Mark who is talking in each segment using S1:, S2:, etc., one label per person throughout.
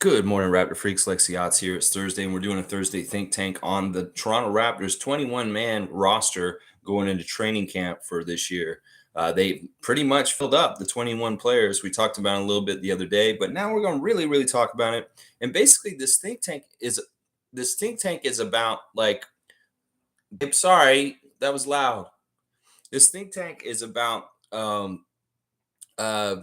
S1: Good morning, Raptor Freaks. Lexiot's here. It's Thursday, and we're doing a Thursday think tank on the Toronto Raptors 21-man roster going into training camp for this year. They pretty much filled up the 21 players. We talked about it a little bit the other day, but now we're going to really talk about it. And basically, this think tank is about like. I'm sorry, that was loud. This think tank is about uh,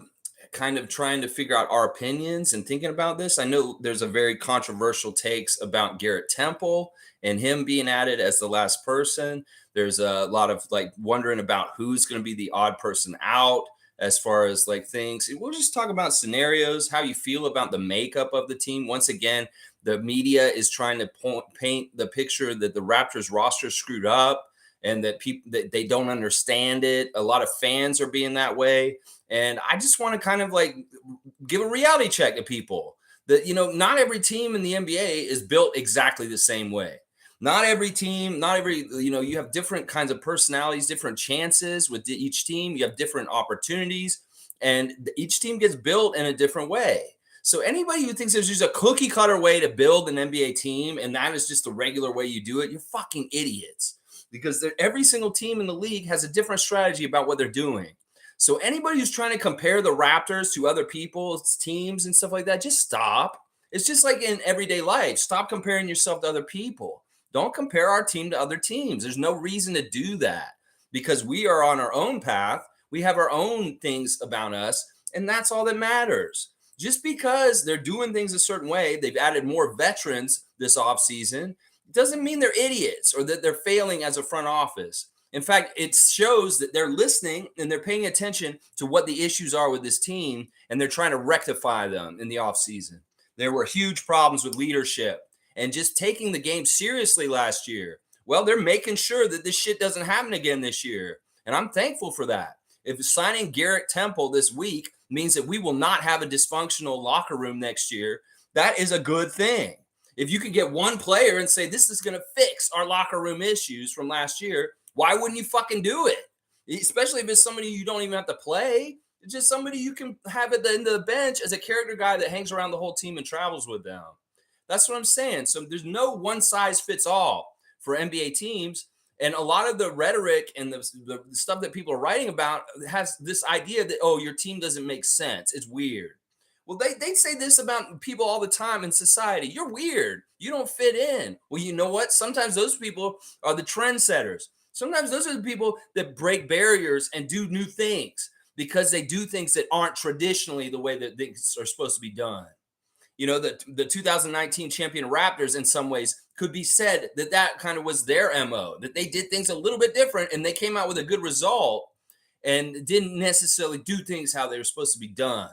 S1: kind of trying to figure out our opinions and thinking about this. I know there's a very controversial takes about Garrett Temple and him being added as the last person. There's a lot of like wondering about who's going to be the odd person out as far as like things. We'll just talk about scenarios, how you feel about the makeup of the team. Once again, the media is trying to paint the picture that the Raptors roster screwed up and that people that they don't understand it. A lot of fans are being that way. And I just want to kind of like give a reality check to people that, not every team in the NBA is built exactly the same way. Not every team, you have different kinds of personalities, different chances with each team. You have different opportunities, and each team gets built in a different way. So anybody who thinks there's just a cookie cutter way to build an NBA team and that is just the regular way you do it, you're fucking idiots, because every single team in the league has a different strategy about what they're doing. So anybody who's trying to compare the Raptors to other people's teams and stuff like that, just stop. It's just like in everyday life. Stop comparing yourself to other people. Don't compare our team to other teams. There's no reason to do that because we are on our own path. We have our own things about us, and that's all that matters. Just because they're doing things a certain way, they've added more veterans this offseason, doesn't mean they're idiots or that they're failing as a front office. In fact, it shows that they're listening and they're paying attention to what the issues are with this team, and they're trying to rectify them in the offseason. There were huge problems with leadership and just taking the game seriously last year. Well, they're making sure that this shit doesn't happen again this year, and I'm thankful for that. If signing Garrett Temple this week means that we will not have a dysfunctional locker room next year, that is a good thing. If you could get one player and say, this is going to fix our locker room issues from last year, why wouldn't you fucking do it? Especially if it's somebody you don't even have to play. It's just somebody you can have at the end of the bench as a character guy that hangs around the whole team and travels with them. That's what I'm saying. So there's no one size fits all for NBA teams. And a lot of the rhetoric and the stuff that people are writing about has this idea that, oh, your team doesn't make sense. It's weird. Well, they say this about people all the time in society. You're weird. You don't fit in. Well, you know what? Sometimes those people are the trendsetters. Sometimes those are the people that break barriers and do new things because they do things that aren't traditionally the way that things are supposed to be done. The 2019 champion Raptors in some ways could be said that kind of was their MO, that they did things a little bit different and they came out with a good result and didn't necessarily do things how they were supposed to be done.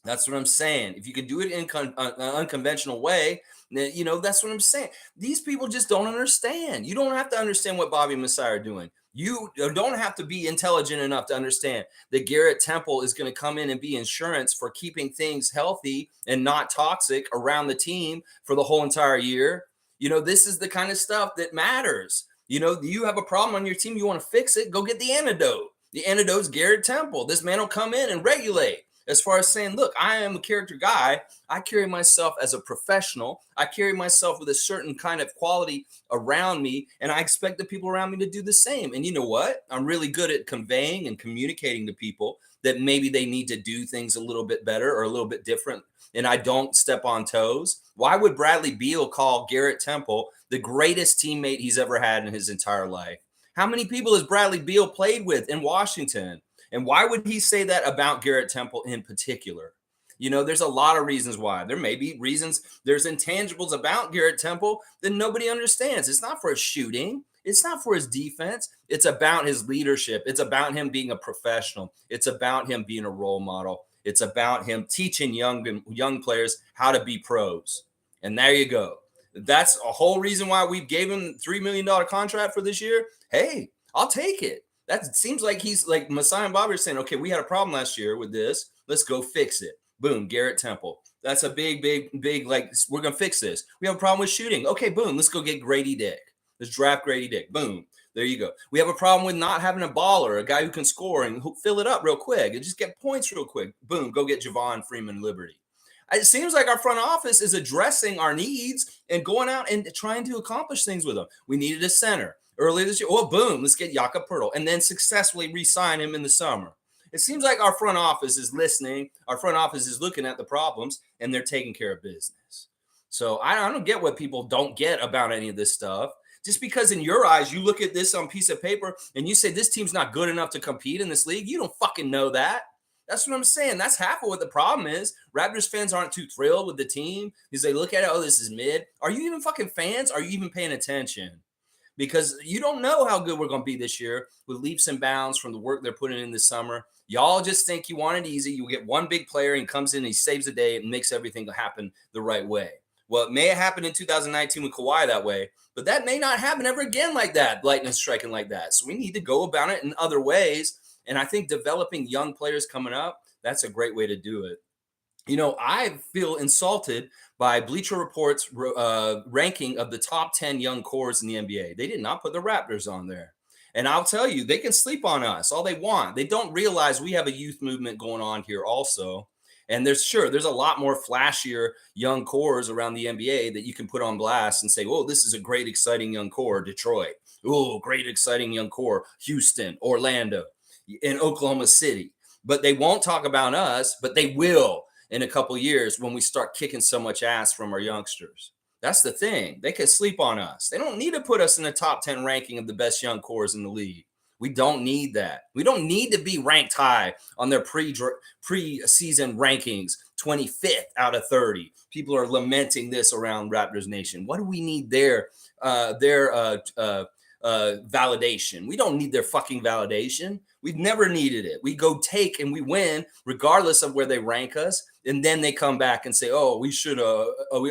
S1: That's what I'm saying. If you could do it in an unconventional way, that's what I'm saying. These people just don't understand. You don't have to understand what Bobby and Masai are doing. You don't have to be intelligent enough to understand that Garrett Temple is going to come in and be insurance for keeping things healthy and not toxic around the team for the whole entire year. This is the kind of stuff that matters. You have a problem on your team. You want to fix it. Go get the antidote. The antidote is Garrett Temple. This man will come in and regulate. As far as saying, look, I am a character guy. I carry myself as a professional. I carry myself with a certain kind of quality around me, and I expect the people around me to do the same. And you know what? I'm really good at conveying and communicating to people that maybe they need to do things a little bit better or a little bit different, and I don't step on toes. Why would Bradley Beal call Garrett Temple the greatest teammate he's ever had in his entire life? How many people has Bradley Beal played with in Washington? And why would he say that about Garrett Temple in particular? There's a lot of reasons why. There may be reasons, there's intangibles about Garrett Temple that nobody understands. It's not for his shooting. It's not for his defense. It's about his leadership. It's about him being a professional. It's about him being a role model. It's about him teaching young players how to be pros. And there you go. That's a whole reason why we gave him $3 million contract for this year. Hey, I'll take it. That seems like he's like Masai and Bobby are saying, okay, we had a problem last year with this. Let's go fix it. Boom, Garrett Temple. That's a big, like, we're going to fix this. We have a problem with shooting. Okay, boom, let's go get Grady Dick. Let's draft Grady Dick. Boom, there you go. We have a problem with not having a baller, a guy who can score and fill it up real quick and just get points real quick. Boom, go get Javon Freeman Liberty. It seems like our front office is addressing our needs and going out and trying to accomplish things with them. We needed a center earlier this year. Oh, boom, let's get Jakob Pertl and then successfully re-sign him in the summer. It seems like our front office is listening. Our front office is looking at the problems and they're taking care of business. So I don't get what people don't get about any of this stuff. Just because in your eyes you look at this on a piece of paper and you say this team's not good enough to compete in this league, you don't fucking know that. That's what I'm saying. That's half of what the problem is. Raptors fans aren't too thrilled with the team because they look at it, oh, this is mid. Are you even fucking fans? Are you even paying attention? Because you don't know how good we're going to be this year with leaps and bounds from the work they're putting in this summer. Y'all just think you want it easy. You get one big player and he comes in and he saves the day and makes everything happen the right way. Well, it may have happened in 2019 with Kawhi that way, but that may not happen ever again like that, lightning striking like that. So we need to go about it in other ways. And I think developing young players coming up, that's a great way to do it. You know, I feel insulted by Bleacher Report's ranking of the top 10 young cores in the NBA. They did not put the Raptors on there. And I'll tell you, they can sleep on us all they want. They don't realize we have a youth movement going on here also. And there's a lot more flashier young cores around the NBA that you can put on blast and say, oh, this is a great, exciting young core, Detroit. Oh, great, exciting young core, Houston, Orlando, in Oklahoma City. But they won't talk about us, but they will in a couple years when we start kicking so much ass from our youngsters. That's the thing. They can sleep on us. They don't need to put us in the top 10 ranking of the best young cores in the league. We don't need that. We don't need to be ranked high on their pre-season rankings, 25th out of 30. People are lamenting this around Raptors Nation. What do we need their validation? We don't need their fucking validation. We've never needed it. We go take and we win regardless of where they rank us. And then they come back and say, oh, we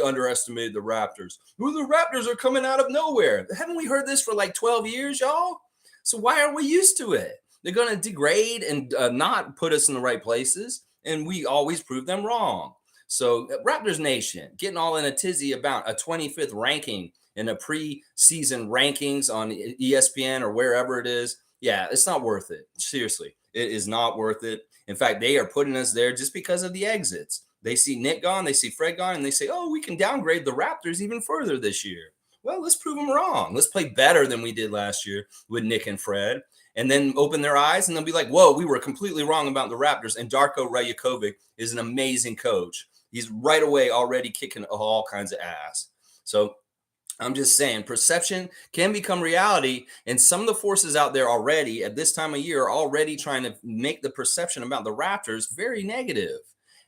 S1: underestimated the Raptors. Well, the Raptors are coming out of nowhere. Haven't we heard this for like 12 years, y'all? So why are we used to it? They're going to degrade and not put us in the right places. And we always prove them wrong. So Raptors Nation, getting all in a tizzy about a 25th ranking in a pre-season rankings on ESPN or wherever it is. Yeah, it's not worth it. Seriously, it is not worth it. In fact, they are putting us there just because of the exits. They see Nick gone, they see Fred gone, and they say, oh, we can downgrade the Raptors even further this year. Well, let's prove them wrong. Let's play better than we did last year with Nick and Fred, and then open their eyes, and they'll be like, whoa, we were completely wrong about the Raptors, and Darko Rajakovic is an amazing coach. He's right away already kicking all kinds of ass. So I'm just saying perception can become reality. And some of the forces out there already at this time of year are already trying to make the perception about the Raptors very negative.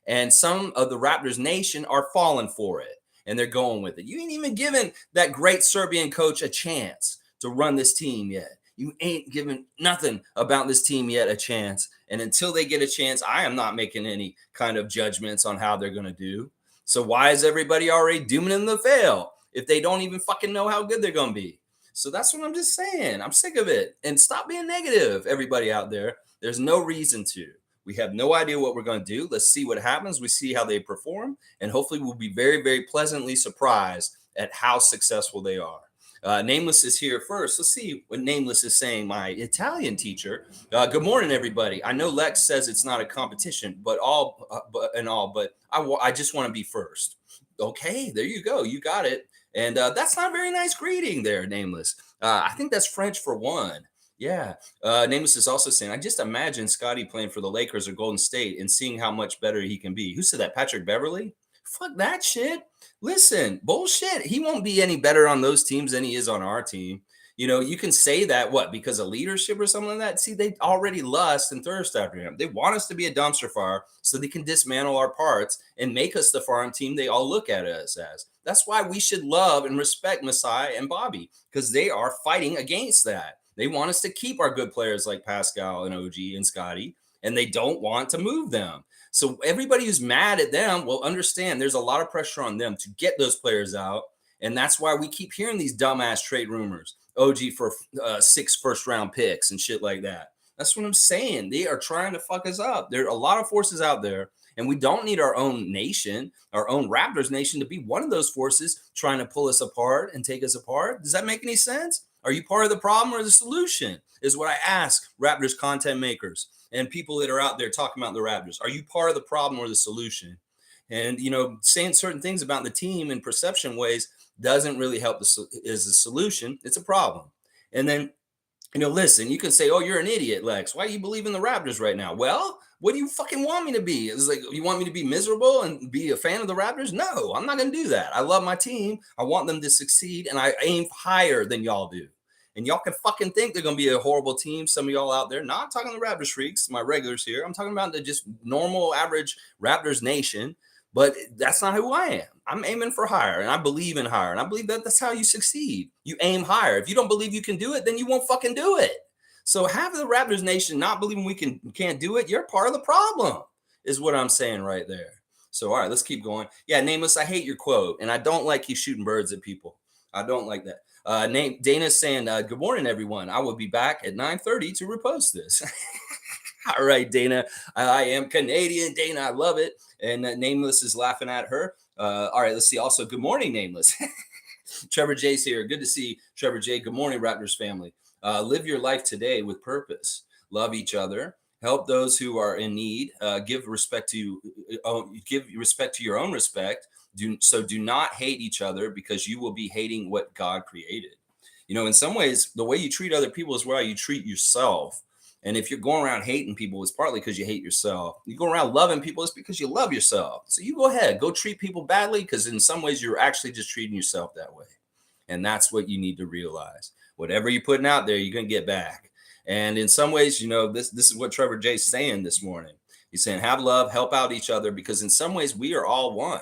S1: And some of the Raptors Nation are falling for it and they're going with it. You ain't even given that great Serbian coach a chance to run this team yet. You ain't given nothing about this team yet a chance. And until they get a chance, I am not making any kind of judgments on how they're going to do. So why is everybody already dooming them to fail if they don't even fucking know how good they're going to be? So that's what I'm just saying. I'm sick of it. And stop being negative, everybody out there. There's no reason to. We have no idea what we're going to do. Let's see what happens. We see how they perform. And hopefully we'll be very, very pleasantly surprised at how successful they are. Nameless is here first. Let's see what Nameless is saying, my Italian teacher. Good morning, everybody. I know Lex says it's not a competition, but I just want to be first. Okay, there you go. You got it. And that's not a very nice greeting there, Nameless. I think that's French for one. Yeah. Nameless is also saying, I just imagine Scotty playing for the Lakers or Golden State and seeing how much better he can be. Who said that? Patrick Beverly? Fuck that shit. Listen, bullshit. He won't be any better on those teams than he is on our team. You know, you can say that, because of leadership or something like that. See, they already lust and thirst after him. They want us to be a dumpster fire so they can dismantle our parts and make us the farm team they all look at us as. That's why we should love and respect Masai and Bobby, because they are fighting against that. They want us to keep our good players like Pascal and OG and Scotty, and they don't want to move them. So everybody who's mad at them will understand there's a lot of pressure on them to get those players out. And that's why we keep hearing these dumbass trade rumors. OG for 6 first-round picks and shit like that. That's what I'm saying. They are trying to fuck us up. There are a lot of forces out there, and we don't need our own nation, our own Raptors nation, to be one of those forces trying to pull us apart and take us apart. Does that make any sense? Are you part of the problem or the solution? Is what I ask Raptors content makers and people that are out there talking about the Raptors. Are you part of the problem or the solution? And, saying certain things about the team in perception ways doesn't really help is a solution. It's a problem. And then, listen, you can say, oh, you're an idiot, Lex. Why do you believe in the Raptors right now? Well, what do you fucking want me to be? It's like, you want me to be miserable and be a fan of the Raptors? No, I'm not going to do that. I love my team. I want them to succeed, and I aim higher than y'all do. And y'all can fucking think they're going to be a horrible team. Some of y'all out there, not talking to Raptors freaks, my regulars here. I'm talking about the just normal, average Raptors nation. But that's not who I am. I'm aiming for higher, and I believe in higher, and I believe that that's how you succeed. You aim higher. If you don't believe you can do it, then you won't fucking do it. So have the Raptors nation not believing we can't do it. You're part of the problem, is what I'm saying right there. So all right, let's keep going. Yeah, Nameless, I hate your quote, and I don't like you shooting birds at people. I don't like that. Dana's saying, good morning, everyone. I will be back at 9:30 to repost this. All right, Dana. I am Canadian, Dana. I love it. And Nameless is laughing at her. All right, let's see. Also, good morning, Nameless. Trevor J's here. Good to see Trevor J. Good morning, Raptors family. Live your life today with purpose. Love each other. Help those who are in need. Give respect to your own respect. Do not hate each other, because you will be hating what God created. In some ways, the way you treat other people is how you treat yourself. And if you're going around hating people, it's partly because you hate yourself. You go around loving people, it's because you love yourself. So you go ahead, go treat people badly, because in some ways you're actually just treating yourself that way. And that's what you need to realize. Whatever you're putting out there, you're going to get back. And in some ways, this is what Trevor J's saying this morning. He's saying, have love, help out each other, because in some ways we are all one.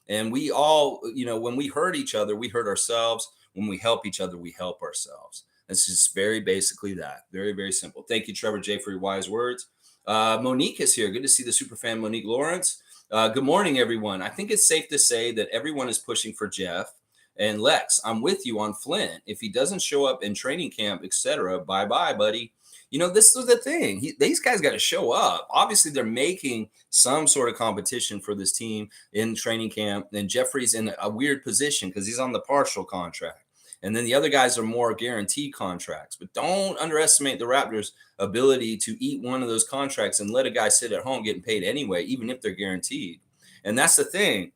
S1: And we all, when we hurt each other, we hurt ourselves. When we help each other, we help ourselves. It's just very basically that. Very, very simple. Thank you, Trevor J, for your wise words. Monique is here. Good to see the super fan, Monique Lawrence. Good morning, everyone. I think it's safe to say that everyone is pushing for Jeff. And Lex, I'm with you on Flint. If he doesn't show up in training camp, etc., bye-bye, buddy. This is the thing. These guys got to show up. Obviously, they're making some sort of competition for this team in training camp. And Jeffrey's in a weird position because he's on the partial contract. And then the other guys are more guaranteed contracts. But don't underestimate the Raptors' ability to eat one of those contracts and let a guy sit at home getting paid anyway, even if they're guaranteed. And that's the thing.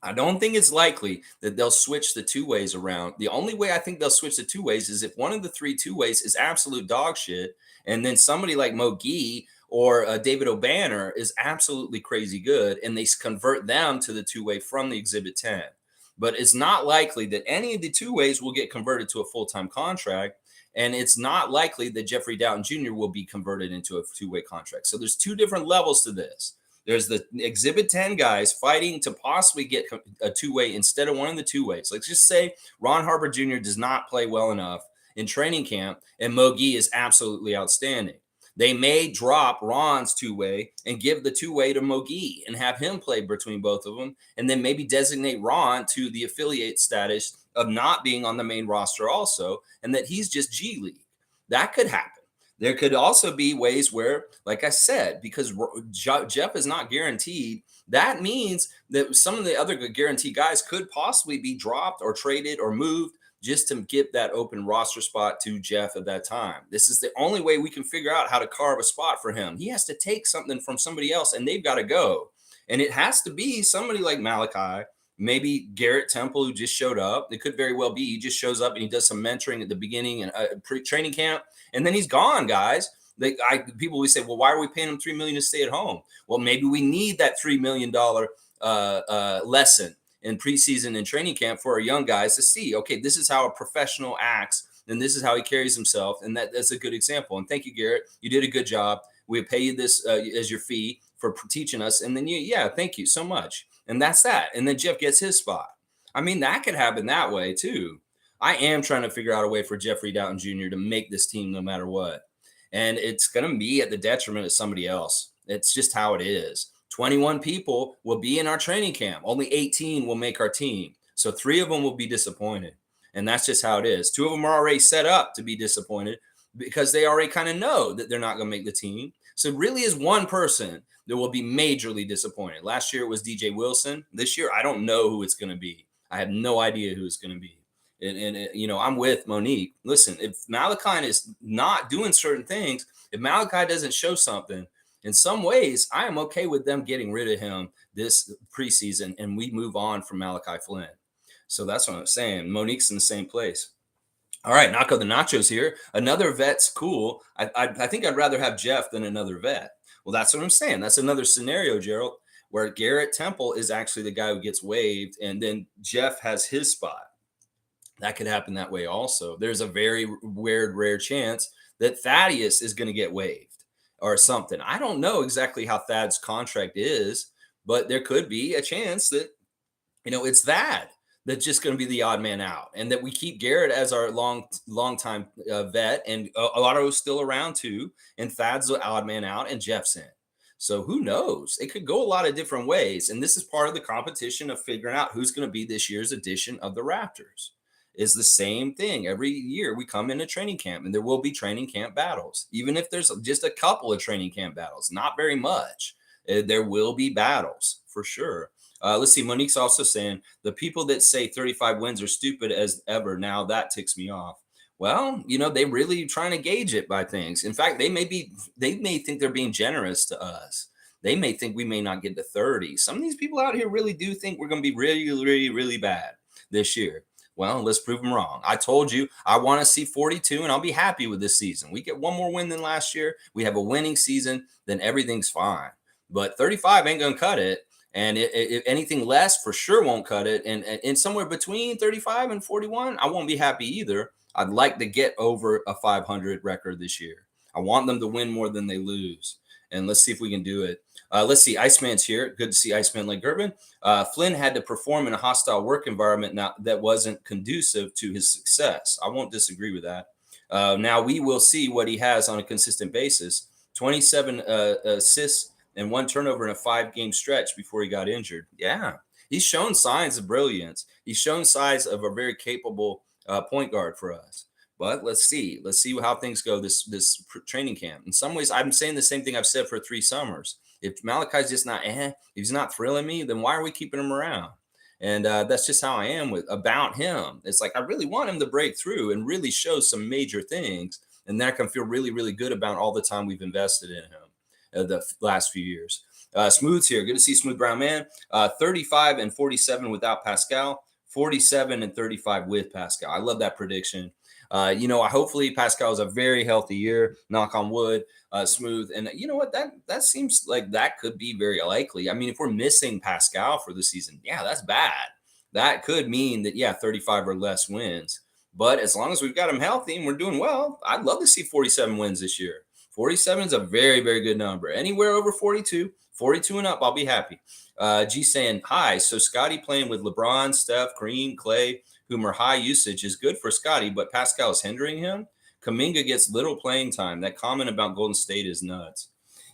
S1: I don't think it's likely that they'll switch the two ways around. The only way I think they'll switch the two ways is if one of the three two ways is absolute dog shit, and then somebody like Mo Gee or David O'Banner is absolutely crazy good, and they convert them to the two way from the Exhibit 10. But it's not likely that any of the two ways will get converted to a full-time contract. And it's not likely that Jeffrey Doughton Jr. will be converted into a two-way contract. So there's two different levels to this. There's the Exhibit 10 guys fighting to possibly get a two-way instead of one of the two ways. Let's just say Ron Harper Jr. does not play well enough in training camp, and Mo Gee is absolutely outstanding. They may drop Ron's two-way and give the two-way to Mo Gee and have him play between both of them, and then maybe designate Ron to the affiliate status of not being on the main roster also, and that he's just G League. That could happen. There could also be ways where, like I said, because Jeff is not guaranteed, that means that some of the other guaranteed guys could possibly be dropped or traded or moved just to get that open roster spot to Jeff at that time. This is the only way we can figure out how to carve a spot for him. He has to take something from somebody else, and they've got to go. And it has to be somebody like Malachi, maybe Garrett Temple, who just showed up. It could very well be he just shows up and he does some mentoring at the beginning and pre-training camp, and then he's gone, guys. People always say, well, why are we paying him $3 million to stay at home? Well, maybe we need that $3 million lesson in preseason and training camp for our young guys to see, okay, this is how a professional acts, and this is how he carries himself, and that's a good example. And thank you, Garrett. You did a good job. We pay you this as your fee for teaching us, and then thank you so much. And that's that. And then Jeff gets his spot. I mean, that could happen that way too. I am trying to figure out a way for Jeffrey Doughton Jr. to make this team no matter what. And it's going to be at the detriment of somebody else. It's just how it is. 21 people will be in our training camp. Only 18 will make our team. So 3 of them will be disappointed. And that's just how it is. 2 of them are already set up to be disappointed because they already kind of know that they're not going to make the team. So it really is one person that will be majorly disappointed. Last year it was DJ Wilson. This year, I don't know who it's going to be. I have no idea who it's going to be. And I'm with Monique. Listen, if Malachi is not doing certain things, if Malachi doesn't show something, In some ways, I am okay with them getting rid of him this preseason and we move on from Malachi Flynn. So that's what I'm saying. Monique's in the same place. All right, Naco the Nachos here. Another vet's cool. I think I'd rather have Jeff than another vet. Well, that's what I'm saying. That's another scenario, Gerald, where Garrett Temple is actually the guy who gets waived, and then Jeff has his spot. That could happen that way also. There's a very weird, rare chance that Thaddeus is going to get waived or something. I don't know exactly how Thad's contract is, but there could be a chance that, it's that's just going to be the odd man out, and that we keep Garrett as our long time vet, and Otto's still around too, and Thad's the odd man out, and Jeff's in. So who knows? It could go a lot of different ways, and this is part of the competition of figuring out who's going to be this year's edition of the Raptors. Is the same thing every year. We come into training camp, and there will be training camp battles, even if there's just a couple of training camp battles, not very much. There will be battles for sure. Let's see. Monique's also saying the people that say 35 wins are stupid as ever. Now that ticks me off. Well, they really trying to gauge it by things. In fact, they may think they're being generous to us. They may think we may not get to 30. Some of these people out here really do think we're going to be really, really, really bad this year. Well, let's prove them wrong. I told you I want to see 42, and I'll be happy with this season. We get one more win than last year. We have a winning season, then everything's fine. But 35 ain't going to cut it. And if anything less, for sure won't cut it. And somewhere between 35 and 41, I won't be happy either. I'd like to get over a 500 record this year. I want them to win more than they lose. And let's see if we can do it. Let's see. Iceman's here. Good to see Iceman Lake Gerben. Flynn had to perform in a hostile work environment now that wasn't conducive to his success. I won't disagree with that. Now we will see what he has on a consistent basis. 27 assists and 1 turnover in a 5-game stretch before he got injured. Yeah, he's shown signs of brilliance. He's shown signs of a very capable point guard for us. But let's see how things go this training camp. In some ways, I'm saying the same thing I've said for 3 summers. If Malachi's just not, if he's not thrilling me, then why are we keeping him around? And that's just how I am about him. It's like I really want him to break through and really show some major things, and then I can feel really, really good about all the time we've invested in him the last few years. Smooth's here. Good to see Smooth Brown Man. 35 and 47 without Pascal. 47 and 35 with Pascal. I love that prediction. Hopefully Pascal is a very healthy year. Knock on wood. Smooth. And you know what? That seems like that could be very likely. I mean, if we're missing Pascal for the season, yeah, that's bad. That could mean that 35 or less wins. But as long as we've got him healthy and we're doing well, I'd love to see 47 wins this year. 47 is a very, very good number. Anywhere over 42 and up, I'll be happy. G saying, hi, so Scotty playing with LeBron, Steph, Kareem, Clay, whom are high usage is good for Scotty, but Pascal is hindering him. Kuminga gets little playing time. That comment about Golden State is nuts.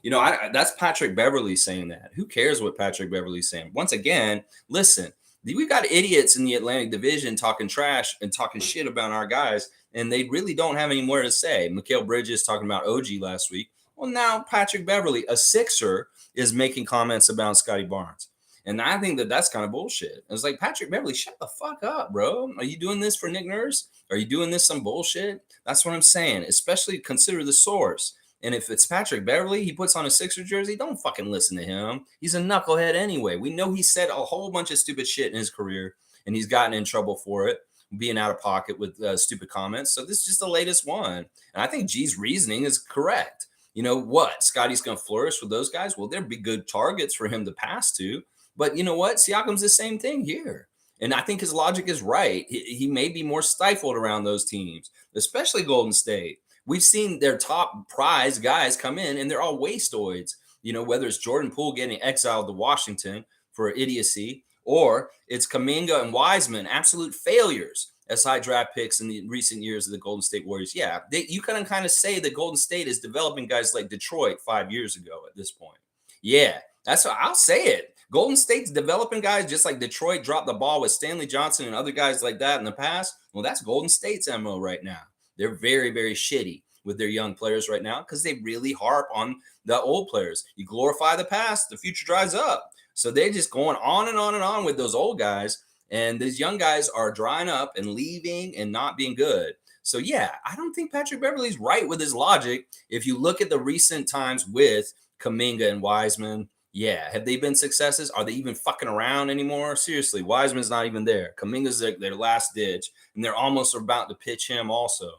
S1: That's Patrick Beverley saying that. Who cares what Patrick Beverley's saying? Once again, listen, we've got idiots in the Atlantic Division talking trash and talking shit about our guys, and they really don't have any more to say. Mikal Bridges talking about OG last week. Well, now Patrick Beverley, a Sixer, is making comments about Scotty Barnes. And I think that's kind of bullshit. It's like, Patrick Beverley, shut the fuck up, bro. Are you doing this for Nick Nurse? Are you doing this some bullshit? That's what I'm saying. Especially consider the source. And if it's Patrick Beverley, he puts on a Sixer jersey, don't fucking listen to him. He's a knucklehead anyway. We know he said a whole bunch of stupid shit in his career, and he's gotten in trouble for it, being out of pocket with stupid comments. So this is just the latest one. And I think G's reasoning is correct. You know what? Scotty's going to flourish with those guys. Well, there'd be good targets for him to pass to. But you know what? Siakam's the same thing here. And I think his logic is right. He may be more stifled around those teams, especially Golden State. We've seen their top prize guys come in, and they're all wasteoids. Whether it's Jordan Poole getting exiled to Washington for idiocy, or it's Kuminga and Wiseman, absolute failures as high draft picks in the recent years of the Golden State Warriors. Yeah, you can kind of say that Golden State is developing guys like Detroit 5 years ago at this point. Yeah, that's what I'll say it. Golden State's developing guys just like Detroit dropped the ball with Stanley Johnson and other guys like that in the past. Well, that's Golden State's MO right now. They're very, very shitty with their young players right now because they really harp on the old players. You glorify the past, the future dries up. So they're just going on and on and on with those old guys. And these young guys are drying up and leaving and not being good. So, yeah, I don't think Patrick Beverley's right with his logic. If you look at the recent times with Kuminga and Wiseman. Yeah. Have they been successes? Are they even fucking around anymore? Seriously, Wiseman's not even there. Kuminga's their last ditch, and they're almost about to pitch him also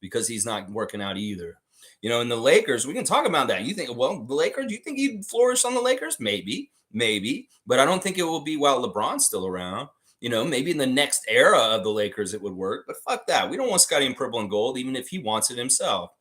S1: because he's not working out either. In the Lakers, we can talk about that. You think, well, the Lakers, you think he'd flourish on the Lakers? Maybe, but I don't think it will be while LeBron's still around. Maybe in the next era of the Lakers it would work, but fuck that. We don't want Scotty in purple and gold, even if he wants it himself.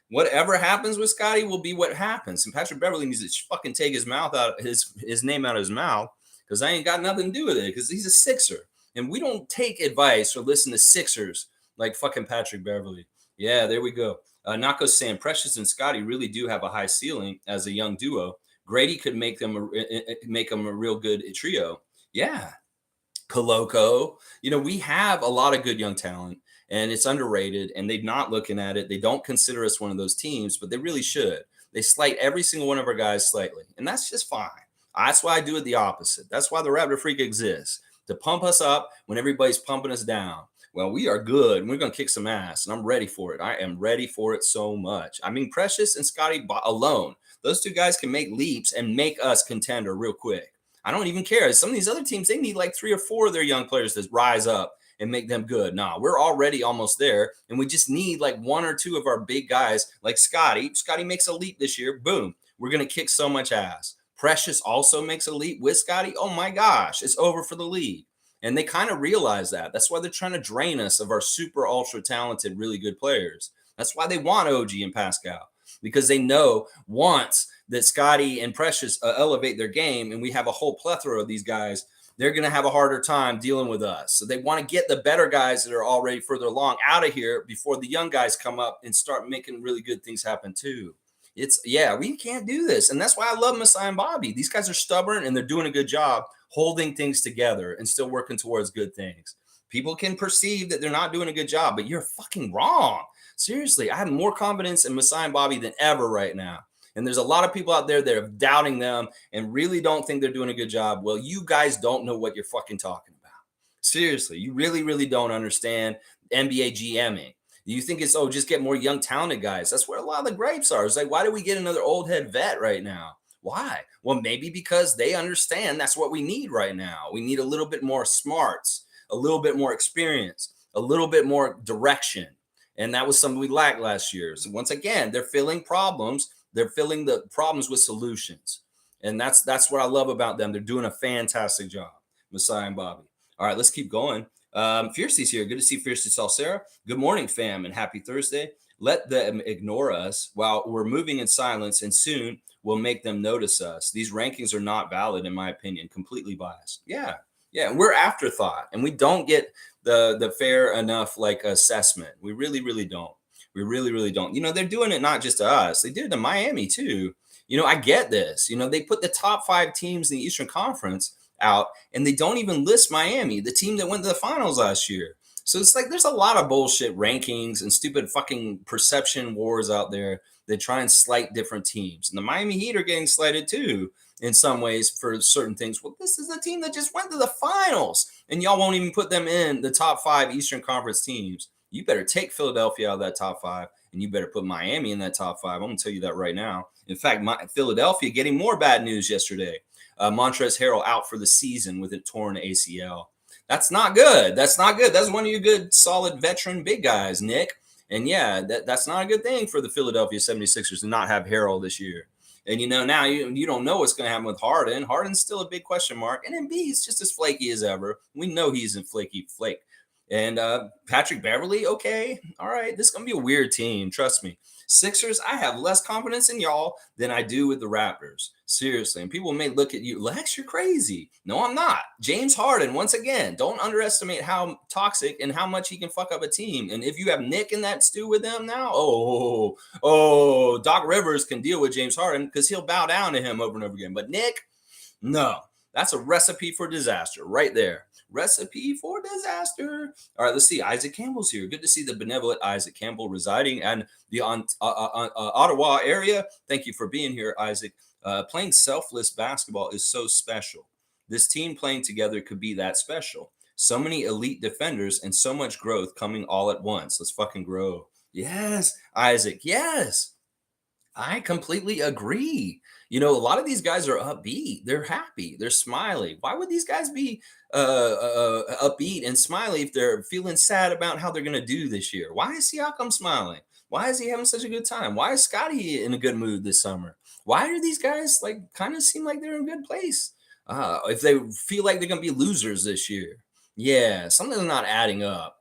S1: Whatever happens with Scotty will be what happens. And Patrick Beverly needs to fucking take his name out of his mouth, because I ain't got nothing to do with it, because he's a Sixer. And we don't take advice or listen to Sixers like fucking Patrick Beverly. Yeah, there we go. Nako's saying Precious and Scotty really do have a high ceiling as a young duo. Grady could make them a real good trio. Yeah. Koloko. We have a lot of good young talent, and it's underrated, and they're not looking at it. They don't consider us one of those teams, but they really should. They slight every single one of our guys slightly, and that's just fine. That's why I do it the opposite. That's why the Raptor Freak exists, to pump us up when everybody's pumping us down. Well, we are good, and we're going to kick some ass, and I'm ready for it. I am ready for it so much. I mean, Precious and Scotty alone, those two guys can make leaps and make us contender real quick. I don't even care. Some of these other teams, they need like 3 or 4 of their young players to rise up and make them good. Nah, we're already almost there, and we just need like 1 or 2 of our big guys like Scotty. Scotty makes a leap this year. Boom. We're going to kick so much ass. Precious also makes a leap with Scotty. Oh my gosh, it's over for the league. And they kind of realize that. That's why they're trying to drain us of our super ultra talented, really good players. That's why they want OG and Pascal, because they know once that Scotty and Precious elevate their game and we have a whole plethora of these guys, they're going to have a harder time dealing with us. So they want to get the better guys that are already further along out of here before the young guys come up and start making really good things happen too. We can't do this. And that's why I love Masai and Bobby. These guys are stubborn, and they're doing a good job holding things together and still working towards good things. People can perceive that they're not doing a good job, but you're fucking wrong. Seriously, I have more confidence in Masai and Bobby than ever right now. And there's a lot of people out there that are doubting them and really don't think they're doing a good job. Well, you guys don't know what you're fucking talking about. Seriously, you really, really don't understand NBA GMing. You think it's, just get more young, talented guys. That's where a lot of the grapes are. It's like, why do we get another old head vet right now? Why? Well, maybe because they understand that's what we need right now. We need a little bit more smarts, a little bit more experience, a little bit more direction. And that was something we lacked last year. So once again, they're filling problems. They're filling the problems with solutions. And that's what I love about them. They're doing a fantastic job, Masai and Bobby. All right, let's keep going. Fiercey's here. Good to see Fiercey Salsera. Good morning, fam, and happy Thursday. Let them ignore us while we're moving in silence, and soon we'll make them notice us. These rankings are not valid, in my opinion, completely biased. Yeah, we're afterthought, and we don't get the fair enough assessment. We really, really don't. We really, really don't. They're doing it not just to us. They did it to Miami too. I get this. They put the top 5 teams in the Eastern Conference out, and they don't even list Miami, the team that went to the finals last year. So it's like there's a lot of bullshit rankings and stupid fucking perception wars out there that try and slight different teams. And the Miami Heat are getting slighted too in some ways for certain things. Well, this is a team that just went to the finals, and y'all won't even put them in the top 5 Eastern Conference teams. You better take Philadelphia out of that top 5, and you better put Miami in that top 5. I'm going to tell you that right now. In fact, Philadelphia getting more bad news yesterday. Montrezl Harrell out for the season with a torn ACL. That's not good. That's not good. That's one of your good, solid veteran big guys, Nick. And yeah, that's not a good thing for the Philadelphia 76ers to not have Harrell this year. And now you don't know what's going to happen with Harden. Harden's still a big question mark. And Embiid's just as flaky as ever. We know he's a flaky flake. And Patrick Beverly, okay. All right, this is going to be a weird team. Trust me. Sixers, I have less confidence in y'all than I do with the Raptors. Seriously. And people may look at you, Lex, you're crazy. No, I'm not. James Harden, once again, don't underestimate how toxic and how much he can fuck up a team. And if you have Nick in that stew with them now, Doc Rivers can deal with James Harden because he'll bow down to him over and over again. But Nick, no. That's a recipe for disaster right there. Recipe for disaster. All right, let's see. Isaac Campbell's here. Good to see the benevolent Isaac Campbell residing in the Ottawa area. Thank you for being here, Isaac. Playing selfless basketball is so special. This team playing together could be that special. So many elite defenders and so much growth coming all at once. Let's fucking grow. Yes, Isaac. Yes. I completely agree. A lot of these guys are upbeat. They're happy. They're smiley. Why would these guys be upbeat and smiley if they're feeling sad about how they're going to do this year? Why is Siakam smiling? Why is he having such a good time? Why is Scotty in a good mood this summer? Why do these guys like kind of seem like they're in a good place? If they feel like they're going to be losers this year, yeah, something's not adding up.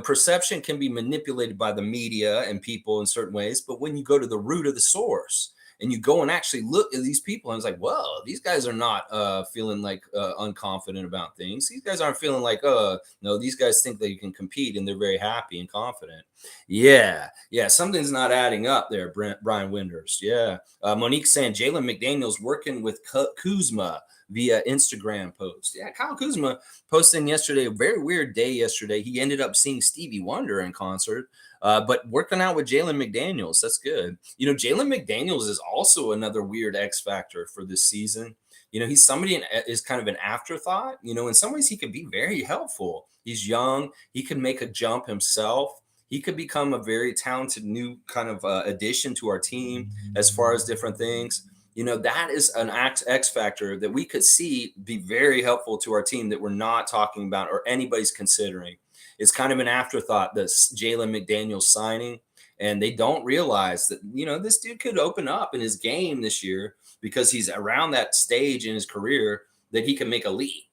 S1: Perception can be manipulated by the media and people in certain ways, but when you go to the root of the source and you go and actually look at these people, and it's like, whoa, these guys are not feeling like unconfident about things. These guys aren't feeling like, no, these guys think they can compete and they're very happy and confident. Yeah, something's not adding up there, Brian Winders. Yeah. Monique saying Jalen McDaniels working with Kuzma via Instagram post. Yeah, Kyle Kuzma posting yesterday, a very weird day yesterday. He ended up seeing Stevie Wonder in concert, but working out with Jalen McDaniels. That's good. Jalen McDaniels is also another weird X factor for this season. He's somebody is kind of an afterthought. In some ways, he could be very helpful. He's young. He can make a jump himself. He could become a very talented new kind of addition to our team as far as different things. That is an X factor that we could see be very helpful to our team that we're not talking about or anybody's considering. It's kind of an afterthought, this Jalen McDaniels signing. And they don't realize that, this dude could open up in his game this year because he's around that stage in his career that he can make a leap.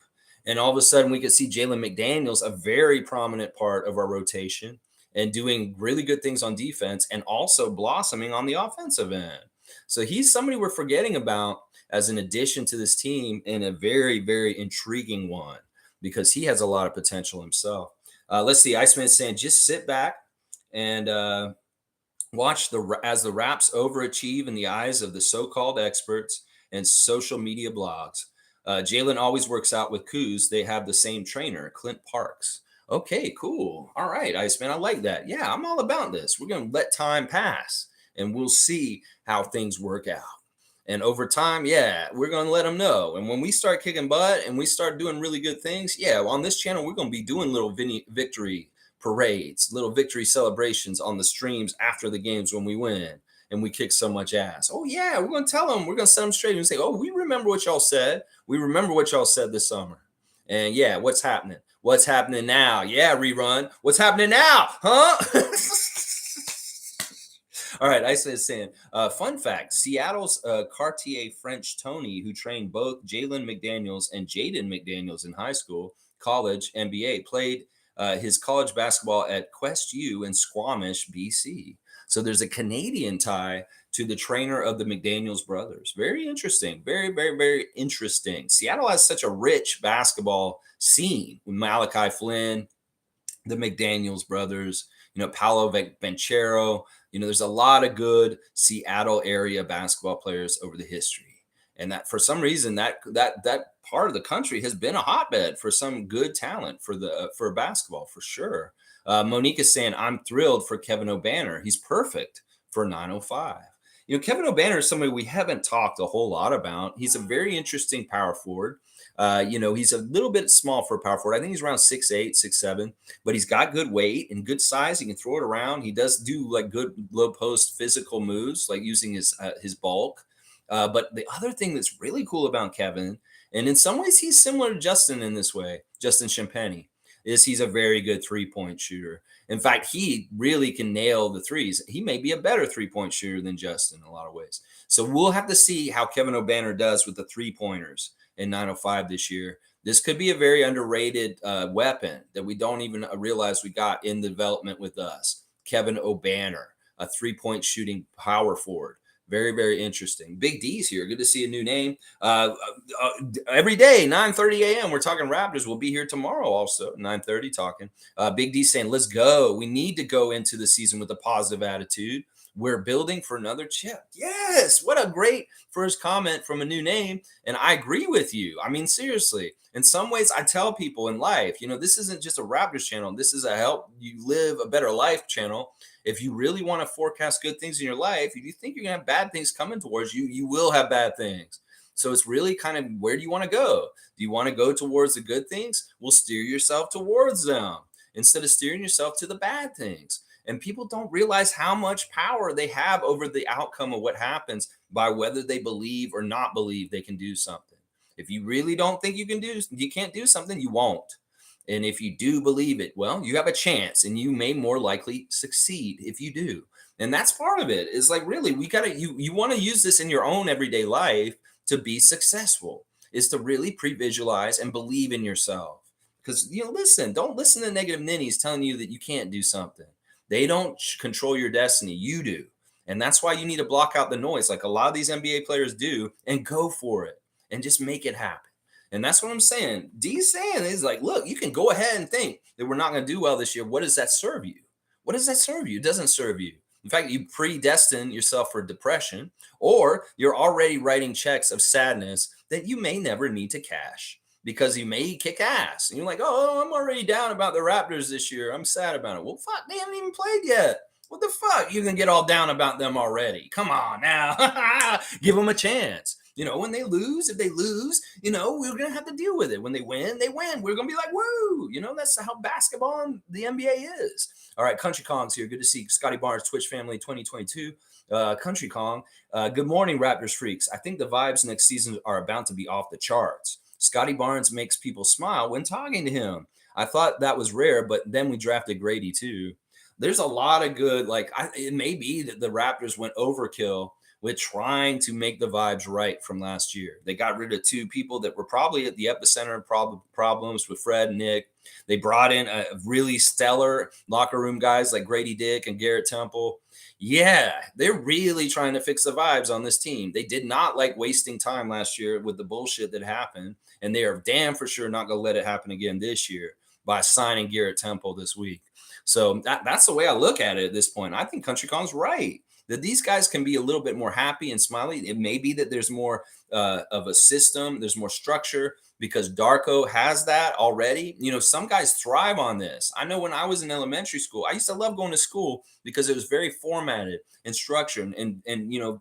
S1: And all of a sudden, we could see Jalen McDaniels, a very prominent part of our rotation, and doing really good things on defense and also blossoming on the offensive end. So he's somebody we're forgetting about as an addition to this team, and a very, very intriguing one because he has a lot of potential himself. Let's see. Iceman is saying, just sit back and watch as the Raps overachieve in the eyes of the so-called experts and social media blogs. Jalen always works out with Kuz. They have the same trainer, Clint Parks. Okay, cool. All right, Iceman, I like that. Yeah, I'm all about this. We're going to let time pass and we'll see how things work out. And over time, yeah, we're going to let them know. And when we start kicking butt and we start doing really good things, yeah, on this channel, we're going to be doing little victory parades, little victory celebrations on the streams after the games when we win and we kick so much ass. Oh, yeah, we're going to tell them, we're going to set them straight and say, oh, we remember what y'all said. We remember what y'all said this summer. And yeah, what's happening? What's happening now? Yeah, rerun. What's happening now? Huh? All right, Iceland is saying, fun fact, Seattle's Cartier French Tony, who trained both Jalen McDaniels and Jaden McDaniels in high school, college, NBA, played his college basketball at Quest U in Squamish, BC. So there's a Canadian tie to the trainer of the McDaniels brothers. Very interesting. Very, very, very interesting. Seattle has such a rich basketball scene with Malachi Flynn, the McDaniels brothers, Paolo Banchero. There's a lot of good Seattle area basketball players over the history. And that for some reason that part of the country has been a hotbed for some good talent for basketball for sure. Monique is saying, I'm thrilled for Kevin O'Banner. He's perfect for 905. Kevin O'Banner is somebody we haven't talked a whole lot about. He's a very interesting power forward. He's a little bit small for a power forward. I think he's around 6'8", 6'7", but he's got good weight and good size. He can throw it around. He does do like good low post physical moves, like using his bulk. But the other thing that's really cool about Kevin, and in some ways he's similar to Justin in this way, Justin Champagny, is he's a very good three-point shooter. In fact, he really can nail the threes. He may be a better three-point shooter than Justin in a lot of ways. So we'll have to see how Kevin O'Banner does with the three-pointers in 905 this year. This could be a very underrated weapon that we don't even realize we got in the development with us. Kevin O'Banner, a three-point shooting power forward. Very, very interesting. Big D's here. Good to see a new name. Every day, 9:30 a.m. We're talking Raptors. We'll be here tomorrow also, 9:30 talking. Big D saying, let's go. We need to go into the season with a positive attitude. We're building for another chip. Yes. What a great first comment from a new name. And I agree with you. I mean, seriously, in some ways, I tell people in life, this isn't just a Raptors channel. This is a help you live a better life channel. If you really want to forecast good things in your life, if you think you're going to have bad things coming towards you, you will have bad things. So it's really kind of, where do you want to go? Do you want to go towards the good things? Well, steer yourself towards them instead of steering yourself to the bad things. And people don't realize how much power they have over the outcome of what happens by whether they believe or not believe they can do something. If you really don't think you can't do something, you won't. And if you do believe it, well, you have a chance and you may more likely succeed if you do. And that's part of it. Is like, really, we got to you want to use this in your own everyday life to be successful, is to really pre-visualize and believe in yourself. Because, listen, don't listen to negative ninnies telling you that you can't do something. They don't control your destiny. You do. And that's why you need to block out the noise like a lot of these NBA players do, and go for it and just make it happen. And that's what I'm saying. D's saying is like, look, you can go ahead and think that we're not going to do well this year. What does that serve you? What does that serve you? It doesn't serve you. In fact, you predestine yourself for depression, or you're already writing checks of sadness that you may never need to cash because you may kick ass. And you're like, oh, I'm already down about the Raptors this year. I'm sad about it. Well, fuck, they haven't even played yet. What the fuck? You can get all down about them already. Come on now. Give them a chance. When they lose, if they lose, we're going to have to deal with it. When they win, they win. We're going to be like, woo. That's how basketball and the NBA is. All right, Country Kong's here. Good to see Scotty Barnes, Twitch family 2022. Country Kong, good morning, Raptors freaks. I think the vibes next season are about to be off the charts. Scotty Barnes makes people smile when talking to him. I thought that was rare, but then we drafted Grady too. There's a lot of good, it may be that the Raptors went overkill with trying to make the vibes right from last year. They got rid of two people that were probably at the epicenter of problems with Fred and Nick. They brought in a really stellar locker room guys like Grady Dick and Garrett Temple. Yeah, they're really trying to fix the vibes on this team. They did not like wasting time last year with the bullshit that happened, and they are damn for sure not going to let it happen again this year by signing Garrett Temple this week. So that's the way I look at it at this point. I think Country Kong's right, that these guys can be a little bit more happy and smiley. It may be that there's more of a system, there's more structure, because Darko has that already. Some guys thrive on this. I know when I was in elementary school, I used to love going to school because it was very formatted and structured and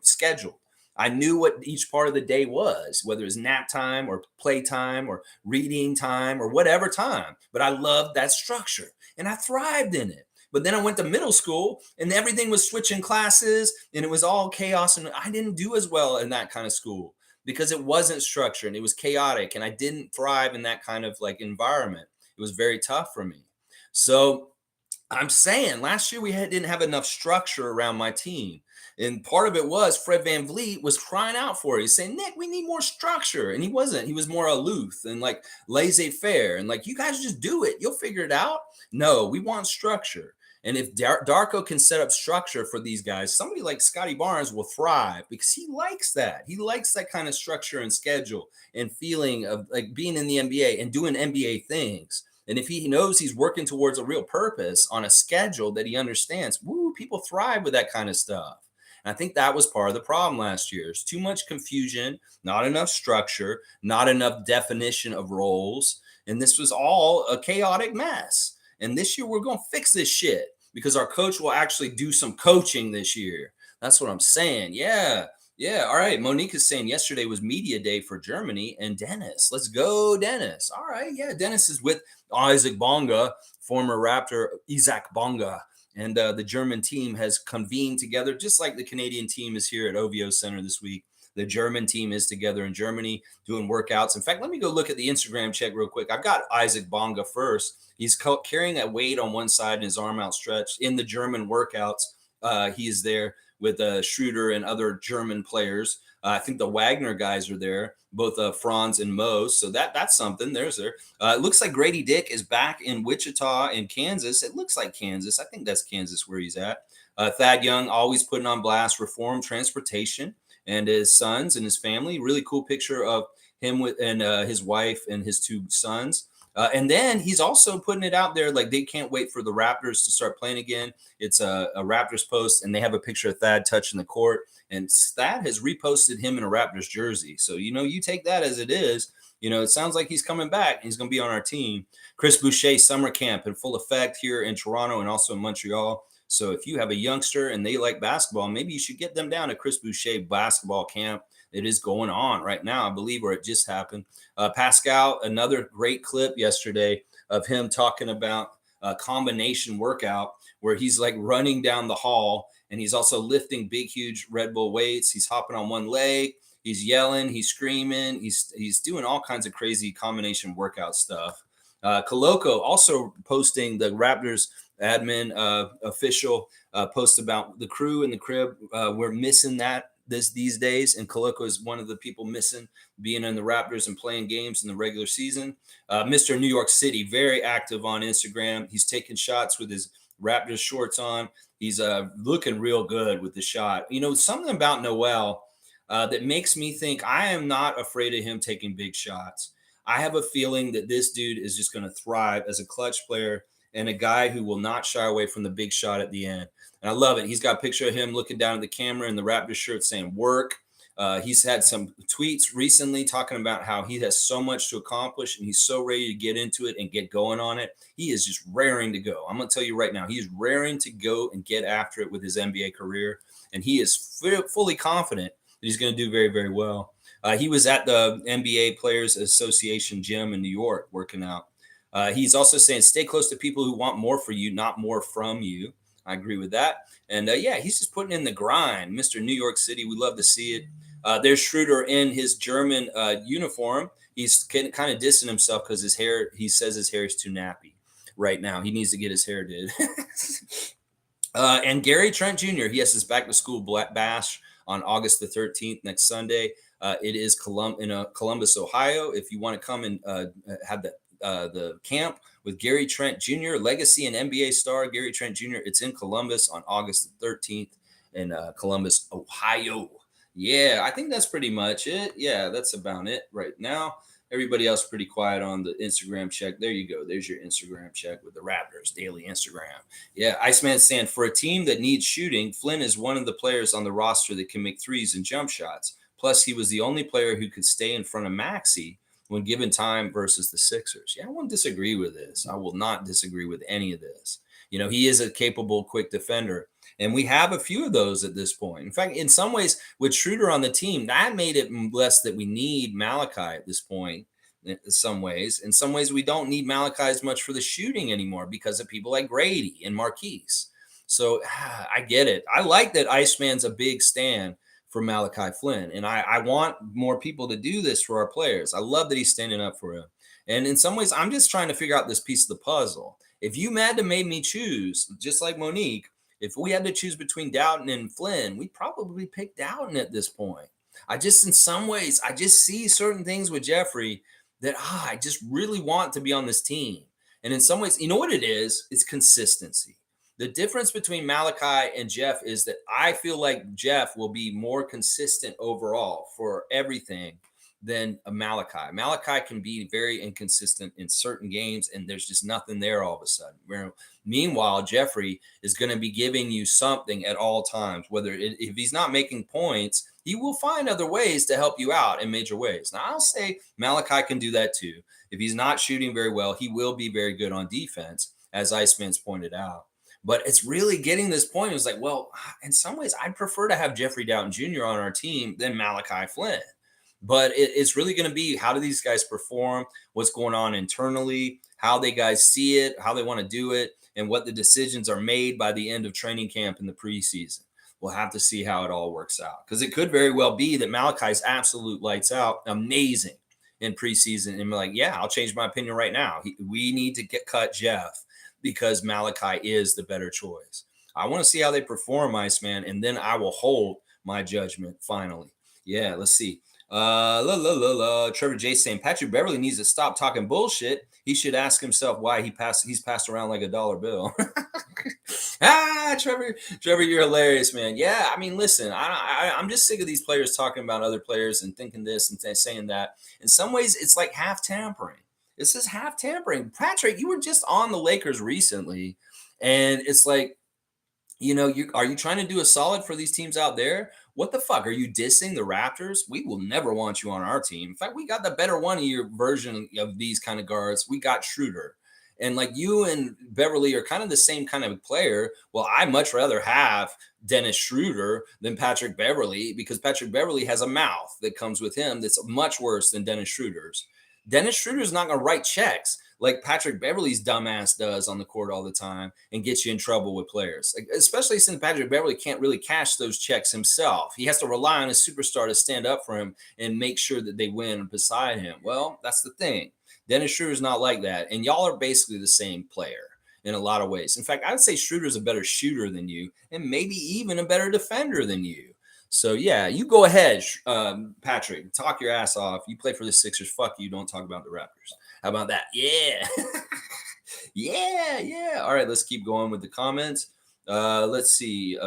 S1: scheduled. I knew what each part of the day was, whether it was nap time or play time or reading time or whatever time. But I loved that structure and I thrived in it. But then I went to middle school and everything was switching classes and it was all chaos. And I didn't do as well in that kind of school because it wasn't structured and it was chaotic. And I didn't thrive in that kind of environment. It was very tough for me. So I'm saying last year we didn't have enough structure around my team. And part of it was Fred VanVleet was crying out for it. He's saying, Nick, we need more structure. And he wasn't. He was more aloof and laissez-faire. And you guys just do it. You'll figure it out. No, we want structure. And if Darko can set up structure for these guys, somebody like Scotty Barnes will thrive because he likes that. He likes that kind of structure and schedule and feeling of being in the NBA and doing NBA things. And if he knows he's working towards a real purpose on a schedule that he understands, people thrive with that kind of stuff. And I think that was part of the problem last year. There's too much confusion, not enough structure, not enough definition of roles. And this was all a chaotic mess. And this year we're going to fix this shit because our coach will actually do some coaching this year. That's what I'm saying. Yeah. Yeah. All right. Monique is saying yesterday was media day for Germany and Dennis. Let's go, Dennis. All right. Yeah. Dennis is with Isaac Bonga, former Raptor Isaac Bonga. And the German team has convened together, just like the Canadian team is here at OVO Center this week. The German team is together in Germany doing workouts. In fact, let me go look at the Instagram check real quick. I've got Isaac Bonga first. He's carrying a weight on one side and his arm outstretched in the German workouts. He is there with Schroeder and other German players. I think the Wagner guys are there, both Franz and Mo. So that's something. There's there. It looks like Grady Dick is back in Wichita in Kansas. It looks like Kansas. I think that's Kansas where he's at. Thad Young always putting on blast Reform Transportation and his sons and his family. Really cool picture of him and his wife and his two sons. And then he's also putting it out there like they can't wait for the Raptors to start playing again. It's a Raptors post, and they have a picture of Thad touching the court. And Thad has reposted him in a Raptors jersey. So, you take that as it is. It sounds like he's coming back. He's going to be on our team. Chris Boucher summer camp in full effect here in Toronto and also in Montreal. So if you have a youngster and they like basketball, maybe you should get them down to Chris Boucher basketball camp. It is going on right now, I believe, or it just happened. Pascal, another great clip yesterday of him talking about combination workout where he's like running down the hall and he's also lifting big, huge Red Bull weights. He's hopping on one leg. He's yelling. He's screaming. He's doing all kinds of crazy combination workout stuff. Koloko also posting the Raptors admin official post about the crew in the crib. We're missing that these days, and Koloko is one of the people missing being in the Raptors and playing games in the regular season. Mr. New York City, very active on Instagram. He's taking shots with his Raptors shorts on. He's looking real good with the shot. You know, something about Noel that makes me think I am not afraid of him taking big shots. I have a feeling that this dude is just going to thrive as a clutch player and a guy who will not shy away from the big shot at the end. And I love it. He's got a picture of him looking down at the camera in the Raptors shirt saying work. He's had some tweets recently talking about how he has so much to accomplish and he's so ready to get into it and get going on it. He is just raring to go. I'm going to tell you right now, he's raring to go and get after it with his NBA career. And he is fully confident that he's going to do very, very well. He was at the NBA Players Association gym in New York working out. He's also saying, stay close to people who want more for you, not more from you. I agree with that. And yeah, he's just putting in the grind. Mr. New York City, we love to see it. There's Schroeder in his German uniform. He's kind of dissing himself because his hair, he says his hair is too nappy right now. He needs to get his hair did. And Gary Trent Jr., he has his back to school bash on August the 13th, next Sunday. It is in Columbus, Ohio. If you want to come and have the camp with Gary Trent Jr., legacy and NBA star Gary Trent Jr., it's in Columbus on August the 13th in Columbus, Ohio. Yeah, I think that's pretty much it. Yeah, that's about it right now. Everybody else pretty quiet on the Instagram check. There you go. There's your Instagram check with the Raptors daily Instagram. Yeah, Iceman saying, for a team that needs shooting, Flynn is one of the players on the roster that can make threes and jump shots. Plus, he was the only player who could stay in front of Maxey when given time versus the Sixers. Yeah, I won't disagree with this. I will not disagree with any of this. You know, he is a capable, quick defender. And we have a few of those at this point. In fact, in some ways, with Schroeder on the team, that made it less that we need Malachi at this point. In some ways, we don't need Malachi as much for the shooting anymore because of people like Grady and Marquise. So I get it. I like that Iceman's a big stand for Malachi Flynn. And I want more people to do this for our players. I love that he's standing up for him. And in some ways, I'm just trying to figure out this piece of the puzzle. If you had to make me choose, just like Monique, if we had to choose between Doughton and Flynn, we'd probably pick Doughton at this point. In some ways, I just see certain things with Jeffrey that I just really want to be on this team. And in some ways, you know what it is? It's consistency. The difference between Malachi and Jeff is that I feel like Jeff will be more consistent overall for everything than a Malachi. Malachi can be very inconsistent in certain games, and there's just nothing there all of a sudden. Meanwhile, Jeffrey is going to be giving you something at all times. If he's not making points, he will find other ways to help you out in major ways. Now, I'll say Malachi can do that too. If he's not shooting very well, he will be very good on defense, as Iceman's pointed out. But it's really getting this point. It's like, well, in some ways, I'd prefer to have Jeffrey Doughton Jr. on our team than Malachi Flynn. But it's really going to be, how do these guys perform, what's going on internally, how they guys see it, how they want to do it, and what the decisions are made by the end of training camp in the preseason. We'll have to see how it all works out, because it could very well be that Malachi's absolute lights out, amazing in preseason, and be like, yeah, I'll change my opinion right now. We need to cut Jeff because Malachi is the better choice. I want to see how they perform, Iceman, and then I will hold my judgment finally. Yeah, let's see. Trevor J saying Patrick Beverly needs to stop talking bullshit. He should ask himself why he's passed around like a dollar bill. Trevor, you're hilarious, man. Yeah, I mean, listen, I'm just sick of these players talking about other players and thinking this and saying that. In some ways, it's like half tampering. This is half tampering. Patrick, you were just on the Lakers recently, and it's like, are you trying to do a solid for these teams out there? What the fuck? Are you dissing the Raptors? We will never want you on our team. In fact, we got the better one of your version of these kind of guards. We got Schroeder. And like you and Beverly are kind of the same kind of player. Well, I much rather have Dennis Schroeder than Patrick Beverly, because Patrick Beverly has a mouth that comes with him that's much worse than Dennis Schroeder's. Dennis Schroeder's not going to write checks like Patrick Beverley's dumbass does on the court all the time and gets you in trouble with players. Like, especially since Patrick Beverley can't really cash those checks himself. He has to rely on a superstar to stand up for him and make sure that they win beside him. Well, that's the thing. Dennis Schroeder is not like that. And y'all are basically the same player in a lot of ways. In fact, I would say Schroeder is a better shooter than you and maybe even a better defender than you. So yeah, you go ahead, Patrick. Talk your ass off. You play for the Sixers. Fuck you. Don't talk about the Raptors. How about that? Yeah, yeah. All right, let's keep going with the comments. Let's see.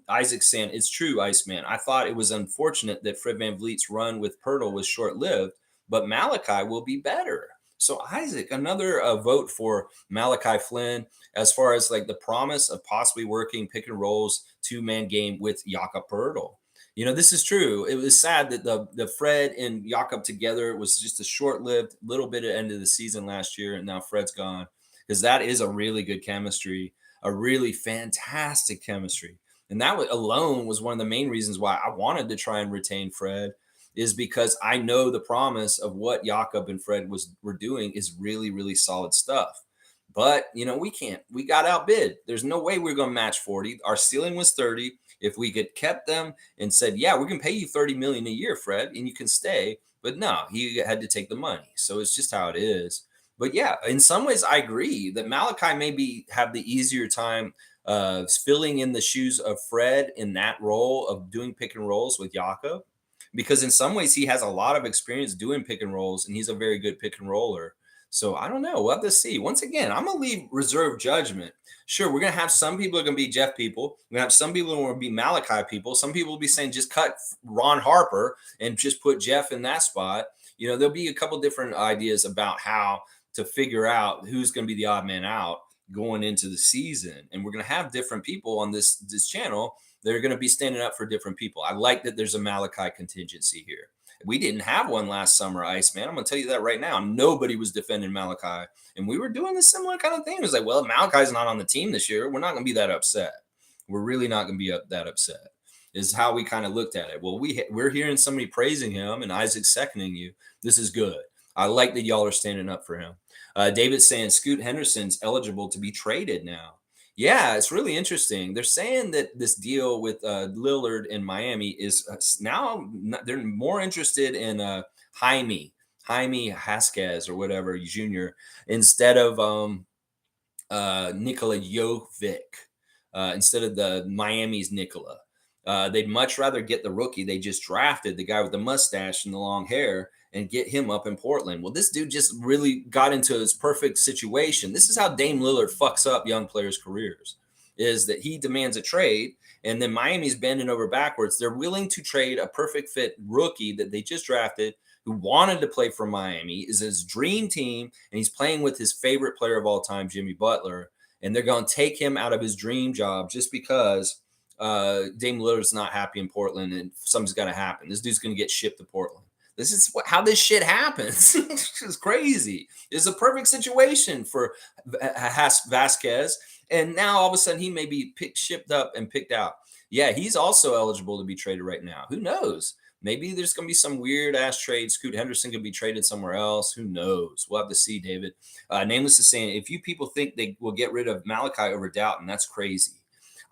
S1: Isaac saying it's true, Iceman. I thought it was unfortunate that Fred VanVleet's run with Pirtle was short-lived, but Malachi will be better. So Isaac, another vote for Malachi Flynn as far as like the promise of possibly working pick and rolls 2-man game with Jakob Pirtle. This is true. It was sad that the Fred and Jakob together was just a short-lived little bit at the end of the season last year, and now Fred's gone, because that is a really good chemistry, a really fantastic chemistry. And that alone was one of the main reasons why I wanted to try and retain Fred, is because I know the promise of what Jakob and Fred were doing is really, really solid stuff. But, we can't. We got outbid. There's no way we're going to match 40. Our ceiling was 30. If we could kept them and said, yeah, we're going to pay you $30 million a year, Fred, and you can stay. But no, he had to take the money. So it's just how it is. But yeah, in some ways, I agree that Malachi maybe have the easier time filling in the shoes of Fred in that role of doing pick and rolls with Jakob, because in some ways he has a lot of experience doing pick and rolls, and he's a very good pick and roller. So I don't know. We'll have to see. Once again, I'm going to leave reserve judgment. Sure, we're going to have some people are going to be Jeff people. We're going to have some people who are going to be Malachi people. Some people will be saying just cut Ron Harper and just put Jeff in that spot. There'll be a couple different ideas about how to figure out who's going to be the odd man out going into the season. And we're going to have different people on this channel that are going to be standing up for different people. I like that there's a Malachi contingency here. We didn't have one last summer, Iceman. I'm going to tell you that right now. Nobody was defending Malachi. And we were doing the similar kind of thing. It was like, well, Malachi's not on the team this year. We're not going to be that upset. We're really not going to be that upset, is how we kind of looked at it. Well, we're hearing somebody praising him and Isaac seconding you. This is good. I like that y'all are standing up for him. David's saying Scoot Henderson's eligible to be traded now. Yeah, it's really interesting. They're saying that this deal with Lillard in Miami is now they're more interested in Jaime Haskins or whatever Jr. instead of Nikola Jovic, instead of the Miami's Nikola. They'd much rather get the rookie they just drafted, the guy with the mustache and the long hair, and get him up in Portland. Well, this dude just really got into his perfect situation. This is how Dame Lillard fucks up young players' careers, is that he demands a trade, and then Miami's bending over backwards. They're willing to trade a perfect fit rookie that they just drafted, who wanted to play for Miami, is his dream team, and he's playing with his favorite player of all time, Jimmy Butler, and they're going to take him out of his dream job just because Dame Lillard's not happy in Portland, and something's going to happen. This dude's going to get shipped to Portland. This is how this shit happens. It's crazy. It's a perfect situation for Vasquez. And now all of a sudden he may be shipped up and picked out. Yeah, he's also eligible to be traded right now. Who knows? Maybe there's going to be some weird ass trade. Scoot Henderson could be traded somewhere else. Who knows? We'll have to see, David. Nameless is saying, if you people think they will get rid of Malachi over Doughton, that's crazy.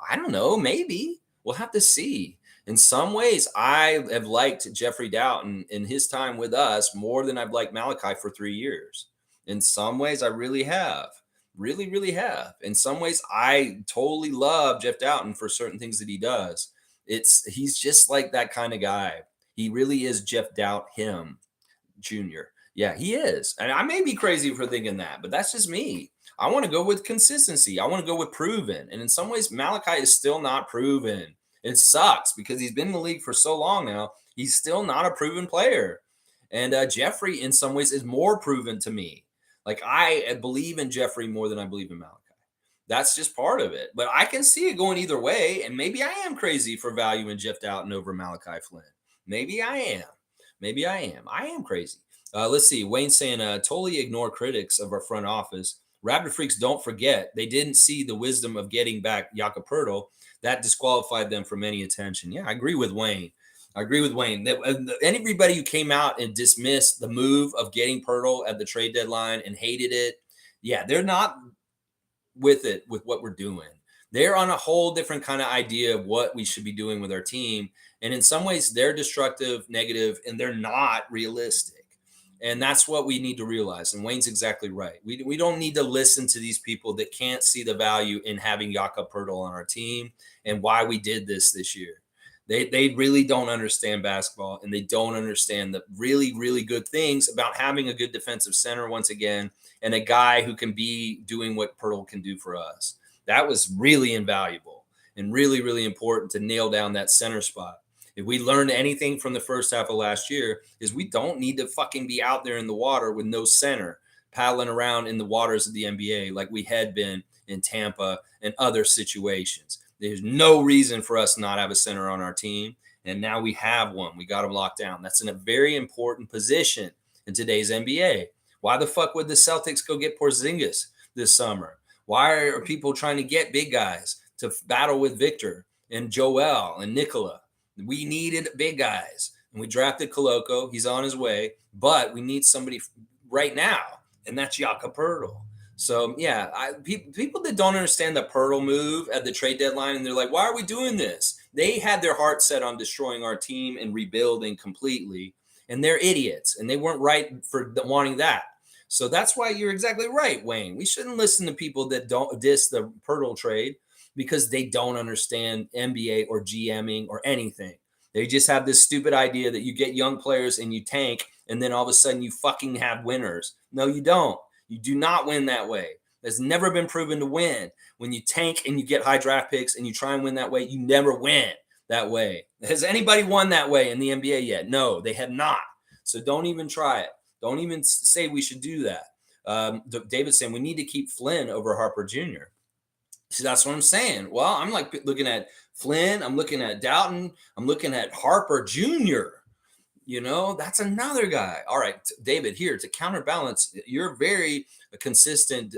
S1: I don't know. Maybe. We'll have to see. In some ways, I have liked Jeffrey Doughton in his time with us more than I've liked Malachi for 3 years. In some ways, I really have. Really, really have. In some ways, I totally love Jeff Doughton for certain things that he does. He's just like that kind of guy. He really is Jeff Doubt him Jr. Yeah, he is. And I may be crazy for thinking that, but that's just me. I want to go with consistency. I want to go with proven. And in some ways, Malachi is still not proven. It sucks because he's been in the league for so long now. He's still not a proven player. And Jeffrey, in some ways, is more proven to me. Like, I believe in Jeffrey more than I believe in Malachi. That's just part of it. But I can see it going either way. And maybe I am crazy for valuing Jeff Doughton over Malachi Flynn. Maybe I am. Maybe I am. I am crazy. Let's see. Wayne saying, totally ignore critics of our front office. Raptor freaks, don't forget, they didn't see the wisdom of getting back Jakob Poeltl. That disqualified them from any attention. Yeah, I agree with Wayne. Everybody who came out and dismissed the move of getting Poeltl at the trade deadline and hated it yeah, they're not with it with what we're doing. They're on a whole different kind of idea of what we should be doing with our team. And in some ways, they're destructive, negative, and they're not realistic. And that's what we need to realize. And Wayne's exactly right. We don't need to listen to these people that can't see the value in having Jakob Pertl on our team and why we did this year. They really don't understand basketball, and they don't understand the really, really good things about having a good defensive center once again, and a guy who can be doing what Pertl can do for us. That was really invaluable and really, really important to nail down that center spot. If we learned anything from the first half of last year, is we don't need to fucking be out there in the water with no center, paddling around in the waters of the NBA like we had been in Tampa and other situations. There's no reason for us not have a center on our team. And now we have one. We got him locked down. That's in a very important position in today's NBA. Why the fuck would the Celtics go get Porzingis this summer? Why are people trying to get big guys to battle with Victor and Joel and Nikola? We needed big guys. And we drafted Koloko. He's on his way. But we need somebody right now. And that's Jakob Pertl. So, yeah, people that don't understand the Pertl move at the trade deadline, and they're like, why are we doing this? They had their heart set on destroying our team and rebuilding completely. And they're idiots. And they weren't right for wanting that. So that's why you're exactly right, Wayne. We shouldn't listen to people that don't diss the Pertl trade because they don't understand NBA or GMing or anything. They just have this stupid idea that you get young players and you tank, and then all of a sudden you fucking have winners. No, you don't. You do not win that way. That's never been proven to win. When you tank and you get high draft picks and you try and win that way, you never win that way. Has anybody won that way in the NBA yet? No, they have not. So don't even try it. Don't even say we should do that. David's saying we need to keep Flynn over Harper Jr. See, that's what I'm saying. Well, I'm like looking at Flynn. I'm looking at Doughton. I'm looking at Harper Jr. You know, that's another guy. All right, David, here to counterbalance, you're very consistent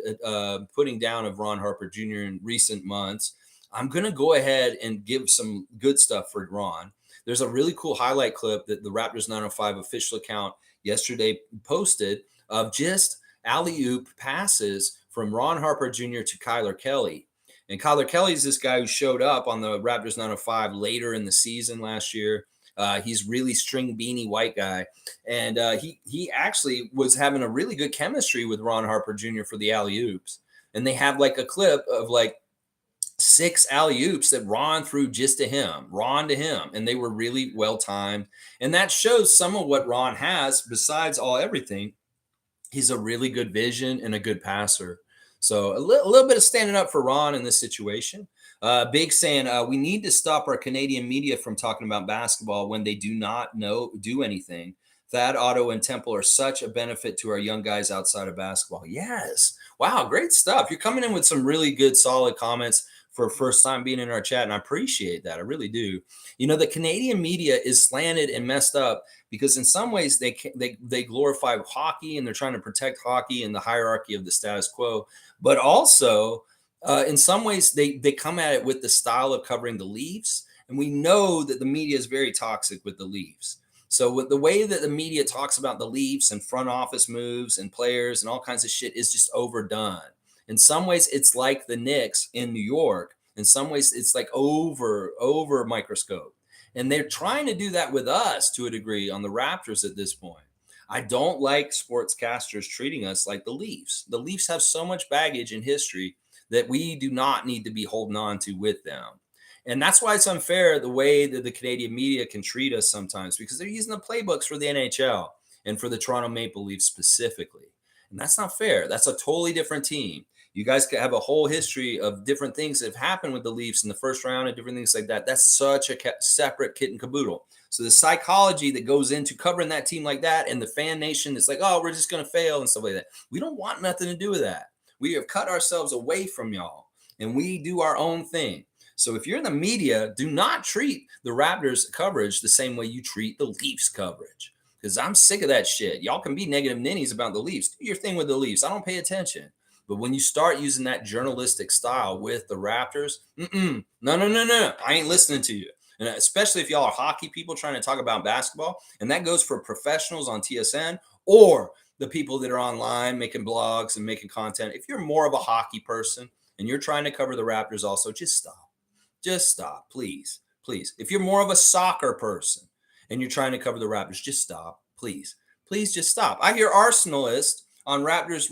S1: putting down of Ron Harper Jr. in recent months. I'm going to go ahead and give some good stuff for Ron. There's a really cool highlight clip that the Raptors 905 official account yesterday posted of just alley-oop passes from Ron Harper Jr. to Kyler Kelly. And Kyler Kelly is this guy who showed up on the Raptors 905 later in the season last year. He's really string beanie white guy. And he actually was having a really good chemistry with Ron Harper Jr. for the alley-oops. And they have like a clip of like 6 alley-oops that Ron threw just to him, and they were really well timed. And that shows some of what Ron has besides everything. He's a really good vision and a good passer. So a little bit of standing up for Ron in this situation. Big saying we need to stop our Canadian media from talking about basketball when they do not do anything. Thad, Otto, and Temple are such a benefit to our young guys outside of basketball. Yes. Wow, great stuff. You're coming in with some really good, solid comments for first time being in our chat, and I appreciate that. I really do. You know, the Canadian media is slanted and messed up because in some ways they glorify hockey and they're trying to protect hockey and the hierarchy of the status quo, but also in some ways they come at it with the style of covering the Leafs, and we know that the media is very toxic with the Leafs. So with the way that the media talks about the Leafs and front office moves and players and all kinds of shit is just overdone. In some ways, it's like the Knicks in New York. In some ways, it's like over microscope. And they're trying to do that with us to a degree on the Raptors at this point. I don't like sportscasters treating us like the Leafs. The Leafs have so much baggage in history that we do not need to be holding on to with them. And that's why it's unfair the way that the Canadian media can treat us sometimes, because they're using the playbooks for the NHL and for the Toronto Maple Leafs specifically. And that's not fair. That's a totally different team. You guys have a whole history of different things that have happened with the Leafs in the first round and different things like that. That's such a separate kit and caboodle. So the psychology that goes into covering that team like that, and the fan nation is like, oh, we're just going to fail and stuff like that. We don't want nothing to do with that. We have cut ourselves away from y'all, and we do our own thing. So if you're in the media, do not treat the Raptors coverage the same way you treat the Leafs coverage, because I'm sick of that shit. Y'all can be negative ninnies about the Leafs. Do your thing with the Leafs. I don't pay attention. But when you start using that journalistic style with the Raptors, no. I ain't listening to you. And especially if y'all are hockey people trying to talk about basketball. And that goes for professionals on TSN or the people that are online making blogs and making content, if you're more of a hockey person and you're trying to cover the Raptors also, just stop. Just stop, please. Please. If you're more of a soccer person and you're trying to cover the Raptors, just stop, please. Please just stop. I hear Arsenalists on Raptors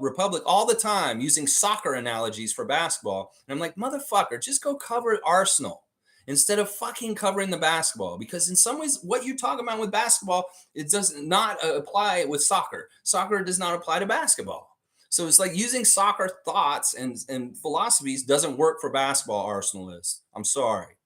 S1: Republic all the time using soccer analogies for basketball. And I'm like, motherfucker, just go cover Arsenal instead of fucking covering the basketball. Because in some ways, what you talk about with basketball, it does not apply with soccer. Soccer does not apply to basketball. So it's like using soccer thoughts and philosophies doesn't work for basketball Arsenalists. I'm sorry.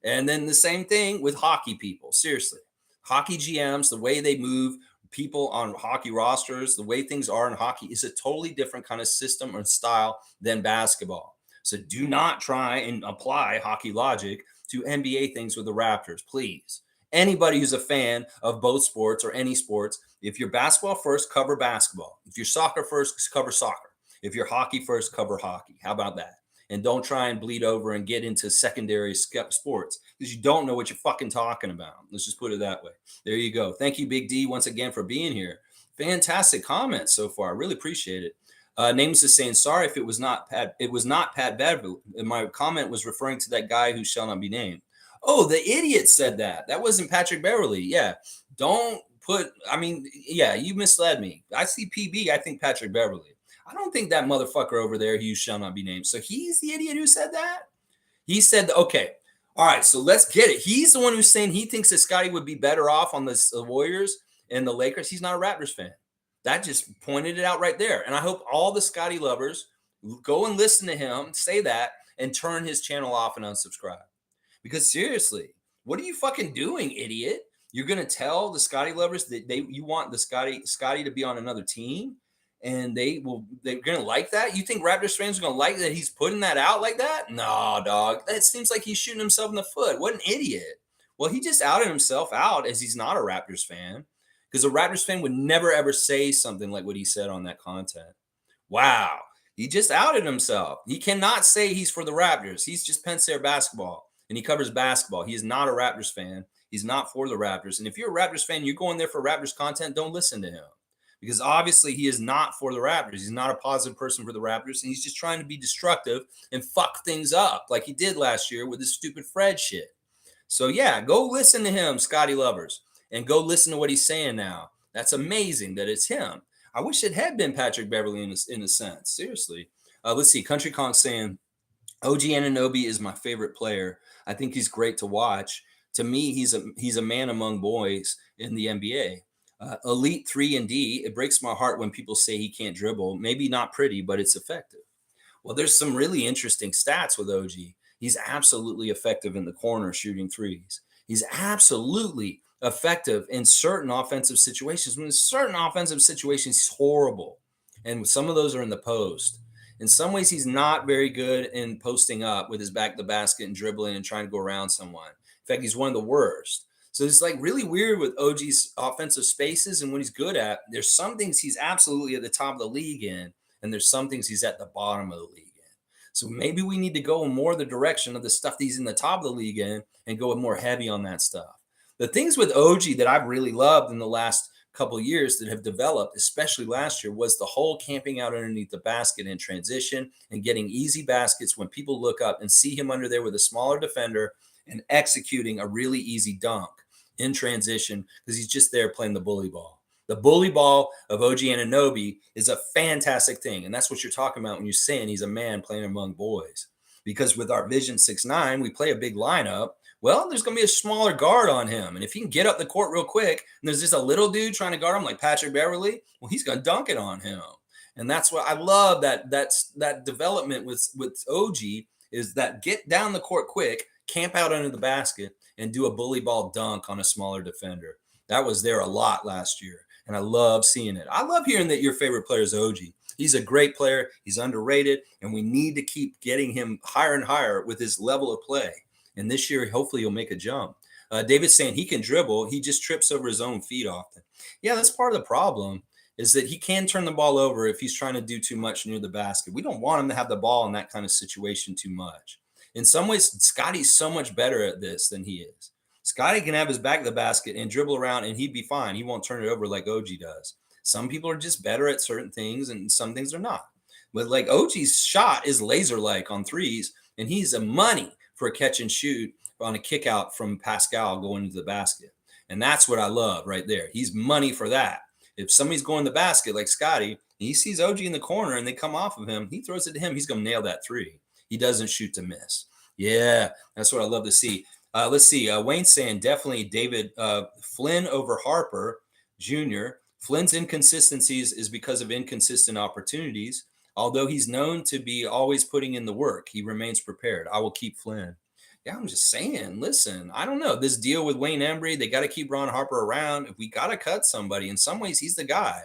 S1: And then the same thing with hockey people. Seriously. Hockey GMs, the way they move people on hockey rosters, the way things are in hockey is a totally different kind of system or style than basketball. So do not try and apply hockey logic to NBA things with the Raptors, please. Anybody who's a fan of both sports or any sports, if you're basketball first, cover basketball. If you're soccer first, cover soccer. If you're hockey first, cover hockey. How about that? And don't try and bleed over and get into secondary sports because you don't know what you're fucking talking about. Let's just put it that way. There you go. Thank you, Big D, once again for being here. Fantastic comments so far. Really appreciate it. Names is saying sorry if it was not Pat. It was not Pat Beverly. My comment was referring to that guy who shall not be named. Oh, the idiot said that. That wasn't Patrick Beverly. Yeah. Don't put. I mean, yeah, you misled me. I see PB. I think Patrick Beverly. I don't think that motherfucker over there, who shall not be named. So he's the idiot who said that? He said, okay, all right, so let's get it. He's the one who's saying he thinks that Scotty would be better off on the Warriors and the Lakers. He's not a Raptors fan. That just pointed it out right there. And I hope all the Scotty lovers go and listen to him say that and turn his channel off and unsubscribe. Because seriously, what are you fucking doing, idiot? You're going to tell the Scotty lovers that you want the Scotty to be on another team? And they're gonna like that? You think Raptors fans are gonna like that he's putting that out like that? No, dog. That seems like he's shooting himself in the foot. What an idiot. Well, he just outed himself out as he's not a Raptors fan. Because a Raptors fan would never ever say something like what he said on that content. Wow. He just outed himself. He cannot say he's for the Raptors. He's just Penn State basketball. And he covers basketball. He is not a Raptors fan. He's not for the Raptors. And if you're a Raptors fan, you're going there for Raptors content, don't listen to him. Because obviously he is not for the Raptors. He's not a positive person for the Raptors. And he's just trying to be destructive and fuck things up like he did last year with his stupid Fred shit. So yeah, go listen to him, Scotty lovers, and go listen to what he's saying now. That's amazing that it's him. I wish it had been Patrick Beverly in a sense. Seriously. Let's see. Country Kong saying, OG Anunoby is my favorite player. I think he's great to watch. To me, he's a man among boys in the NBA. Elite 3 and D, it breaks my heart when people say he can't dribble. Maybe not pretty, but it's effective. Well, there's some really interesting stats with OG. He's absolutely effective in the corner shooting threes. He's absolutely effective in certain offensive situations. When in certain offensive situations, he's horrible. And some of those are in the post. In some ways, he's not very good in posting up with his back to the basket and dribbling and trying to go around someone. In fact, he's one of the worst. So it's like really weird with OG's offensive spaces and what he's good at. There's some things he's absolutely at the top of the league in, and there's some things he's at the bottom of the league in. So maybe we need to go in more the direction of the stuff that he's in the top of the league in and go more heavy on that stuff. The things with OG that I've really loved in the last couple of years that have developed, especially last year, was the whole camping out underneath the basket in transition and getting easy baskets when people look up and see him under there with a smaller defender and executing a really easy dunk in transition because he's just there playing the bully ball. The bully ball of OG Anunoby is a fantastic thing. And that's what you're talking about when you're saying he's a man playing among boys. Because with our Vision 6'9", we play a big lineup. Well, there's going to be a smaller guard on him. And if he can get up the court real quick, and there's just a little dude trying to guard him like Patrick Beverly, well, he's going to dunk it on him. And that's what I love, that development with OG is that get down the court quick, camp out under the basket, and do a bully ball dunk on a smaller defender. That was there a lot last year, and I love seeing it. I love hearing that your favorite player is OG. He's a great player. He's underrated, and we need to keep getting him higher and higher with his level of play. And this year, hopefully, he'll make a jump. David's saying he can dribble. He just trips over his own feet often. Yeah, that's part of the problem is that he can turn the ball over if he's trying to do too much near the basket. We don't want him to have the ball in that kind of situation too much. In some ways, Scotty's so much better at this than he is. Scotty can have his back to the basket and dribble around, and he'd be fine. He won't turn it over like OG does. Some people are just better at certain things and some things are not. But like OG's shot is laser like on threes, and he's a money for a catch and shoot on a kick out from Pascal going into the basket. And that's what I love right there. He's money for that. If somebody's going to the basket like Scotty, and he sees OG in the corner and they come off of him, he throws it to him. He's going to nail that three. He doesn't shoot to miss. Yeah, that's what I love to see. Let's see. Wayne's saying definitely David Flynn over Harper Jr. Flynn's inconsistencies is because of inconsistent opportunities. Although he's known to be always putting in the work, he remains prepared. I will keep Flynn. Yeah, I'm just saying, listen, I don't know. This deal with Wayne Embry, they got to keep Ron Harper around. If we got to cut somebody, in some ways, he's the guy.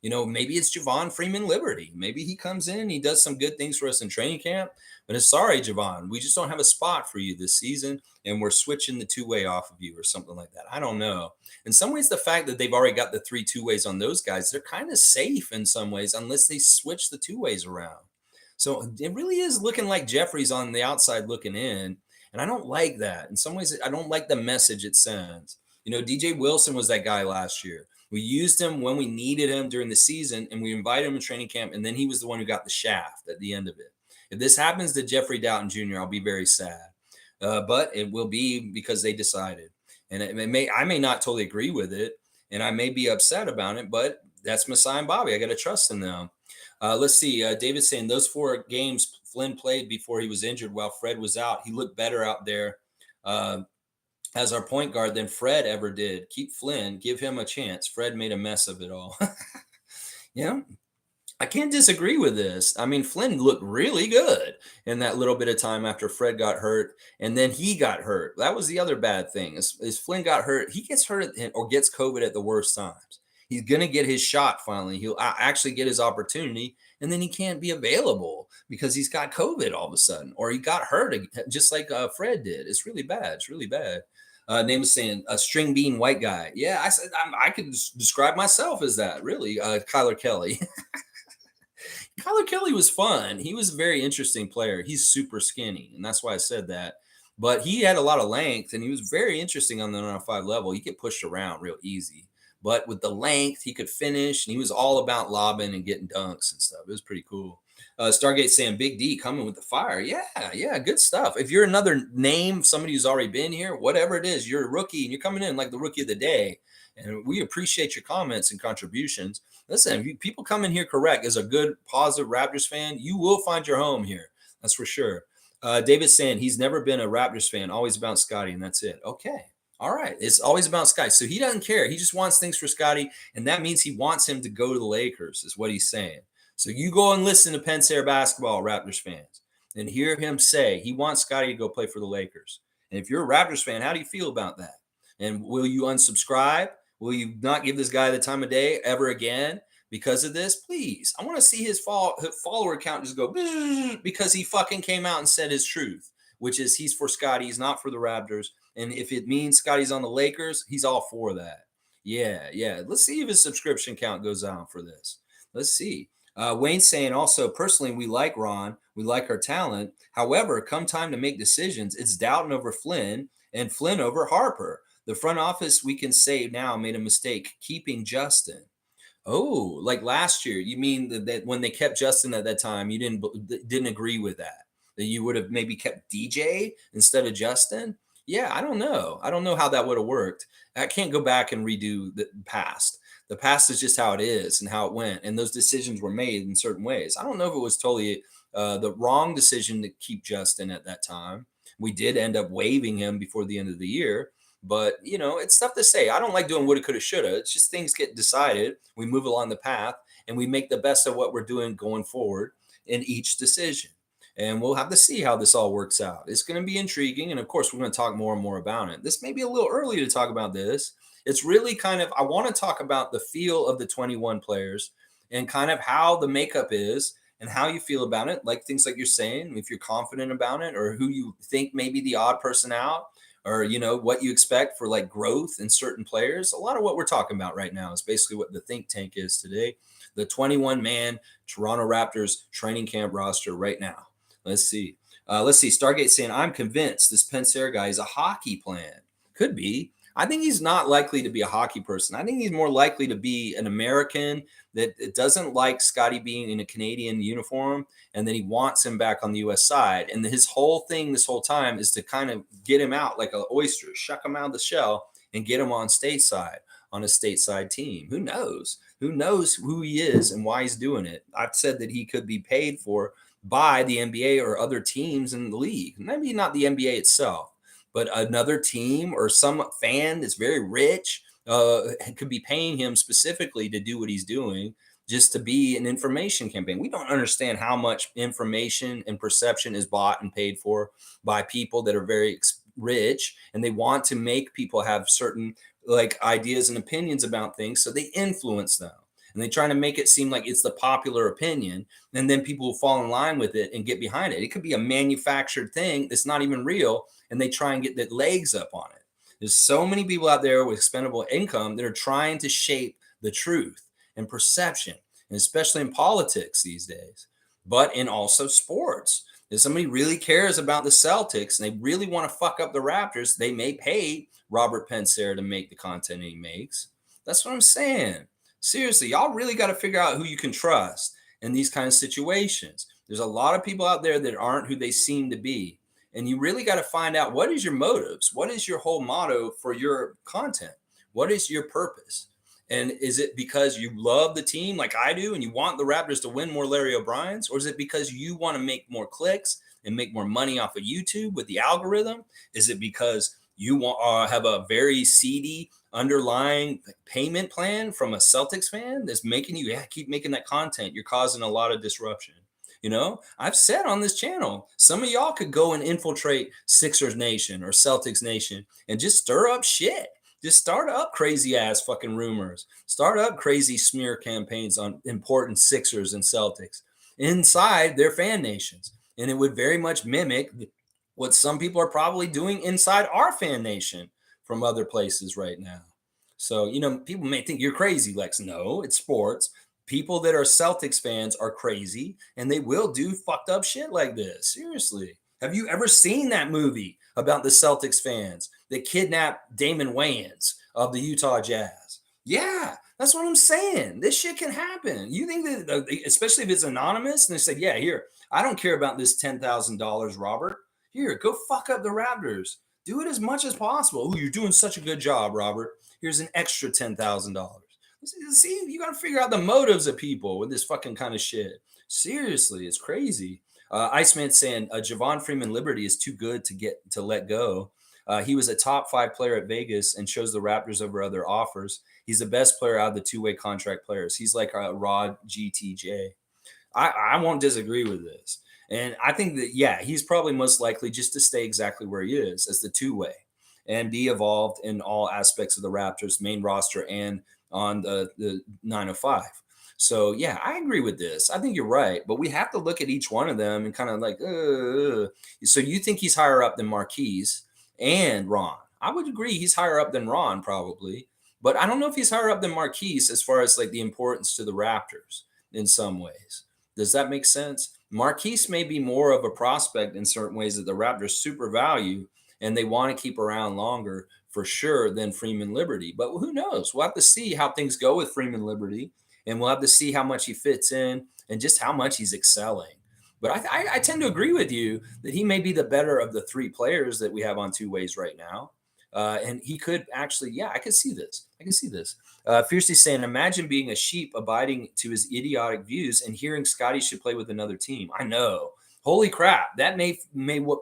S1: Maybe it's Javon Freeman Liberty. Maybe he comes in, he does some good things for us in training camp. But it's sorry, Javon, we just don't have a spot for you this season, and we're switching the two-way off of you or something like that. I don't know. In some ways, the fact that they've already got the 3 two-ways on those guys, they're kind of safe in some ways, unless they switch the two-ways around. So it really is looking like Jeffrey's on the outside looking in. And I don't like that. In some ways, I don't like the message it sends. DJ Wilson was that guy last year. We used him when we needed him during the season, and we invited him to training camp, and then he was the one who got the shaft at the end of it. If this happens to Jeffrey Doughton Jr., I'll be very sad. But it will be because they decided. And I may not totally agree with it, and I may be upset about it, but that's Messiah and Bobby. I got to trust in them. Let's see. David's saying those 4 games Flynn played before he was injured while Fred was out. He looked better out there as our point guard than Fred ever did. Keep Flynn. Give him a chance. Fred made a mess of it all. Yeah. I can't disagree with this. I mean, Flynn looked really good in that little bit of time after Fred got hurt, and then he got hurt. That was the other bad thing. Is Flynn got hurt. He gets hurt or gets COVID at the worst times. He's going to get his shot finally. He'll actually get his opportunity, and then he can't be available because he's got COVID all of a sudden, or he got hurt just like Fred did. It's really bad. It's really bad. Name is saying a string bean white guy. Yeah, I said I could describe myself as that. Really, Kyler Kelly. Kyler Kelly was fun. He was a very interesting player. He's super skinny, and that's why I said that. But he had a lot of length, and he was very interesting on the 905 level. He could push around real easy. But with the length, he could finish, and he was all about lobbing and getting dunks and stuff. It was pretty cool. Stargate saying Big D coming with the fire. Yeah, good stuff. If you're another name, somebody who's already been here, whatever it is, you're a rookie, and you're coming in like the rookie of the day. And we appreciate your comments and contributions. Listen, if people come in here correct as a good, positive Raptors fan, you will find your home here. That's for sure. David's saying he's never been a Raptors fan, always about Scotty, and that's it. Okay. All right. It's always about Scotty. So he doesn't care. He just wants things for Scotty, and that means he wants him to go to the Lakers, is what he's saying. So you go and listen to Penn State basketball, Raptors fans, and hear him say he wants Scotty to go play for the Lakers. And if you're a Raptors fan, how do you feel about that? And will you unsubscribe? Will you not give this guy the time of day ever again because of this? Please. I want to see his follower count just go because he fucking came out and said his truth, which is he's for Scotty. He's not for the Raptors. And if it means Scotty's on the Lakers, he's all for that. Yeah. Let's see if his subscription count goes down for this. Let's see. Wayne's saying also, personally, we like Ron. We like our talent. However, come time to make decisions, it's Doughton over Flynn and Flynn over Harper. The front office, we can say now, made a mistake keeping Justin. Oh, like last year. You mean that when they kept Justin at that time, you didn't agree with that? That you would have maybe kept DJ instead of Justin? Yeah, I don't know. I don't know how that would have worked. I can't go back and redo the past. The past is just how it is and how it went. And those decisions were made in certain ways. I don't know if it was totally the wrong decision to keep Justin at that time. We did end up waiving him before the end of the year. But, it's tough to say. I don't like doing woulda, coulda, shoulda. It's just things get decided. We move along the path, and we make the best of what we're doing going forward in each decision. And we'll have to see how this all works out. It's going to be intriguing. And, of course, we're going to talk more and more about it. This may be a little early to talk about this. It's really kind of – I want to talk about the feel of the 21 players and kind of how the makeup is and how you feel about it, like things like you're saying, if you're confident about it or who you think may be the odd person out. Or, what you expect for like growth in certain players. A lot of what we're talking about right now is basically what the think tank is today. The 21-man Toronto Raptors training camp roster right now. Let's see. Stargate saying, I'm convinced this Pensare guy is a hockey plan. Could be. I think he's not likely to be a hockey person. I think he's more likely to be an American that doesn't like Scotty being in a Canadian uniform, and then he wants him back on the U.S. side. And his whole thing this whole time is to kind of get him out like an oyster, shuck him out of the shell, and get him on stateside on a stateside team. Who knows? Who knows who he is and why he's doing it? I've said that he could be paid for by the NBA or other teams in the league. Maybe not the NBA itself, but another team or some fan that's very rich could be paying him specifically to do what he's doing, just to be an information campaign. We don't understand how much information and perception is bought and paid for by people that are very rich, and they want to make people have certain like ideas and opinions about things, so they influence them. And they try to make it seem like it's the popular opinion, and then people will fall in line with it and get behind it. It could be a manufactured thing that's not even real, and they try and get the legs up on it. There's so many people out there with expendable income that are trying to shape the truth and perception, and especially in politics these days, but in also sports. If somebody really cares about the Celtics and they really want to fuck up the Raptors, they may pay Robert Pencer to make the content he makes. That's what I'm saying. Seriously, y'all really got to figure out who you can trust in these kind of situations. There's a lot of people out there that aren't who they seem to be. And you really got to find out, what is your motives? What is your whole motto for your content? What is your purpose? And is it because you love the team like I do and you want the Raptors to win more Larry O'Briens? Or is it because you want to make more clicks and make more money off of YouTube with the algorithm? Is it because you want have a very seedy underlying payment plan from a Celtics fan that's making you keep making that content? You're causing a lot of disruption. You know, I've said on this channel, some of y'all could go and infiltrate Sixers Nation or Celtics Nation and just stir up shit. Just start up crazy ass fucking rumors. Start up crazy smear campaigns on important Sixers and Celtics inside their fan nations. And it would very much mimic what some people are probably doing inside our fan nation from other places right now. So, you know, people may think you're crazy, Lex. No, it's sports. People that are Celtics fans are crazy, and they will do fucked up shit like this. Seriously. Have you ever seen that movie about the Celtics fans that kidnapped Damon Wayans of the Utah Jazz? Yeah, that's what I'm saying. This shit can happen. You think that, especially if it's anonymous, and they say, yeah, here, I don't care about this $10,000, Robert. Here, go fuck up the Raptors. Do it as much as possible. Oh, you're doing such a good job, Robert. Here's an extra $10,000. See, you got to figure out the motives of people with this fucking kind of shit. Seriously, it's crazy. Iceman saying Javon Freeman Liberty is too good to let go. He was a top 5 player at Vegas and chose the Raptors over other offers. He's the best player out of the two-way contract players. He's like a Rod GTJ. I won't disagree with this. And I think that, yeah, he's probably most likely just to stay exactly where he is as the two-way and be evolved in all aspects of the Raptors main roster and on the 905. So, yeah, I agree with this. I think you're right. But we have to look at each one of them and kind of like, So you think he's higher up than Marquise and Ron? I would agree he's higher up than Ron probably. But I don't know if he's higher up than Marquise as far as like the importance to the Raptors in some ways. Does that make sense? Marquise may be more of a prospect in certain ways that the Raptors super value and they want to keep around longer for sure than Freeman Liberty. But who knows? We'll have to see how things go with Freeman Liberty, and we'll have to see how much he fits in and just how much he's excelling. But I tend to agree with you that he may be the better of the 3 players that we have on two ways right now. And he could actually, yeah, I can see this. Fiercely saying, imagine being a sheep abiding to his idiotic views and hearing Scotty should play with another team. I know. Holy crap. That may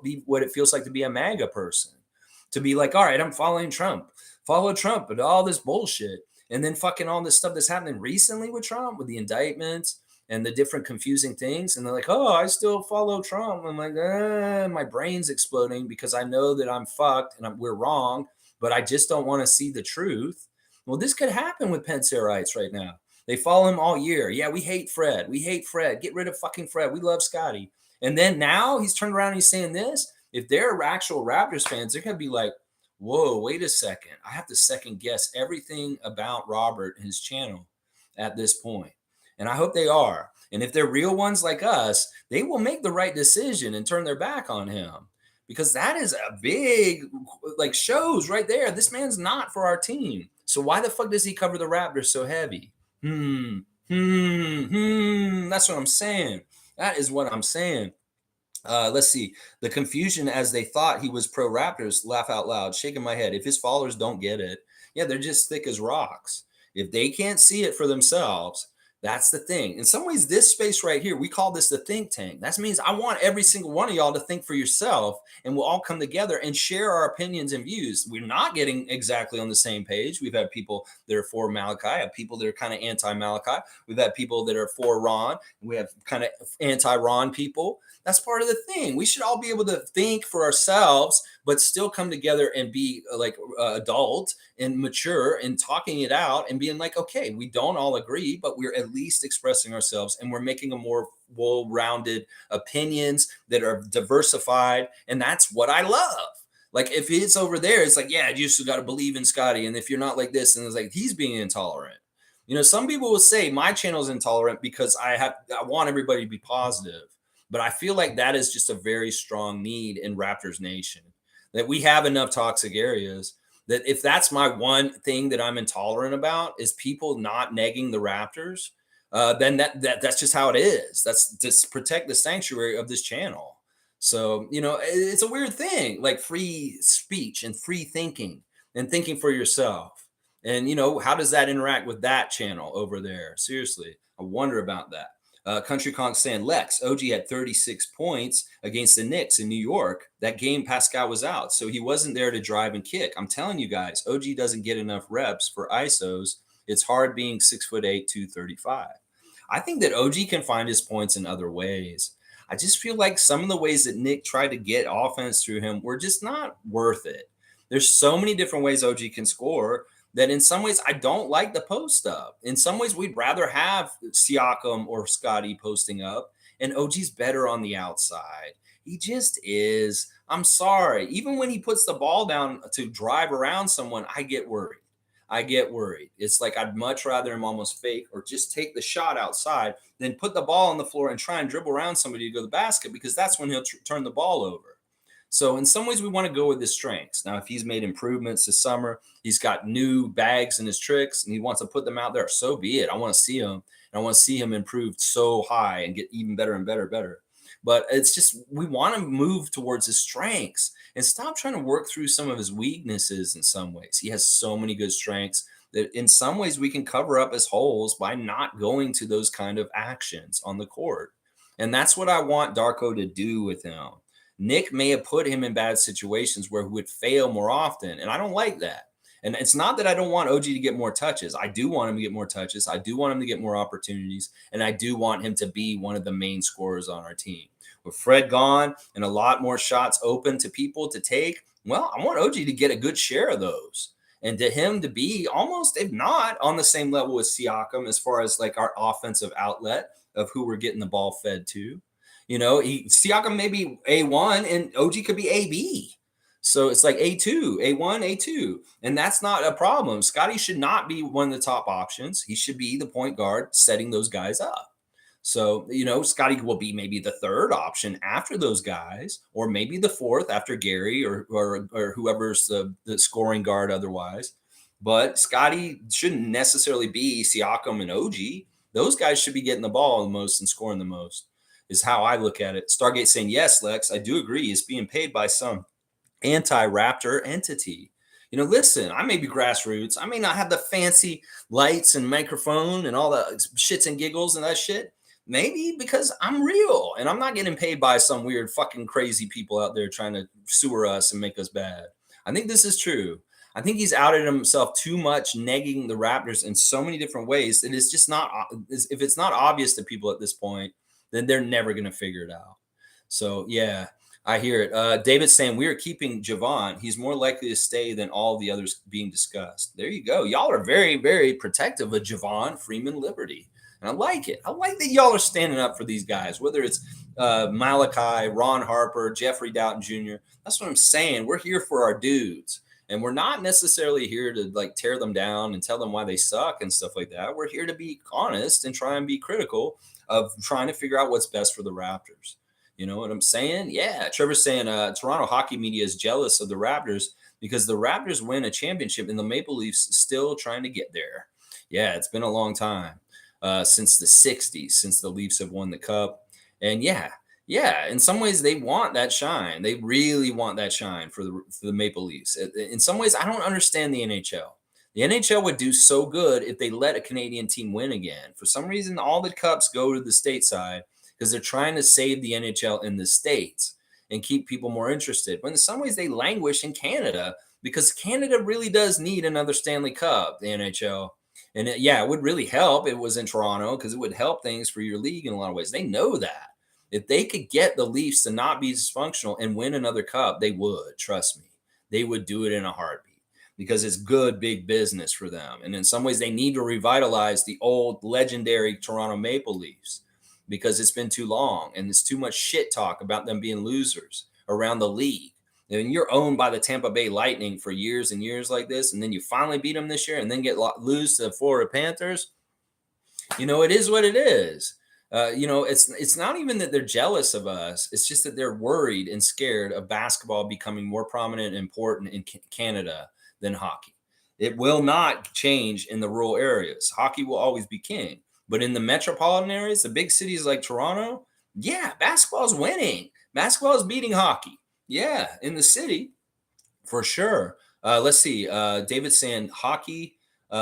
S1: be what it feels like to be a MAGA person. To be like, all right, I'm following Trump. Follow Trump and all this bullshit. And then fucking all this stuff that's happening recently with Trump, with the indictments and the different confusing things. And they're like, oh, I still follow Trump. I'm like, my brain's exploding because I know that I'm fucked and we're wrong, but I just don't want to see the truth. Well, this could happen with Penserites right now. They follow him all year. Yeah, we hate Fred. Get rid of fucking Fred. We love Scotty. And then now he's turned around and he's saying this. If they're actual Raptors fans, they're going to be like, whoa, wait a second. I have to second guess everything about Robert and his channel at this point. And I hope they are. And if they're real ones like us, they will make the right decision and turn their back on him. because that is a big like shows right there. This man's not for our team. So why the fuck does he cover the Raptors so heavy? That's what I'm saying. That is what I'm saying. Let's see. The confusion as they thought he was pro Raptors, laugh out loud, shaking my head. If his followers don't get it, yeah, they're just thick as rocks. If they can't see it for themselves, that's the thing. In some ways, this space right here, we call this the think tank. That means I want every single one of y'all to think for yourself, and we'll all come together and share our opinions and views. We're not getting exactly on the same page. We've had people that are for Malachi, have people that are kind of anti Malachi. We've had people that are for Ron. We have kind of anti Ron people. That's part of the thing. We should all be able to think for ourselves, but still come together and be like adult and mature and talking it out and being like, okay, we don't all agree, but we're at least expressing ourselves and we're making a more well-rounded opinions that are diversified. And that's what I love. Like if it's over there, it's like, yeah, you just got to believe in Scotty. And if you're not like this, and it's like he's being intolerant. You know, some people will say my channel is intolerant because I want everybody to be positive. But I feel like that is just a very strong need in Raptors Nation, that we have enough toxic areas that if that's my one thing that I'm intolerant about is people not negging the Raptors, then that's just how it is. That's to protect the sanctuary of this channel. So, you know, it's a weird thing, like free speech and free thinking and thinking for yourself. And, you know, how does that interact with that channel over there? Seriously, I wonder about that. Country Conk saying Lex, OG had 36 points against the Knicks in New York. That game, Pascal was out, so he wasn't there to drive and kick. I'm telling you guys, OG doesn't get enough reps for ISOs. It's hard being 6'8", 235. I think that OG can find his points in other ways. I just feel like some of the ways that Nick tried to get offense through him were just not worth it. There's so many different ways OG can score that in some ways I don't like the post up. In some ways, we'd rather have Siakam or Scotty posting up, and OG's better on the outside. He just is. I'm sorry. Even when he puts the ball down to drive around someone, I get worried. I get worried. It's like I'd much rather him almost fake or just take the shot outside than put the ball on the floor and try and dribble around somebody to go to the basket, because that's when he'll turn the ball over. So in some ways, we want to go with his strengths. Now, if he's made improvements this summer, he's got new bags in his tricks, and he wants to put them out there, so be it. I want to see him, and I want to see him improved so high and get even better and better. But it's just we want to move towards his strengths and stop trying to work through some of his weaknesses in some ways. He has so many good strengths that in some ways we can cover up his holes by not going to those kind of actions on the court. And that's what I want Darko to do with him. Nick may have put him in bad situations where he would fail more often, and I don't like that. And it's not that I don't want OG to get more touches. I do want him to get more touches. I do want him to get more opportunities, and I do want him to be one of the main scorers on our team. With Fred gone and a lot more shots open to people to take, well, I want OG to get a good share of those. And to him to be almost, if not, on the same level as Siakam as far as like our offensive outlet of who we're getting the ball fed to. You know, Siakam may be A1 and OG could be AB. So it's like A2, A1, A2. And that's not a problem. Scotty should not be one of the top options. He should be the point guard setting those guys up. So, you know, Scotty will be maybe the third option after those guys, or maybe the fourth after Gary or whoever's the scoring guard otherwise. But Scotty shouldn't necessarily be Siakam and OG. Those guys should be getting the ball the most and scoring the most, is how I look at it. Stargate saying, yes, Lex, I do agree. He's being paid by some anti-Raptor entity. You know, listen, I may be grassroots. I may not have the fancy lights and microphone and all the shits and giggles and that shit. Maybe because I'm real and I'm not getting paid by some weird fucking crazy people out there trying to sewer us and make us bad. I think this is true. I think he's outed himself too much, negging the Raptors in so many different ways that it's just not, if it's not obvious to people at this point, then they're never going to figure it out. So, yeah, I hear it. David's saying we are keeping Javon. He's more likely to stay than all the others being discussed. There you go. Y'all are very, very protective of Javon, Freeman, Liberty. And I like it. I like that y'all are standing up for these guys, whether it's Malachi, Ron Harper, Jeffrey Doughton Jr. That's what I'm saying. We're here for our dudes. And we're not necessarily here to like tear them down and tell them why they suck and stuff like that. We're here to be honest and try and be critical of trying to figure out what's best for the Raptors. You know what I'm saying? Yeah. Trevor's saying Toronto hockey media is jealous of the Raptors because the Raptors win a championship and the Maple Leafs still trying to get there. Yeah, it's been a long time since the 60s, since the Leafs have won the cup. And yeah, in some ways they want that shine. They really want that shine for the Maple Leafs. In some ways, I don't understand the NHL. The NHL would do so good if they let a Canadian team win again. For some reason, all the cups go to the stateside because they're trying to save the NHL in the States and keep people more interested. But in some ways, they languish in Canada because Canada really does need another Stanley Cup, the NHL. And yeah, it would really help if it was in Toronto because it would help things for your league in a lot of ways. They know that. If they could get the Leafs to not be dysfunctional and win another cup, they would. Trust me. They would do it in a heartbeat because it's good, big business for them. And in some ways, they need to revitalize the old legendary Toronto Maple Leafs because it's been too long and there's too much shit talk about them being losers around the league. And you're owned by the Tampa Bay Lightning for years and years like this, and then you finally beat them this year and then lose to the Florida Panthers. You know, it is what it is. It's not even that they're jealous of us. It's just that they're worried and scared of basketball becoming more prominent and important in Canada than hockey. It will not change in the rural areas. Hockey will always be king. But in the metropolitan areas, the big cities like Toronto, yeah, basketball is winning. Basketball is beating hockey. Yeah, in the city, for sure. Let's see. David's saying hockey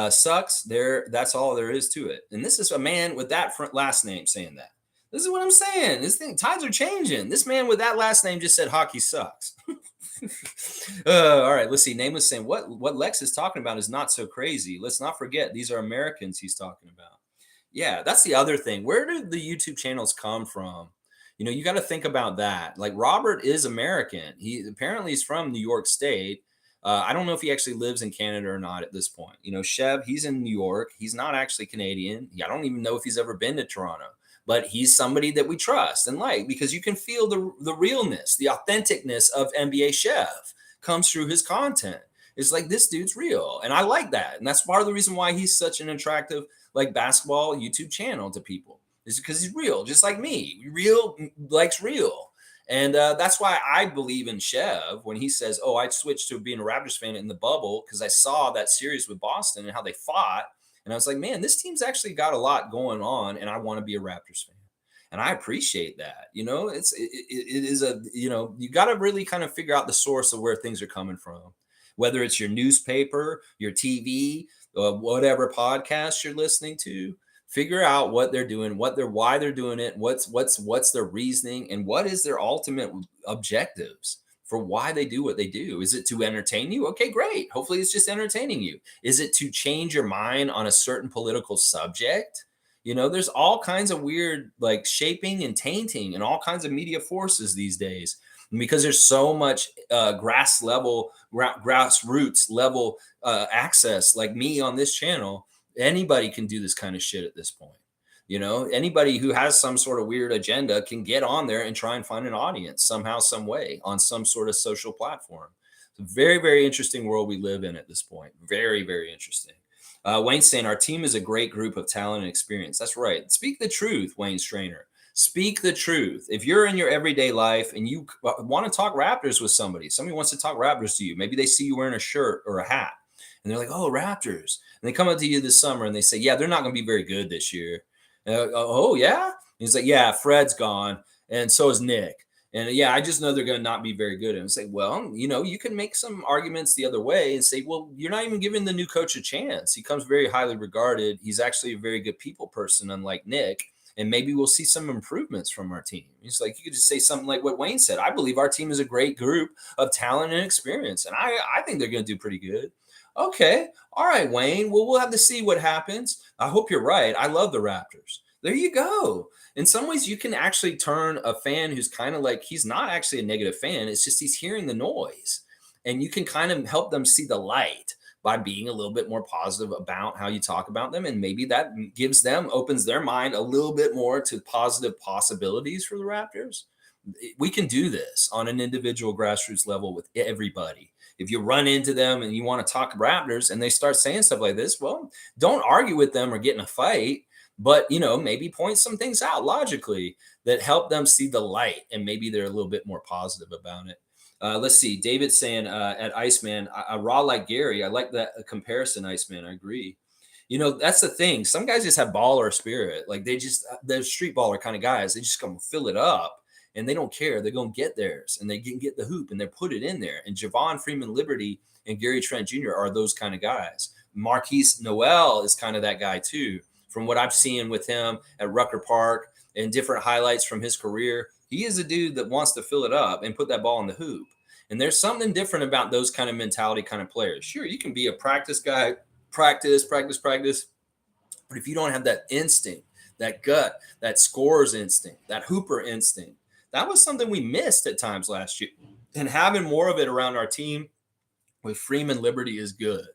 S1: sucks. That's all there is to it. And this is a man with that last name saying that. This is what I'm saying. Tides are changing. This man with that last name just said hockey sucks. All right, let's see. Nameless saying what Lex is talking about is not so crazy. Let's not forget these are Americans he's talking about. Yeah, that's the other thing. Where did the YouTube channels come from? You know, you got to think about that. Like Robert is American. He apparently is from New York State. I don't know if he actually lives in Canada or not at this point. You know, Chev, he's in New York. He's not actually Canadian. I don't even know if he's ever been to Toronto, but he's somebody that we trust and like because you can feel the realness, the authenticness of NBA Chev comes through his content. It's like this dude's real, and I like that, and that's part of the reason why he's such an attractive like basketball YouTube channel to people. Is because he's real, just like me. Real likes real. And that's why I believe in Chev when he says, oh, I switched to being a Raptors fan in the bubble because I saw that series with Boston and how they fought. And I was like, man, this team's actually got a lot going on and I want to be a Raptors fan. And I appreciate that. You know, it is a, you know, you got to really kind of figure out the source of where things are coming from, whether it's your newspaper, your TV, whatever podcast you're listening to. Figure out what they're doing, why they're doing it, what's their reasoning, and what is their ultimate objectives for why they do what they do. Is it to entertain you? Okay, great. Hopefully it's just entertaining you. Is it to change your mind on a certain political subject? You know, there's all kinds of weird like shaping and tainting and all kinds of media forces these days. And because there's so much grassroots level access like me on this channel, anybody can do this kind of shit at this point. You know, anybody who has some sort of weird agenda can get on there and try and find an audience somehow, some way on some sort of social platform. It's a very, very interesting world we live in at this point. Very, very interesting. Wayne's saying our team is a great group of talent and experience. That's right. Speak the truth, Wayne Strainer. Speak the truth. If you're in your everyday life and you want to talk Raptors with somebody wants to talk Raptors to you, maybe they see you wearing a shirt or a hat and they're like, oh, Raptors. And they come up to you this summer and they say, yeah, they're not going to be very good this year. Oh, yeah? And he's like, yeah, Fred's gone. And so is Nick. And yeah, I just know they're going to not be very good. And it's like, well, you know, you can make some arguments the other way and say, well, you're not even giving the new coach a chance. He comes very highly regarded. He's actually a very good people person, unlike Nick. And maybe we'll see some improvements from our team. It's like, you could just say something like what Wayne said. I believe our team is a great group of talent and experience. And I think they're going to do pretty good. Okay. All right, Wayne. Well, we'll have to see what happens. I hope you're right. I love the Raptors. There you go. In some ways, you can actually turn a fan who's kind of like, he's not actually a negative fan. It's just he's hearing the noise. And you can kind of help them see the light by being a little bit more positive about how you talk about them. And maybe that opens their mind a little bit more to positive possibilities for the Raptors. We can do this on an individual grassroots level with everybody. If you run into them and you want to talk Raptors and they start saying stuff like this, well, don't argue with them or get in a fight. but maybe point some things out logically that help them see the light, and maybe they're a little bit more positive about it. Let's see. David's saying at Iceman, I raw like Gary. I like that comparison, Iceman. I agree. That's the thing. Some guys just have baller spirit. Like they're street baller kind of guys. They just come fill it up and they don't care. They're going to get theirs and they can get the hoop and they put it in there. And Javon Freeman Liberty and Gary Trent Jr. are those kind of guys. Marquise Noel is kind of that guy too. From what I've seen with him at Rucker Park and different highlights from his career, he is a dude that wants to fill it up and put that ball in the hoop. And there's something different about those kind of mentality kind of players. Sure, you can be a practice guy, practice. But if you don't have that instinct, that gut, that scorer's instinct, that hooper instinct, that was something we missed at times last year. And having more of it around our team with Freeman Liberty is good.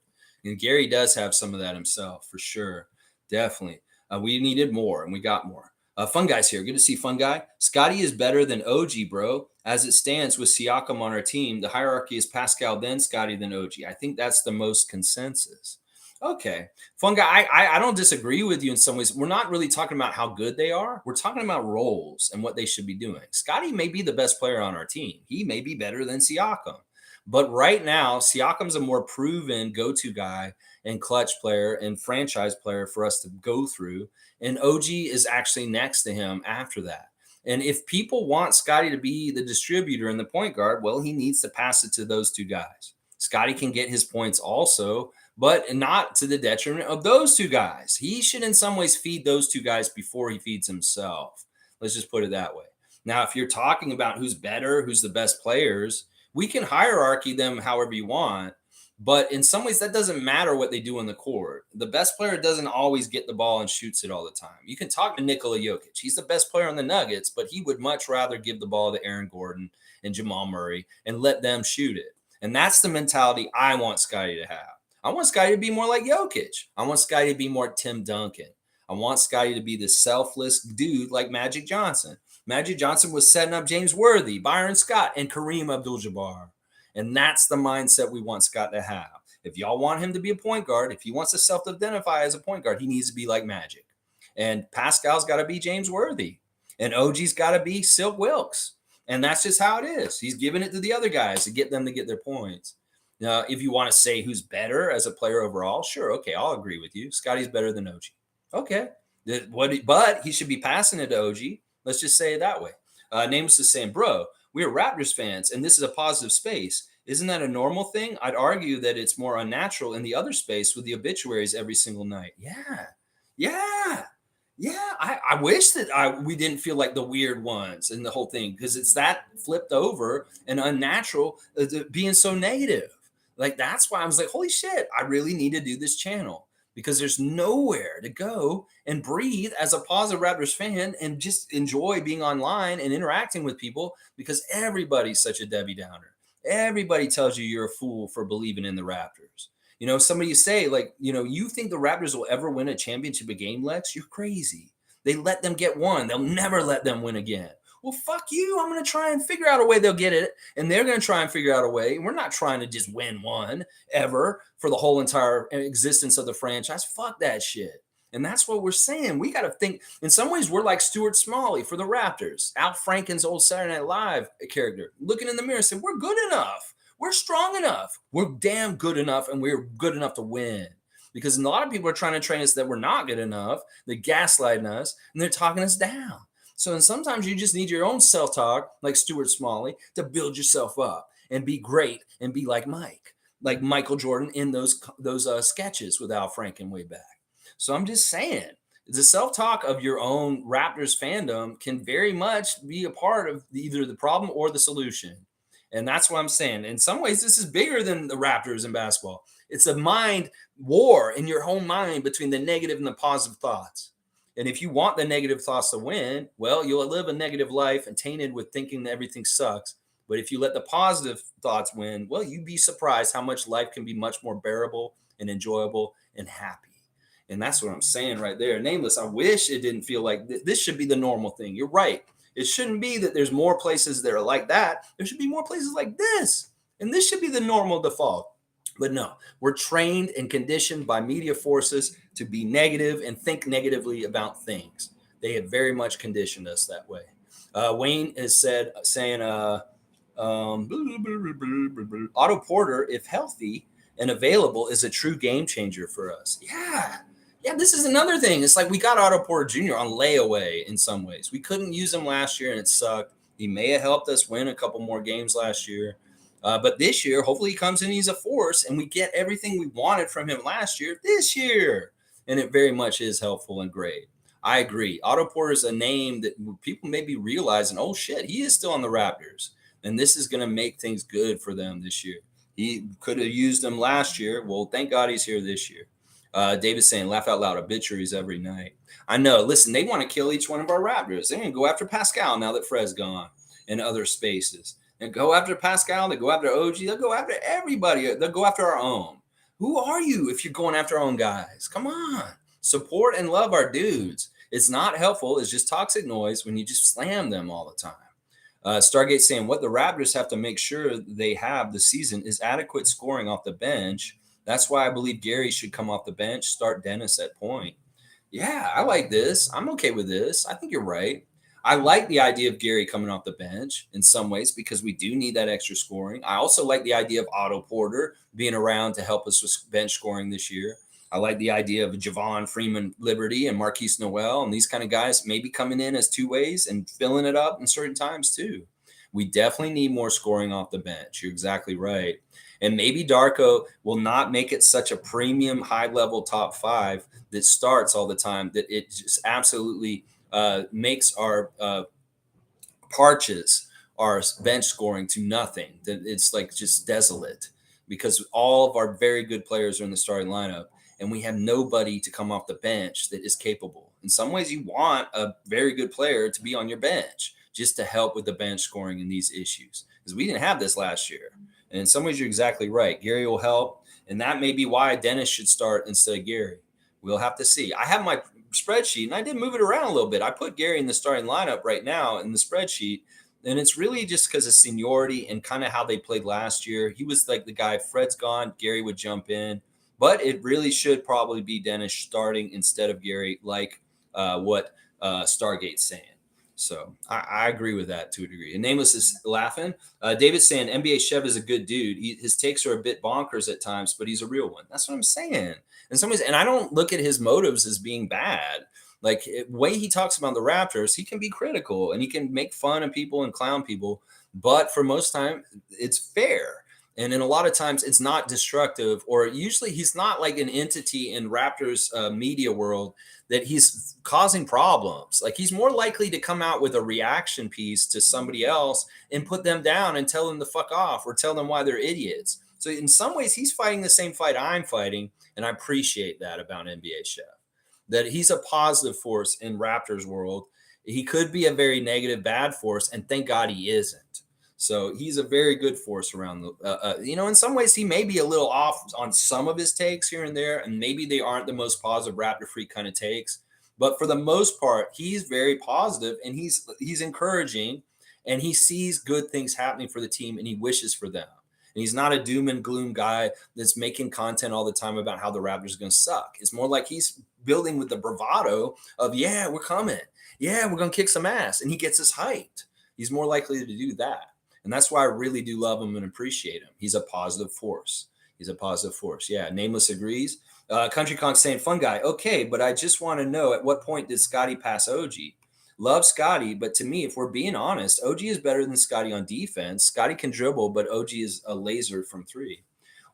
S1: And Gary does have some of that himself, for sure. Definitely. We needed more, and we got more. Fun Guy's here. Good to see Fun Guy. Scotty is better than OG, bro. As it stands with Siakam on our team, the hierarchy is Pascal, then Scotty, then OG. I think that's the most consensus. Okay. Fun Guy, I don't disagree with you in some ways. We're not really talking about how good they are. We're talking about roles and what they should be doing. Scotty may be the best player on our team. He may be better than Siakam. But right now, Siakam's a more proven go-to guy and clutch player and franchise player for us to go through. And OG is actually next to him after that. And if people want Scotty to be the distributor and the point guard, well, he needs to pass it to those two guys. Scotty can get his points also, but not to the detriment of those two guys. He should in some ways feed those two guys before he feeds himself. Let's just put it that way. Now, if you're talking about who's better, who's the best players, we can hierarchy them however you want, but in some ways that doesn't matter what they do on the court. The best player doesn't always get the ball and shoots it all the time. You can talk to Nikola Jokic. He's the best player on the Nuggets, but he would much rather give the ball to Aaron Gordon and Jamal Murray and let them shoot it. And that's the mentality I want Scotty to have. I want Scotty to be more like Jokic. I want Scotty to be more Tim Duncan. I want Scotty to be the selfless dude like Magic Johnson. Magic Johnson was setting up James Worthy, Byron Scott, and Kareem Abdul-Jabbar. And that's the mindset we want Scott to have. If y'all want him to be a point guard, if he wants to self-identify as a point guard, he needs to be like Magic. And Pascal's got to be James Worthy. And OG's got to be Silk Wilkes. And that's just how it is. He's giving it to the other guys to get them to get their points. Now, if you want to say who's better as a player overall, sure, okay, I'll agree with you. Scotty's better than OG. Okay. But he should be passing it to OG. Let's just say it that way. Nameless is saying, bro, we're Raptors fans, and this is a positive space. Isn't that a normal thing? I'd argue that it's more unnatural in the other space with the obituaries every single night. Yeah. I wish that we didn't feel like the weird ones in the whole thing, because it's that flipped over and unnatural being so negative. Like, that's why I was like, holy shit, I really need to do this channel, because there's nowhere to go and breathe as a positive Raptors fan and just enjoy being online and interacting with people, because everybody's such a Debbie Downer. Everybody tells you you're a fool for believing in the Raptors. Somebody say, like, you think the Raptors will ever win a championship game, Lex? You're crazy. They let them get one. They'll never let them win again. Well, fuck you. I'm going to try and figure out a way they'll get it. And they're going to try and figure out a way. We're not trying to just win one ever for the whole entire existence of the franchise. Fuck that shit. And that's what we're saying. We got to think. In some ways, we're like Stuart Smalley for the Raptors. Al Franken's old Saturday Night Live character. Looking in the mirror and saying, we're good enough. We're strong enough. We're damn good enough. And we're good enough to win. Because a lot of people are trying to train us that we're not good enough. They're gaslighting us. And they're talking us down. So sometimes you just need your own self-talk, like Stuart Smalley, to build yourself up and be great and be like Michael Jordan in those sketches with Al Franken way back. So I'm just saying, the self-talk of your own Raptors fandom can very much be a part of either the problem or the solution. And that's what I'm saying. In some ways, this is bigger than the Raptors in basketball. It's a mind war in your own mind between the negative and the positive thoughts. And if you want the negative thoughts to win, well, you'll live a negative life and tainted with thinking that everything sucks. But if you let the positive thoughts win, well, you'd be surprised how much life can be much more bearable and enjoyable and happy. And that's what I'm saying right there. Nameless, I wish it didn't feel like this should be the normal thing. You're right. It shouldn't be that there's more places that are like that. There should be more places like this. And this should be the normal default. But no, we're trained and conditioned by media forces to be negative and think negatively about things. They have very much conditioned us that way. Wayne has said, saying, Otto Porter, if healthy and available, is a true game changer for us. Yeah. Yeah, this is another thing. It's like we got Otto Porter Jr. on layaway in some ways. We couldn't use him last year and it sucked. He may have helped us win a couple more games last year. But this year, hopefully he comes in, he's a force, and we get everything we wanted from him last year this year. And it very much is helpful and great. I agree. Otto Porter is a name that people may be realizing, oh shit, he is still on the Raptors. And this is going to make things good for them this year. He could have used them last year. Well, thank God he's here this year. David's saying, laugh out loud, obituaries every night. I know. Listen, they want to kill each one of our Raptors. They're going to go after Pascal now that Fred's gone and other spaces. And go after Pascal. They go after OG. They'll go after everybody. They'll go after our own. Who are you if you're going after our own guys? Come on. Support and love our dudes. It's not helpful. It's just toxic noise when you just slam them all the time. Stargate saying what the Raptors have to make sure they have this season is adequate scoring off the bench. That's why I believe Gary should come off the bench, start Dennis at point. Yeah, I like this. I'm okay with this. I think you're right. I like the idea of Gary coming off the bench in some ways because we do need that extra scoring. I also like the idea of Otto Porter being around to help us with bench scoring this year. I like the idea of Javon Freeman Liberty and Marquise Noel and these kind of guys maybe coming in as two ways and filling it up in certain times too. We definitely need more scoring off the bench. You're exactly right. And maybe Darko will not make it such a premium high level top five that starts all the time that it just absolutely makes our parches our bench scoring to nothing. That it's like just desolate because all of our very good players are in the starting lineup. And we have nobody to come off the bench that is capable. In some ways, you want a very good player to be on your bench just to help with the bench scoring in these issues. Because we didn't have this last year. And in some ways, you're exactly right. Gary will help. And that may be why Dennis should start instead of Gary. We'll have to see. I have my spreadsheet, and I did move it around a little bit. I put Gary in the starting lineup right now in the spreadsheet. And it's really just because of seniority and kind of how they played last year. He was like the guy, Fred's gone, Gary would jump in. But it really should probably be Dennis starting instead of Gary, like what Stargate's saying. So I agree with that to a degree. And Nameless is laughing. David's saying NBA Chev is a good dude. His takes are a bit bonkers at times, but he's a real one. That's what I'm saying. In some ways, and I don't look at his motives as being bad. Like the way he talks about the Raptors, he can be critical and he can make fun of people and clown people. But for most time, it's fair. And in a lot of times, it's not destructive, or usually he's not like an entity in Raptors media world that he's causing problems. Like he's more likely to come out with a reaction piece to somebody else and put them down and tell them to fuck off or tell them why they're idiots. So in some ways, he's fighting the same fight I'm fighting. And I appreciate that about NBA Chef, that he's a positive force in Raptors world. He could be a very negative, bad force. And thank God he isn't. So he's a very good force around the, in some ways he may be a little off on some of his takes here and there, and maybe they aren't the most positive Raptor freak kind of takes. But for the most part, he's very positive and he's encouraging, and he sees good things happening for the team and he wishes for them. And he's not a doom and gloom guy that's making content all the time about how the Raptors are going to suck. It's more like he's building with the bravado of, yeah, we're coming. Yeah, we're going to kick some ass. And he gets us hyped. He's more likely to do that. And that's why I really do love him and appreciate him. He's a positive force. He's a positive force. Yeah, Nameless agrees. Country Con saying, fun guy. Okay, but I just want to know at what point did Scotty pass OG? Love Scotty, but to me, if we're being honest, OG is better than Scotty on defense. Scotty can dribble, but OG is a laser from three.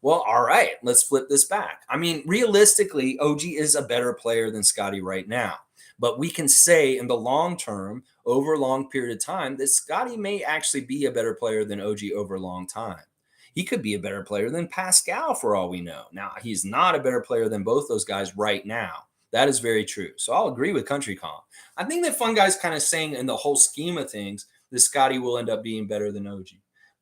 S1: Well, all right, let's flip this back. I mean, realistically, OG is a better player than Scotty right now. But we can say in the long term, over a long period of time, that Scotty may actually be a better player than OG over a long time. He could be a better player than Pascal for all we know. Now, he's not a better player than both those guys right now. That is very true. So I'll agree with Country Calm. I think that Fun Guy's kind of saying in the whole scheme of things that Scotty will end up being better than OG.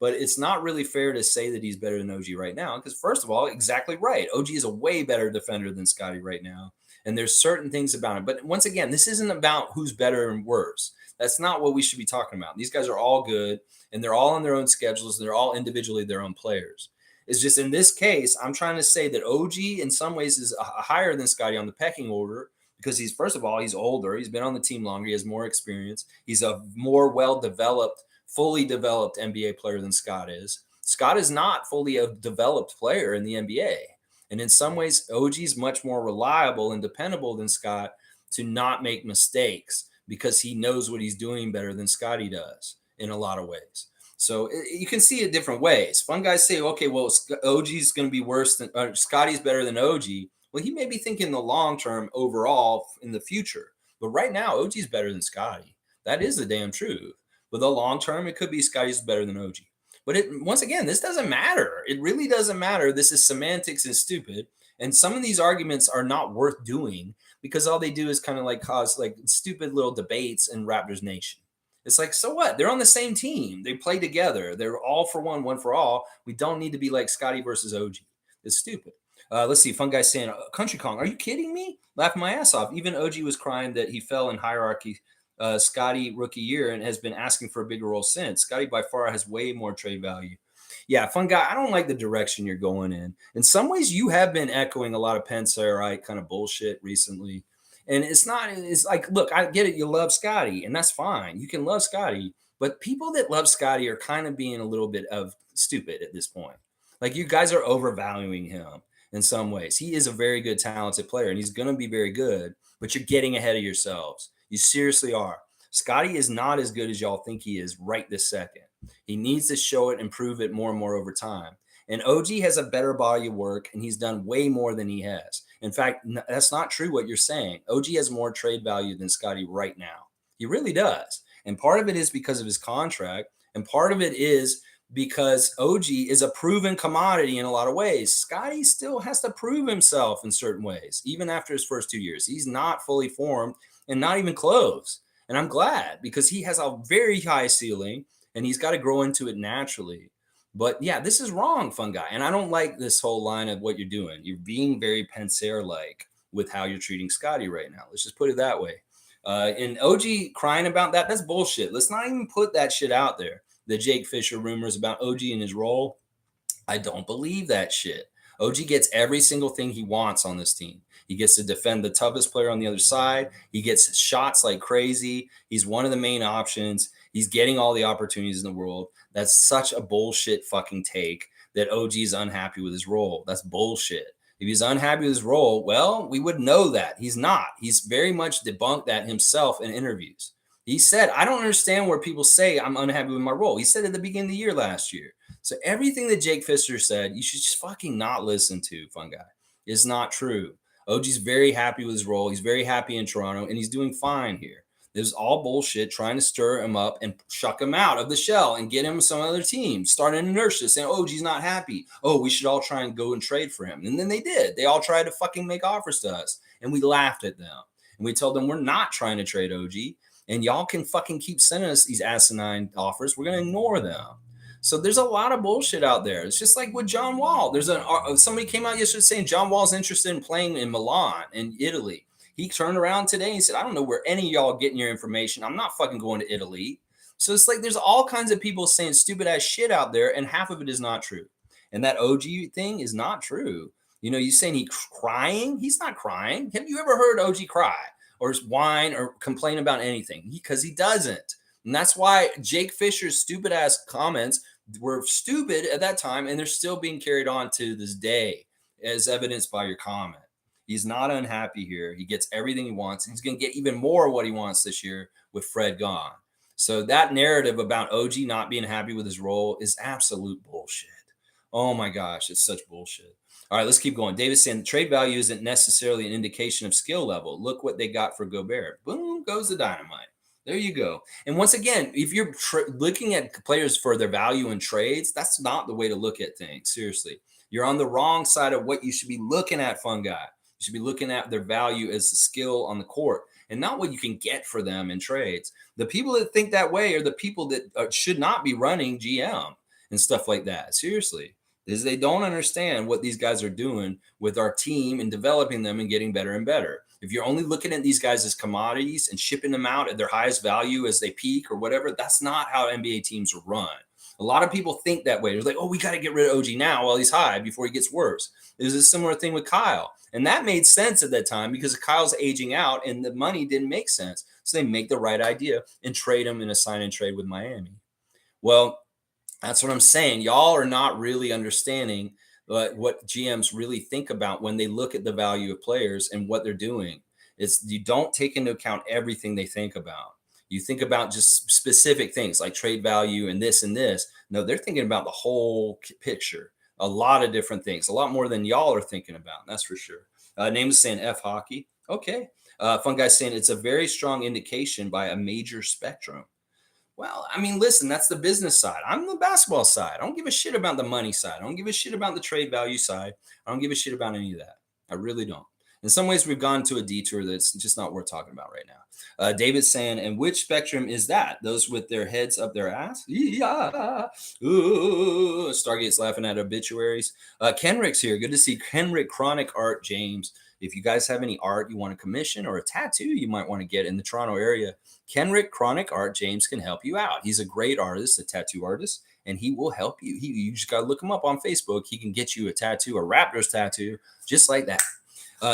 S1: But it's not really fair to say that he's better than OG right now because, first of all, exactly right. OG is a way better defender than Scotty right now. And there's certain things about him. But once again, this isn't about who's better and worse. That's not what we should be talking about. These guys are all good, and they're all on their own schedules, and they're all individually their own players. It's just in this case, I'm trying to say that OG in some ways is higher than Scotty on the pecking order because he's, first of all, he's older. He's been on the team longer. He has more experience. He's a more well-developed, fully developed NBA player than Scott is. Scott is not fully a developed player in the NBA. And in some ways, OG is much more reliable and dependable than Scott to not make mistakes because he knows what he's doing better than Scotty does in a lot of ways. So you can see it different ways. Fun guys say, okay, well, OG's going to be worse than Scotty's better than OG. Well, he may be thinking the long term overall in the future. But right now, OG's better than Scotty. That is the damn truth. But the long term, it could be Scotty's better than OG. But once again, this doesn't matter. It really doesn't matter. This is semantics and stupid. And some of these arguments are not worth doing because all they do is kind of like cause like stupid little debates in Raptors Nation. It's like, so what? They're on the same team. They play together. They're all for one for all. We don't need to be like Scotty versus OG. It's stupid. Let's see. Fun guy saying, Country Kong, are you kidding me? Laughing my ass off. Even OG was crying that he fell in hierarchy Scotty rookie year and has been asking for a bigger role since. Scotty by far has way more trade value. Yeah, Fun guy, I don't like the direction you're going in. In some ways, you have been echoing a lot of Penn-Sarite kind of bullshit recently. And it's like, look, I get it. You love Scotty, and that's fine. You can love Scotty, but people that love Scotty are kind of being a little bit of stupid at this point. Like you guys are overvaluing him in some ways. He is a very good, talented player, and he's going to be very good, but you're getting ahead of yourselves. You seriously are. Scotty is not as good as y'all think he is right this second. He needs to show it and prove it more and more over time. And OG has a better body of work, and he's done way more than he has. In fact, that's not true what you're saying. OG has more trade value than Scotty right now. He really does. And part of it is because of his contract, and part of it is because OG is a proven commodity in a lot of ways. Scotty still has to prove himself in certain ways, even after his first 2 years. He's not fully formed and not even close. And I'm glad because he has a very high ceiling and he's got to grow into it naturally. But yeah, this is wrong, Fun guy. And I don't like this whole line of what you're doing. You're being very Panzer-like with how you're treating Scotty right now. Let's just put it that way. And OG crying about that, that's bullshit. Let's not even put that shit out there. The Jake Fisher rumors about OG and his role. I don't believe that shit. OG gets every single thing he wants on this team. He gets to defend the toughest player on the other side. He gets shots like crazy. He's one of the main options. He's getting all the opportunities in the world. That's such a bullshit fucking take that OG is unhappy with his role. That's bullshit. If he's unhappy with his role, well, we would know that. He's not. He's very much debunked that himself in interviews. He said, I don't understand where people say I'm unhappy with my role. He said at the beginning of the year last year. So everything that Jake Fisher said, you should just fucking not listen to, Fun guy. It's not true. OG's very happy with his role. He's very happy in Toronto, and he's doing fine here. This is all bullshit, trying to stir him up and shuck him out of the shell and get him some other team. Start an inertia saying, OG's not happy. Oh, we should all try and go and trade for him. And then they did. They all tried to fucking make offers to us, and we laughed at them. And we told them we're not trying to trade OG, and y'all can fucking keep sending us these asinine offers. We're going to ignore them. So there's a lot of bullshit out there. It's just like with John Wall. There's somebody came out yesterday saying John Wall's interested in playing in Milan in Italy. He turned around today and said, I don't know where any of y'all are getting your information. I'm not fucking going to Italy. So it's like there's all kinds of people saying stupid ass shit out there, and half of it is not true. And that OG thing is not true. You know, you saying he's crying? He's not crying. Have you ever heard OG cry or whine or complain about anything? Because he doesn't. And that's why Jake Fisher's stupid ass comments were stupid at that time, and they're still being carried on to this day, as evidenced by your comment. He's not unhappy here. He gets everything he wants. He's going to get even more of what he wants this year with Fred gone. So that narrative about OG not being happy with his role is absolute bullshit. Oh my gosh, it's such bullshit. All right, let's keep going. David's saying the trade value isn't necessarily an indication of skill level. Look what they got for Gobert. Boom, goes the dynamite. There you go. And once again, if you're looking at players for their value in trades, that's not the way to look at things. Seriously, you're on the wrong side of what you should be looking at, Fun guy. You should be looking at their value as a skill on the court and not what you can get for them in trades. The people that think that way are the people that should not be running GM and stuff like that. Seriously, is they don't understand what these guys are doing with our team and developing them and getting better and better. If you're only looking at these guys as commodities and shipping them out at their highest value as they peak or whatever, that's not how NBA teams are run. A lot of people think that way. They're like, oh, we got to get rid of OG now while he's high before he gets worse. There's a similar thing with Kyle. And that made sense at that time because Kyle's aging out and the money didn't make sense. So they make the right idea and trade him in a sign and trade with Miami. Well, that's what I'm saying. Y'all are not really understanding what GMs really think about when they look at the value of players and what they're doing. It's you don't take into account everything they think about. You think about just specific things like trade value and this and this. No, they're thinking about the whole picture. A lot of different things, a lot more than y'all are thinking about. That's for sure. Name is saying F hockey. Okay. Fun guy saying it's a very strong indication by a major spectrum. Well, I mean, listen, that's the business side. I'm the basketball side. I don't give a shit about the money side. I don't give a shit about the trade value side. I don't give a shit about any of that. I really don't. In some ways, we've gone to a detour that's just not worth talking about right now. David's saying, and which spectrum is that? Those with their heads up their ass? Yeah. Ooh. Stargate's laughing at obituaries. Kenrick's here. Good to see Kenrick, Chronic Art, James. If you guys have any art you want to commission or a tattoo you might want to get in the Toronto area, Kenrick Chronic Art James can help you out. He's a great artist, a tattoo artist, and he will help you. You just got to look him up on Facebook. He can get you a tattoo, a Raptors tattoo, just like that.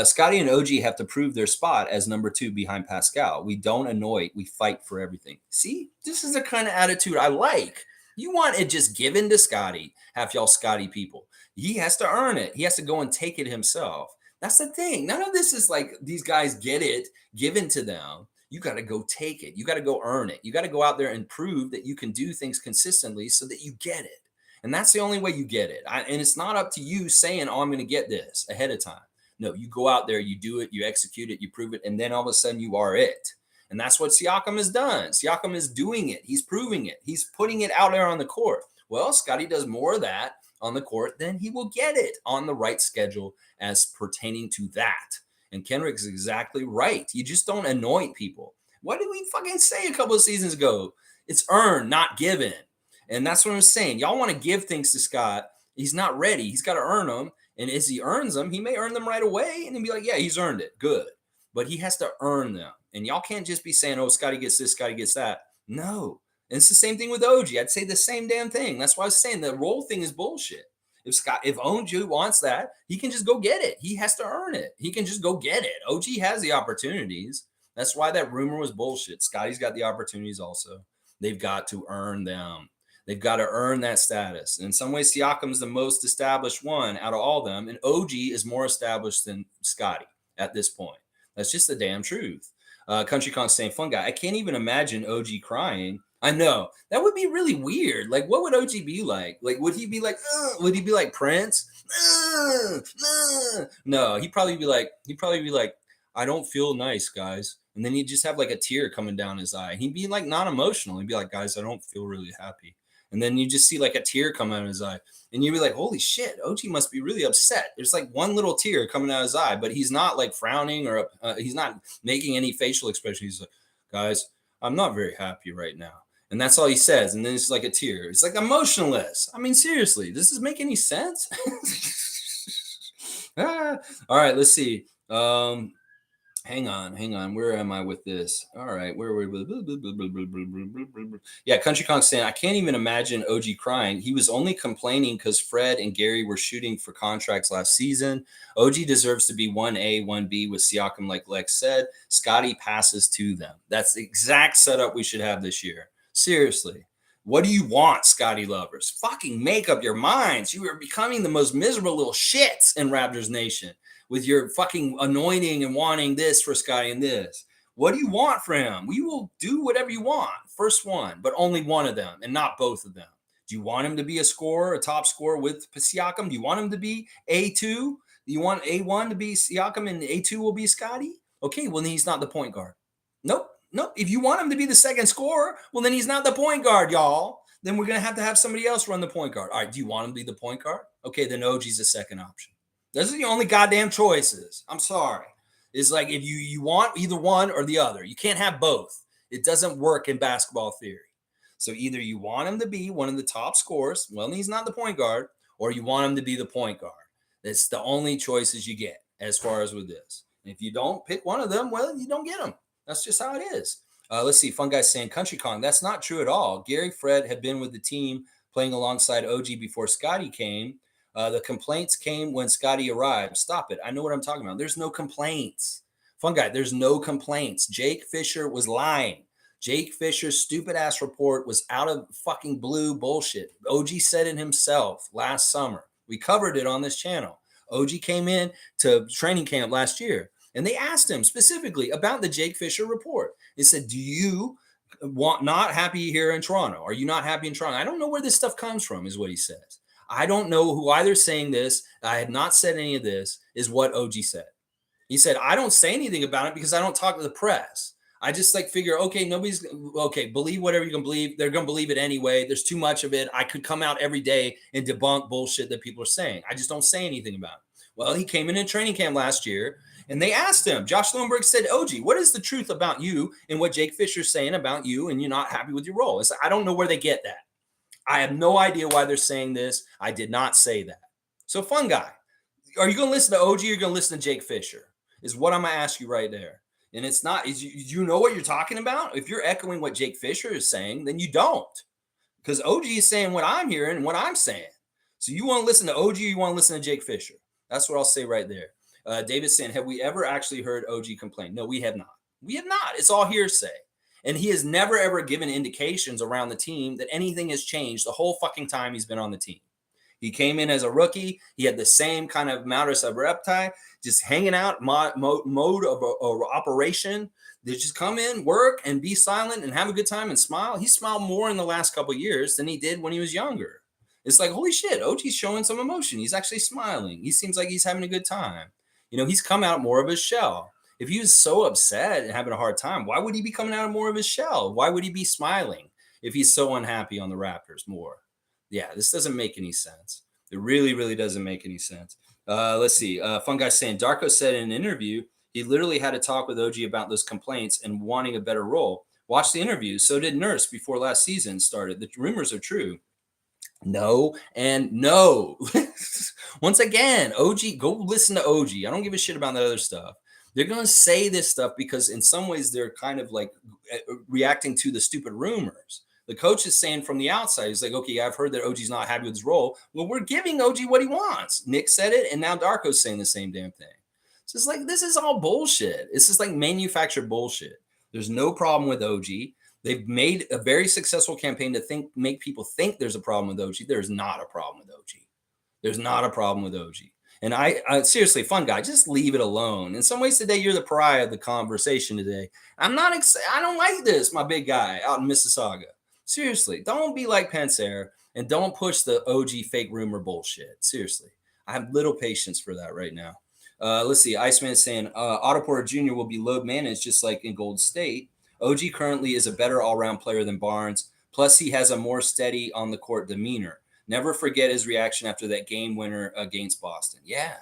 S1: Scotty and OG have to prove their spot as number 2 behind Pascal. We don't annoy, we fight for everything. See, this is the kind of attitude I like. You want it just given to Scotty, half y'all Scotty people. He has to earn it. He has to go and take it himself. That's the thing. None of this is like these guys get it given to them. You got to go take it. You got to go earn it. You got to go out there and prove that you can do things consistently so that you get it. And that's the only way you get it. And it's not up to you saying, oh, I'm going to get this ahead of time. No, you go out there, you do it, you execute it, you prove it, and then all of a sudden you are it. And that's what Siakam has done. Siakam is doing it. He's proving it. He's putting it out there on the court. Well, Scotty does more of that on the court, then he will get it on the right schedule as pertaining to that. And Kenrick's exactly right. You just don't anoint people. What did we fucking say a couple of seasons ago? It's earned, not given. And that's what I'm saying. Y'all want to give things to Scott. He's not ready. He's got to earn them. And as he earns them, he may earn them right away and he'll be like, yeah, he's earned it. Good. But he has to earn them. And y'all can't just be saying, oh, Scotty gets this, Scotty gets that. No. And it's the same thing with OG. I'd say the same damn thing. That's why I was saying the role thing is bullshit. If OG wants that, he can just go get it. He has to earn it. He can just go get it. OG has the opportunities. That's why that rumor was bullshit. Scotty's got the opportunities also. They've got to earn them. They've got to earn that status. And in some ways, Siakam's the most established one out of all of them. And OG is more established than Scotty at this point. That's just the damn truth. Country Con saying, fun guy. I can't even imagine OG crying. I know. That would be really weird. Like, what would OG be like? Like, would he be like, would he be like Prince? No, he'd probably be like, I don't feel nice, guys. And then he'd just have like a tear coming down his eye. He'd be like not emotional. He'd be like, guys, I don't feel really happy. And then you just see like a tear come out of his eye. And you'd be like, holy shit, OG must be really upset. There's like one little tear coming out of his eye, but he's not like frowning or he's not making any facial expression. He's like, guys, I'm not very happy right now. And that's all he says. And then it's like a tear. It's like emotionless. I mean, seriously, does this make any sense? All right, let's see. Hang on. Where am I with this? All right, where were we? Yeah, Country Kong saying, I can't even imagine OG crying. He was only complaining because Fred and Gary were shooting for contracts last season. OG deserves to be 1A, 1B with Siakam, like Lex said. Scotty passes to them. That's the exact setup we should have this year. Seriously. What do you want, Scotty lovers? Fucking make up your minds. You are becoming the most miserable little shits in Raptors Nation with your fucking anointing and wanting this for Scotty and this. What do you want from him? We will do whatever you want. First one, but only one of them and not both of them. Do you want him to be a scorer, a top scorer with Siakam? Do you want him to be A2? Do you want A1 to be Siakam and A2 will be Scotty? Okay, well, then he's not the point guard. Nope. If you want him to be the second scorer, well, then he's not the point guard, y'all. Then we're going to have somebody else run the point guard. All right, do you want him to be the point guard? Okay, then OG's the second option. Those are the only goddamn choices. I'm sorry. It's like if you want either one or the other. You can't have both. It doesn't work in basketball theory. So either you want him to be one of the top scorers, well, he's not the point guard, or you want him to be the point guard. That's the only choices you get as far as with this. And if you don't pick one of them, well, you don't get them. That's just how it is. Let's see. Fun guy saying, Country Kong, that's not true at all. Gary Fred had been with the team playing alongside OG before Scotty came. The complaints came when Scotty arrived. Stop it. I know what I'm talking about. There's no complaints. Fun guy, there's no complaints. Jake Fisher was lying. Jake Fisher's stupid ass report was out of fucking blue bullshit. OG said it himself last summer. We covered it on this channel. OG came in to training camp last year and they asked him specifically about the Jake Fisher report. They said, do you want not happy here in Toronto? Are you not happy in Toronto? I don't know where this stuff comes from, is what he says. I don't know why they're saying this. I have not said any of this, is what OG said. He said, I don't say anything about it because I don't talk to the press. I just like figure, okay, nobody's okay. Believe whatever you can believe. They're going to believe it anyway. There's too much of it. I could come out every day and debunk bullshit that people are saying. I just don't say anything about it. Well, he came in training camp last year and they asked him, Josh Lowenberg said, OG, what is the truth about you and what Jake Fisher's saying about you and you're not happy with your role? It's, I don't know where they get that. I have no idea why they're saying this. I did not say that. So fun guy, are you going to listen to OG or are you going to listen to Jake Fisher is what I'm going to ask you right there. And it's not, is you know what you're talking about? If you're echoing what Jake Fisher is saying, then you don't. Because OG is saying what I'm hearing and what I'm saying. So you want to listen to OG or you want to listen to Jake Fisher? That's what I'll say right there. David's saying, have we ever actually heard OG complain? No, we have not. We have not. It's all hearsay. And he has never, ever given indications around the team that anything has changed the whole fucking time he's been on the team. He came in as a rookie. He had the same kind of modus operandi, just hanging out, mode of operation. They just come in, work, and be silent and have a good time and smile. He smiled more in the last couple of years than he did when he was younger. It's like, holy shit, OG's showing some emotion. He's actually smiling. He seems like he's having a good time. You know, he's come out more of his shell. If he was so upset and having a hard time, why would he be coming out of more of his shell? Why would he be smiling if he's so unhappy on the Raptors more? Yeah, this doesn't make any sense. It really, really doesn't make any sense. Let's see. Fun guy saying, Darko said in an interview, he literally had a talk with OG about those complaints and wanting a better role. Watch the interview. So did Nurse before last season started. The rumors are true. No and no. Once again, OG, go listen to OG. I don't give a shit about that other stuff. They're going to say this stuff because in some ways they're kind of like reacting to the stupid rumors. The coach is saying from the outside, he's like, okay, I've heard that OG's not happy with his role. Well, we're giving OG what he wants. Nick said it, and now Darko's saying the same damn thing. So it's like, this is all bullshit. It's just like manufactured bullshit. There's no problem with OG. They've made a very successful campaign to make people think there's a problem with OG. There's not a problem with OG. There's not a problem with OG. And I seriously, fun guy, just leave it alone. In some ways today, you're the pariah of the conversation today. I don't like this, my big guy out in Mississauga. Seriously, don't be like Panzer and don't push the OG fake rumor bullshit. Seriously, I have little patience for that right now. Let's see. Iceman is saying Otto Porter Jr. will be load managed just like in Gold State. OG currently is a better all-around player than Barnes. Plus, he has a more steady on the court demeanor. Never forget his reaction after that game winner against Boston. Yeah,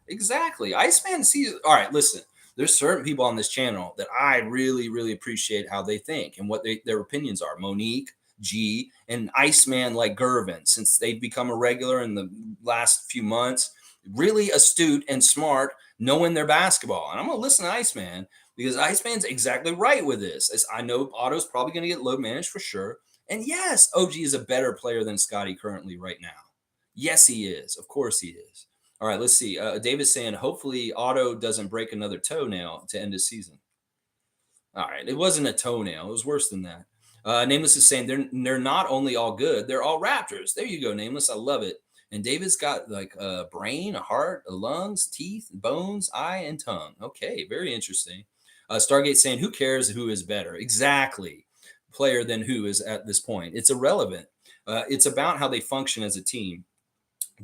S1: exactly. Iceman sees. All right, listen. There's certain people on this channel that I really, really appreciate how they think and what their opinions are. Monique, G, and Iceman like Gervin, since they've become a regular in the last few months, really astute and smart, knowing their basketball. And I'm going to listen to Iceman because Iceman's exactly right with this. As I know Otto's probably going to get load managed for sure. And yes, OG is a better player than Scotty currently right now. Yes, he is. Of course he is. All right, let's see. David's saying, hopefully Otto doesn't break another toenail to end the season. All right, it wasn't a toenail. It was worse than that. Nameless is saying they're not only all good, they're all Raptors. There you go, Nameless. I love it. And David's got like a brain, a heart, a lungs, teeth, bones, eye, and tongue. Okay, very interesting. Stargate saying, who cares who is better? Exactly. Player than who is at this point. It's irrelevant. It's about how they function as a team.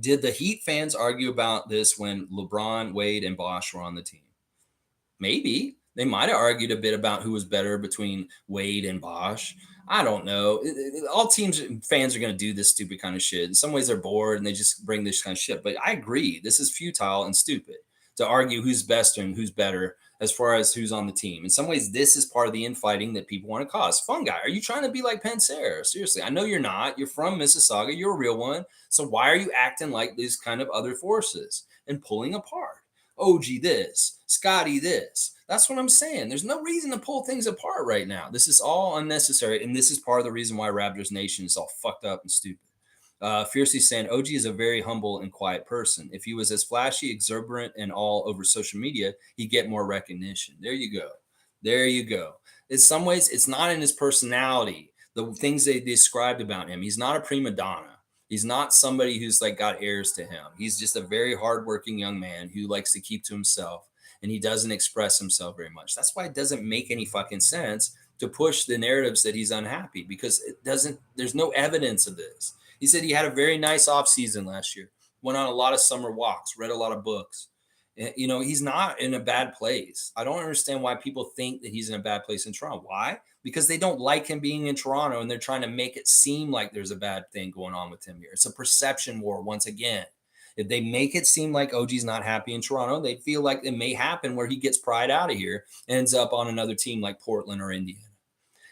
S1: Did the Heat fans argue about this when LeBron, Wade, and Bosh were on the team? Maybe. They might have argued a bit about who was better between Wade and Bosh. I don't know. All teams, fans are going to do this stupid kind of shit. In some ways, they're bored and they just bring this kind of shit. But I agree. This is futile and stupid to argue who's best and who's better as far as who's on the team. In some ways, this is part of the infighting that people want to cause. Fun guy, are you trying to be like Panzer? Seriously, I know you're not. You're from Mississauga. You're a real one. So why are you acting like these kind of other forces and pulling apart? OG this, Scotty this. That's what I'm saying. There's no reason to pull things apart right now. This is all unnecessary. And this is part of the reason why Raptors Nation is all fucked up and stupid. Fiercely saying OG is a very humble and quiet person. If he was as flashy, exuberant, and all over social media, he'd get more recognition. There you go. There you go. In some ways, it's not in his personality, the things they described about him. He's not a prima donna. He's not somebody who's like got heirs to him. He's just a very hardworking young man who likes to keep to himself, and he doesn't express himself very much. That's why it doesn't make any fucking sense to push the narratives that he's unhappy, because it doesn't, there's no evidence of this. He said he had a very nice off season last year, went on a lot of summer walks, read a lot of books. You know, he's not in a bad place. I don't understand why people think that he's in a bad place in Toronto. Why? Because they don't like him being in Toronto, and they're trying to make it seem like there's a bad thing going on with him here. It's a perception war once again. If they make it seem like OG's not happy in Toronto, they feel like it may happen where he gets pried out of here, ends up on another team like Portland or Indiana.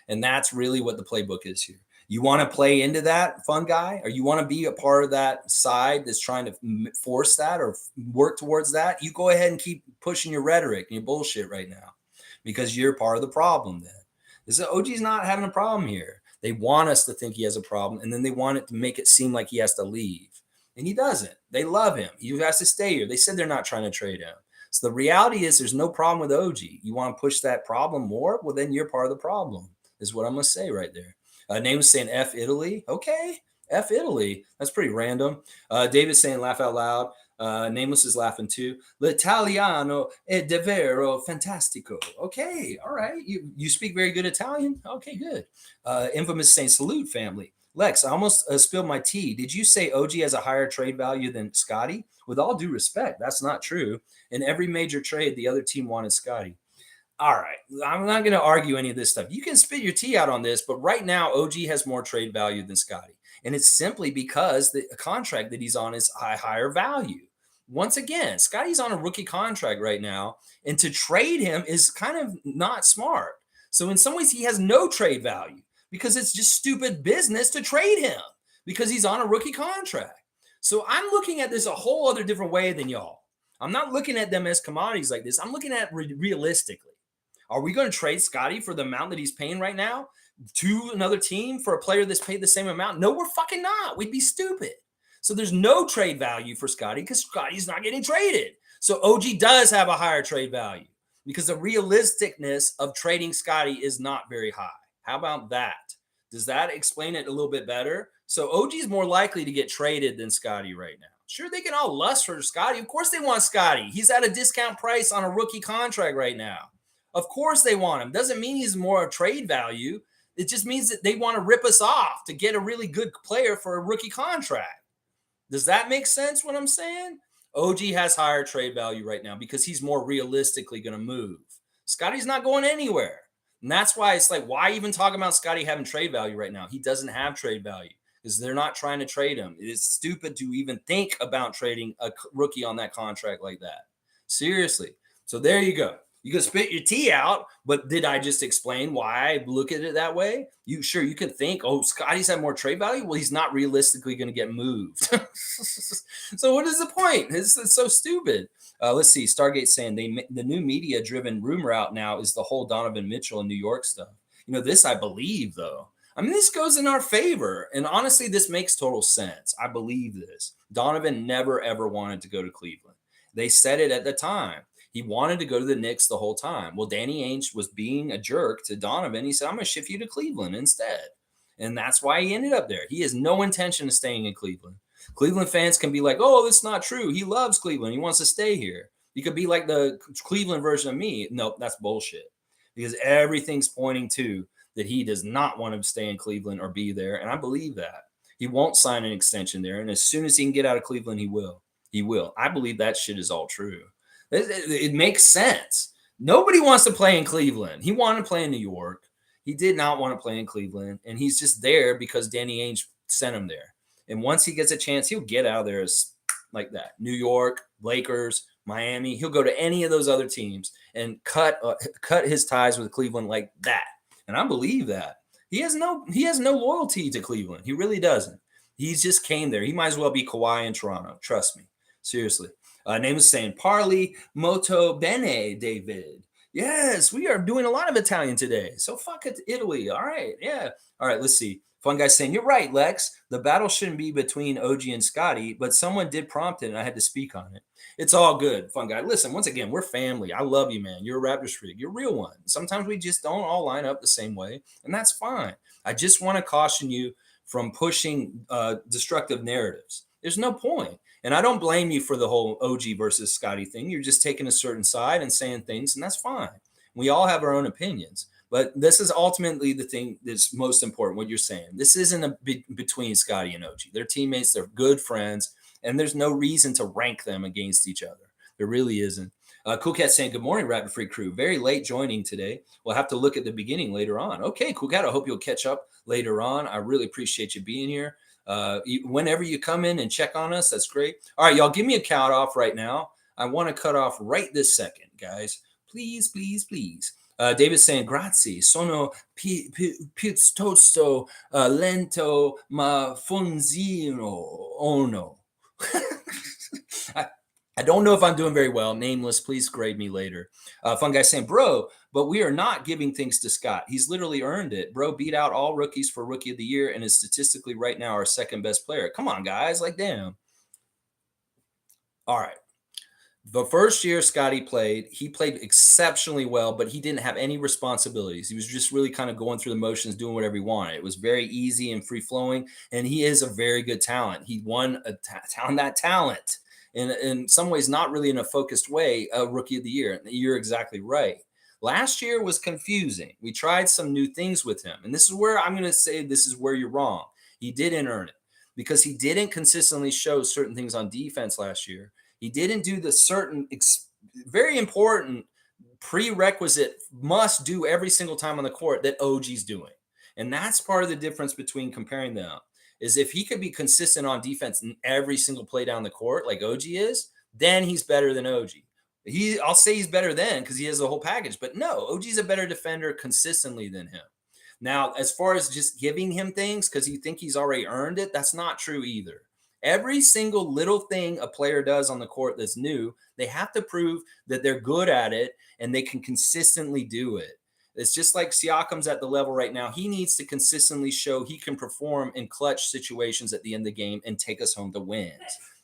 S1: And that's really what the playbook is here. You want to play into that, fun guy, or you want to be a part of that side that's trying to force that or work towards that? You go ahead and keep pushing your rhetoric and your bullshit right now, because you're part of the problem then. This is, OG's not having a problem here. They want us to think he has a problem, and then they want it to make it seem like he has to leave. And he doesn't. They love him. He has to stay here. They said they're not trying to trade him. So the reality is there's no problem with OG. You want to push that problem more? Well, then you're part of the problem, is what I'm going to say right there. Name was saying F Italy. Okay. F Italy. That's pretty random. David's saying laugh out loud. Nameless is laughing too. L'Italiano è davvero fantastico. Okay. All right. You speak very good Italian? Okay, good. Infamous saying salute family. Lex, I almost spilled my tea. Did you say OG has a higher trade value than Scotty? With all due respect, that's not true. In every major trade, the other team wanted Scotty. All right. I'm not going to argue any of this stuff. You can spit your tea out on this, but right now, OG has more trade value than Scotty. And it's simply because the contract that he's on is higher value. Once again, Scotty's on a rookie contract right now, and to trade him is kind of not smart. So in some ways, he has no trade value because it's just stupid business to trade him because he's on a rookie contract. So I'm looking at this a whole other different way than y'all. I'm not looking at them as commodities like this. I'm looking at realistically. Are we going to trade Scotty for the amount that he's paying right now to another team for a player that's paid the same amount? No, we're fucking not. We'd be stupid. So there's no trade value for Scotty because Scotty's not getting traded. So OG does have a higher trade value because the realisticness of trading Scotty is not very high. How about that? Does that explain it a little bit better? So OG is more likely to get traded than Scotty right now. Sure, they can all lust for Scotty. Of course they want Scotty. He's at a discount price on a rookie contract right now. Of course they want him. Doesn't mean he's more trade value. It just means that they want to rip us off to get a really good player for a rookie contract. Does that make sense what I'm saying? OG has higher trade value right now because he's more realistically going to move. Scotty's not going anywhere. And that's why it's like, why even talk about Scotty having trade value right now? He doesn't have trade value because they're not trying to trade him. It is stupid to even think about trading a rookie on that contract like that. Seriously. So there you go. You can spit your tea out, but did I just explain why I look at it that way? You can think, oh, Scotty's had more trade value. Well, he's not realistically going to get moved. So what is the point? It's so stupid. Let's see. Stargate saying the new media-driven rumor out now is the whole Donovan Mitchell in New York stuff. You know, this I believe, though. I mean, this goes in our favor. And honestly, this makes total sense. I believe this. Donovan never, ever wanted to go to Cleveland. They said it at the time. He wanted to go to the Knicks the whole time. Well, Danny Ainge was being a jerk to Donovan. He said, I'm going to shift you to Cleveland instead. And that's why he ended up there. He has no intention of staying in Cleveland. Cleveland fans can be like, oh, that's not true. He loves Cleveland. He wants to stay here. He could be like the Cleveland version of me. No, that's bullshit. Because everything's pointing to that he does not want to stay in Cleveland or be there. And I believe that. He won't sign an extension there. And as soon as he can get out of Cleveland, he will. He will. I believe that shit is all true. It makes sense. Nobody wants to play in Cleveland. He wanted to play in New York. He did not want to play in Cleveland. And he's just there because Danny Ainge sent him there. And once he gets a chance, he'll get out of there like that. New York, Lakers, Miami. He'll go to any of those other teams and cut his ties with Cleveland like that. And I believe that. He has no loyalty to Cleveland. He really doesn't. He's just came there. He might as well be Kawhi in Toronto. Trust me. Seriously. Name is saying Parley Moto Bene, David. Yes, we are doing a lot of Italian today. So fuck it, Italy. All right, yeah. All right, let's see. Fun guy saying, you're right, Lex. The battle shouldn't be between OG and Scotty, but someone did prompt it and I had to speak on it. It's all good, fun guy. Listen, once again, we're family. I love you, man. You're a Raptors freak. You're a real one. Sometimes we just don't all line up the same way, and that's fine. I just want to caution you from pushing destructive narratives. There's no point. And I don't blame you for the whole OG versus Scotty thing. You're just taking a certain side and saying things, and that's fine. We all have our own opinions. But this is ultimately the thing that's most important, what you're saying. This isn't a between Scotty and OG. They're teammates, they're good friends, and there's no reason to rank them against each other. There really isn't. Cool Cat saying, good morning, Rapid Free crew. Very late joining today. We'll have to look at the beginning later on. Okay, Cool Cat, I hope you'll catch up later on. I really appreciate you being here. Whenever you come in and check on us, that's great. All right, y'all, give me a count off right now. I want to cut off right this second, guys. Please, please, please. David's saying, grazie, sono piuttosto lento ma funzino. Oh, no. I don't know if I'm doing very well. Nameless, please grade me later. Fun guy saying, bro, but we are not giving things to Scott. He's literally earned it. Bro beat out all rookies for Rookie of the Year and is statistically right now our second best player. Come on, guys. Like, damn. All right. The first year Scotty played, he played exceptionally well, but he didn't have any responsibilities. He was just really kind of going through the motions, doing whatever he wanted. It was very easy and free flowing, and he is a very good talent. He won that talent. In some ways, not really in a focused way, a Rookie of the Year. You're exactly right. Last year was confusing. We tried some new things with him, and this is where I'm going to say this is where you're wrong. He didn't earn it because he didn't consistently show certain things on defense last year. He didn't do the certain very important prerequisite must do every single time on the court that OG's doing. And that's part of the difference between comparing them is if he could be consistent on defense in every single play down the court like OG is, then he's better than OG. I'll say he's better then because he has the whole package. But no, OG's a better defender consistently than him. Now, as far as just giving him things because you think he's already earned it, that's not true either. Every single little thing a player does on the court that's new, they have to prove that they're good at it and they can consistently do it. It's just like Siakam's at the level right now. He needs to consistently show he can perform in clutch situations at the end of the game and take us home to wins.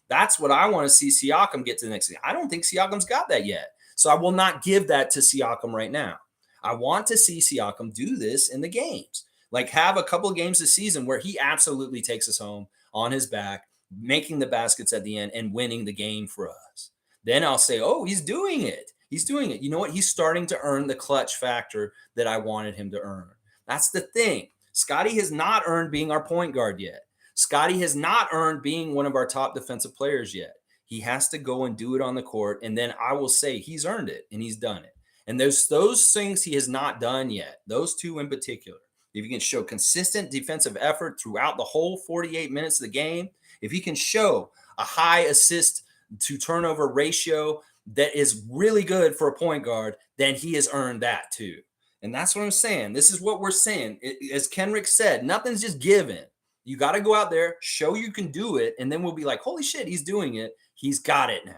S1: That's what I want to see Siakam get to the next thing. I don't think Siakam's got that yet. So I will not give that to Siakam right now. I want to see Siakam do this in the games. Like have a couple of games this season where he absolutely takes us home on his back, making the baskets at the end and winning the game for us. Then I'll say, oh, he's doing it. He's doing it. You know what? He's starting to earn the clutch factor that I wanted him to earn. That's the thing. Scotty has not earned being our point guard yet. Scotty has not earned being one of our top defensive players yet. He has to go and do it on the court. And then I will say he's earned it and he's done it. And there's those things he has not done yet. Those two in particular. If you can show consistent defensive effort throughout the whole 48 minutes of the game, if he can show a high assist to turnover ratio that is really good for a point guard, then he has earned that too. And that's what I'm saying. This is what we're saying. As Kenrick said, nothing's just given. You got to go out there, show you can do it, and then we'll be like, holy shit, he's doing it. He's got it now.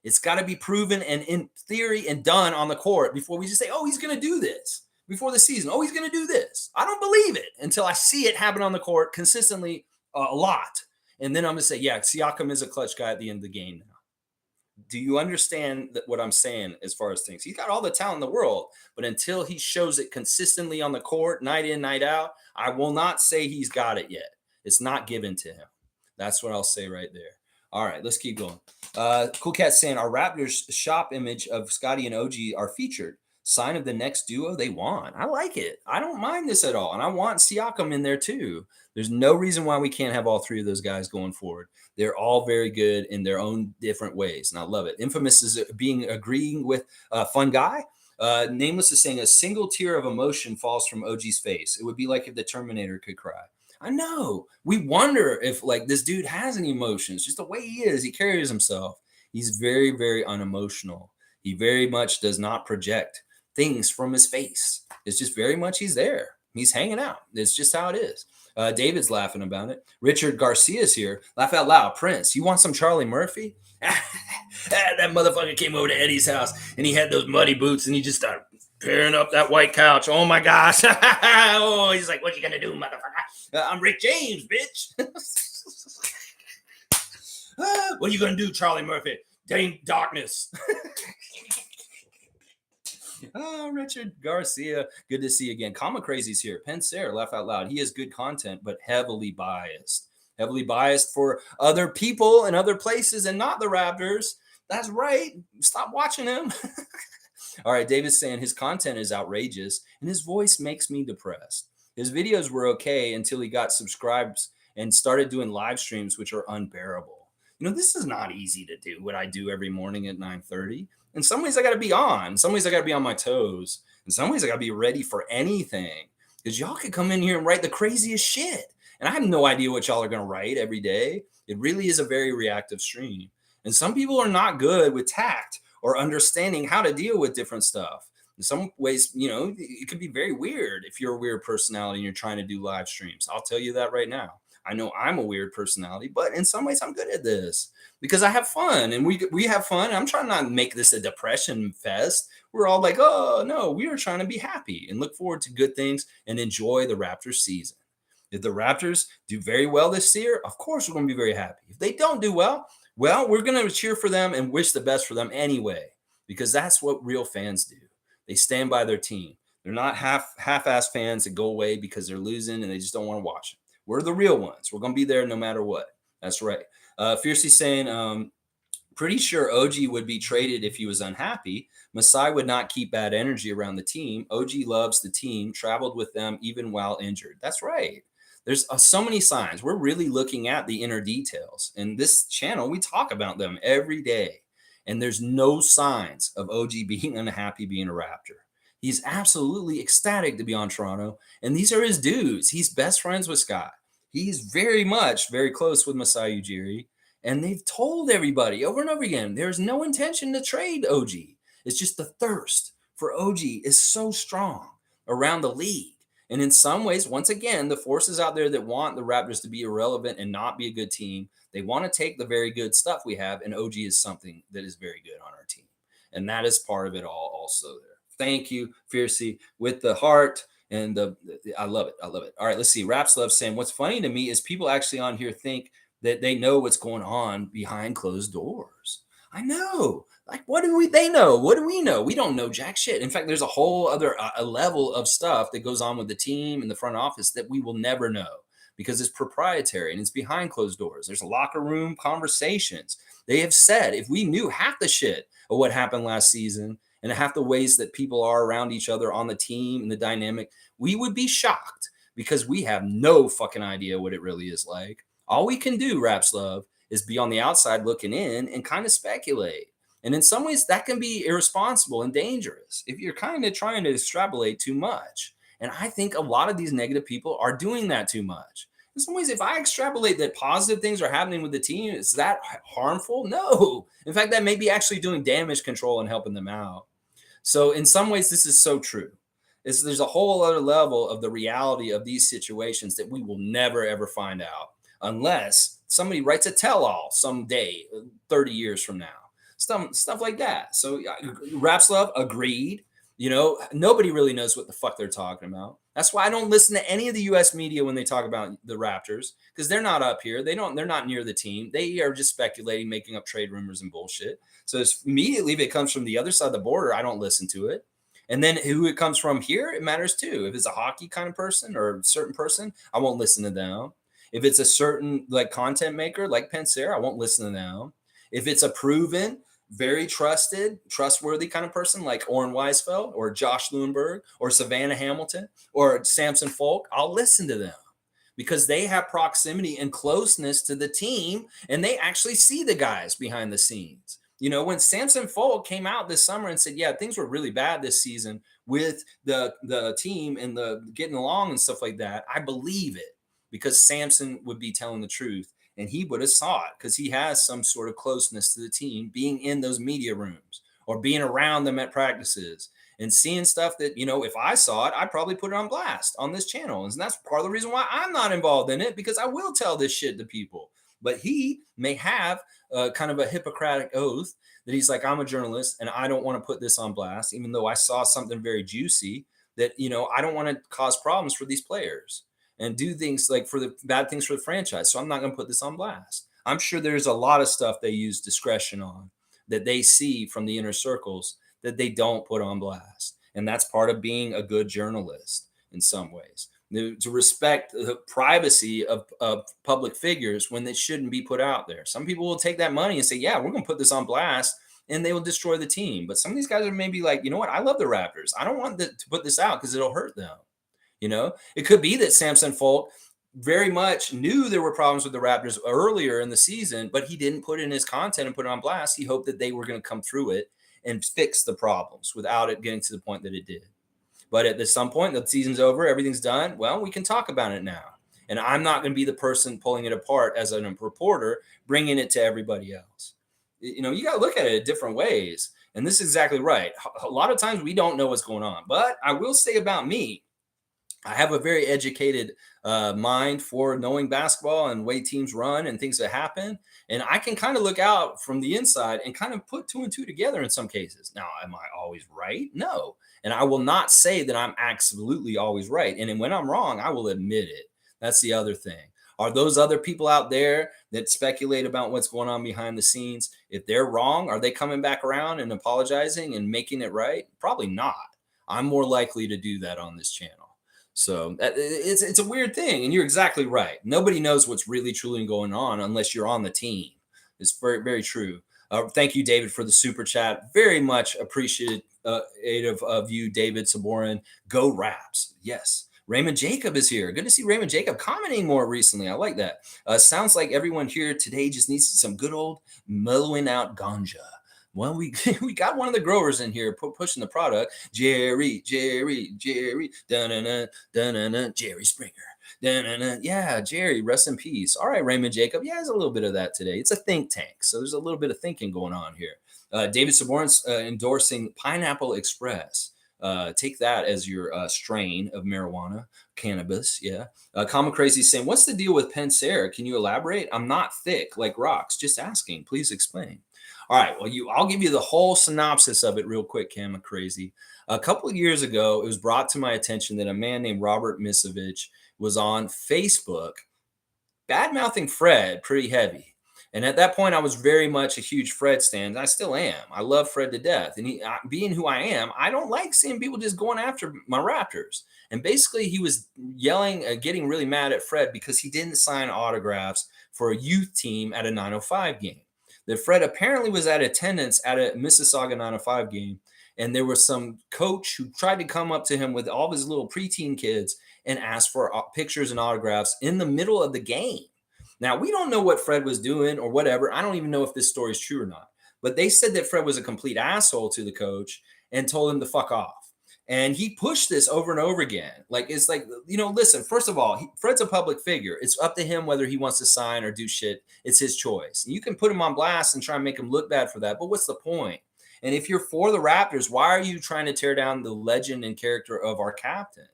S1: It's got to be proven and in theory and done on the court before we just say, oh, he's going to do this before the season. Oh, he's going to do this. I don't believe it until I see it happen on the court consistently a lot. And then I'm going to say, yeah, Siakam is a clutch guy at the end of the game now. Do you understand what I'm saying as far as things? He's got all the talent in the world, but until he shows it consistently on the court, night in, night out, I will not say he's got it yet. It's not given to him. That's what I'll say right there. All right, let's keep going. Cool Cat saying, our Raptors shop image of Scotty and OG are featured. Sign of the next duo they want. I like it. I don't mind this at all. And I want Siakam in there too. There's no reason why we can't have all three of those guys going forward. They're all very good in their own different ways. And I love it. Infamous is agreeing with Fun Guy. Nameless is saying a single tear of emotion falls from OG's face. It would be like if the Terminator could cry. I know. We wonder if like this dude has any emotions, just the way he is. He carries himself. He's very, very unemotional. He very much does not project things from his face. It's just very much he's there. He's hanging out. It's just how it is. David's laughing about it. Richard Garcia's here. Laugh out loud. Prince, you want some Charlie Murphy? That motherfucker came over to Eddie's house and he had those muddy boots and he just started tearing up that white couch. Oh my gosh. Oh, he's like, what you gonna do, motherfucker? I'm Rick James, bitch. What are you gonna do, Charlie Murphy? Dang darkness. Oh, Richard Garcia, good to see you again. Comma Crazy's here. Pensair, laugh out loud. He has good content, but heavily biased. Heavily biased for other people and other places and not the Raptors. That's right. Stop watching him. All right, David's saying his content is outrageous and his voice makes me depressed. His videos were okay until he got subscribes and started doing live streams, which are unbearable. You know, this is not easy to do, what I do every morning at 9:30. In some ways, I got to be on. In some ways, I got to be on my toes. In some ways, I got to be ready for anything. Because y'all could come in here and write the craziest shit. And I have no idea what y'all are going to write every day. It really is a very reactive stream. And some people are not good with tact or understanding how to deal with different stuff. In some ways, you know, it could be very weird if you're a weird personality and you're trying to do live streams. I'll tell you that right now. I know I'm a weird personality, but in some ways I'm good at this because I have fun and we have fun. I'm trying not to make this a depression fest. We're all like, oh no, we are trying to be happy and look forward to good things and enjoy the Raptors season. If the Raptors do very well this year, of course we're going to be very happy. If they don't do well, we're going to cheer for them and wish the best for them anyway, because that's what real fans do. They stand by their team. They're not half-ass fans that go away because they're losing and they just don't want to watch it. We're the real ones. We're going to be there no matter what. That's right. Fiercely saying, pretty sure OG would be traded if he was unhappy. Masai would not keep bad energy around the team. OG loves the team, traveled with them even while injured. That's right. There's so many signs. We're really looking at the inner details. In this channel, we talk about them every day. And there's no signs of OG being unhappy being a Raptor. He's absolutely ecstatic to be on Toronto. And these are his dudes. He's best friends with Scott. He's very close with Masai Ujiri. And they've told everybody over and over again, there's no intention to trade OG. It's just the thirst for OG is so strong around the league. And in some ways, once again, the forces out there that want the Raptors to be irrelevant and not be a good team, they want to take the very good stuff we have. And OG is something that is very good on our team. And that is part of it all also there. Thank you, Fiercey, with the heart. And I love it. I love it. All right, let's see. Raps Love saying, what's funny to me is people actually on here think that they know what's going on behind closed doors. I know. Like, what do they know? What do we know? We don't know jack shit. In fact, there's a whole other a level of stuff that goes on with the team and the front office that we will never know because it's proprietary and it's behind closed doors. There's locker room conversations. They have said if we knew half the shit of what happened last season and half the ways that people are around each other on the team and the dynamic, we would be shocked because we have no fucking idea what it really is like. All we can do, Raps Love, is be on the outside looking in and kind of speculate. And in some ways, that can be irresponsible and dangerous if you're kind of trying to extrapolate too much. And I think a lot of these negative people are doing that too much. In some ways, if I extrapolate that positive things are happening with the team, is that harmful? No. In fact, that may be actually doing damage control and helping them out. So in some ways, this is so true. There's a whole other level of the reality of these situations that we will never, ever find out unless somebody writes a tell-all someday, 30 years from now, stuff like that. So Raps Love agreed. You know, nobody really knows what the fuck they're talking about. That's why I don't listen to any of the U.S. media when they talk about the Raptors because they're not up here. They're not near the team. They are just speculating, making up trade rumors and bullshit. So immediately if it comes from the other side of the border, I don't listen to it. And then who it comes from here, it matters too. If it's a hockey kind of person or a certain person, I won't listen to them. If it's a certain like content maker like Pensair, I won't listen to them. If it's a proven, very trustworthy kind of person like Oren Weisfeld or Josh Lewinberg or Savannah Hamilton or Samson Folk, I'll listen to them because they have proximity and closeness to the team and they actually see the guys behind the scenes. You know, when Samson Folk came out this summer and said, yeah, things were really bad this season with the team and the getting along and stuff like that, I believe it because Samson would be telling the truth. And he would have saw it because he has some sort of closeness to the team being in those media rooms or being around them at practices. and seeing stuff that, if I saw it, I'd probably put it on blast on this channel. And that's part of the reason why I'm not involved in it, because I will tell this shit to people. But he may have kind of a Hippocratic oath that he's like, I'm a journalist and I don't want to put this on blast, even though I saw something very juicy that, I don't want to cause problems for these players and do things like for the bad things for the franchise. So I'm not going to put this on blast. I'm sure there's a lot of stuff they use discretion on that they see from the inner circles that they don't put on blast. And that's part of being a good journalist in some ways. To respect the privacy of public figures when they shouldn't be put out there. Some people will take that money and say, yeah, we're going to put this on blast, and they will destroy the team. But some of these guys are maybe like, you know what? I love the Raptors. I don't want to put this out because it'll hurt them. It could be that Samson Folk very much knew there were problems with the Raptors earlier in the season, but he didn't put in his content and put it on blast. He hoped that they were going to come through it and fix the problems without it getting to the point that it did. But at some point, the season's over, everything's done. Well, we can talk about it now. And I'm not going to be the person pulling it apart as a reporter, bringing it to everybody else. You got to look at it different ways. And this is exactly right. A lot of times we don't know what's going on. But I will say about me, I have a very educated mind for knowing basketball and way teams run and things that happen. And I can kind of look out from the inside and kind of put two and two together in some cases. Now, am I always right? No. And I will not say that I'm absolutely always right. And when I'm wrong, I will admit it. That's the other thing. Are those other people out there that speculate about what's going on behind the scenes? If they're wrong, are they coming back around and apologizing and making it right? Probably not. I'm more likely to do that on this channel. So it's a weird thing. And you're exactly right. Nobody knows what's really truly going on unless you're on the team. It's very, very true. Thank you, David, for the super chat. Very much appreciative of you, David Saborin. Go Raps. Yes. Raymond Jacob is here. Good to see Raymond Jacob commenting more recently. I like that. Sounds like everyone here today just needs some good old mellowing out ganja. Well, we got one of the growers in here pushing the product. Jerry, da-na-na, Jerry Springer. Da-na-na. Yeah, Jerry, rest in peace. All right, Raymond Jacob. Yeah, there's a little bit of that today. It's a think tank, so there's a little bit of thinking going on here. David Saborin's endorsing Pineapple Express. Take that as your strain of marijuana, cannabis. Yeah. Common Crazy saying, what's the deal with Pensair? Can you elaborate? I'm not thick like rocks. Just asking. Please explain. All right. Well, I'll give you the whole synopsis of it real quick, Common Crazy. A couple of years ago, it was brought to my attention that a man named Robert Misovich was on Facebook bad-mouthing Fred pretty heavy. And at that point, I was very much a huge Fred stan. I still am. I love Fred to death. And being who I am, I don't like seeing people just going after my Raptors. And basically, he was yelling, getting really mad at Fred because he didn't sign autographs for a youth team at a 905 game. That Fred apparently was at attendance at a Mississauga 905 game. And there was some coach who tried to come up to him with all of his little preteen kids and ask for pictures and autographs in the middle of the game. Now, we don't know what Fred was doing or whatever. I don't even know if this story is true or not. But they said that Fred was a complete asshole to the coach and told him to fuck off. And he pushed this over and over again. It's like, listen, first of all, Fred's a public figure. It's up to him whether he wants to sign or do shit. It's his choice. You can put him on blast and try and make him look bad for that. But what's the point? And if you're for the Raptors, why are you trying to tear down the legend and character of our captain?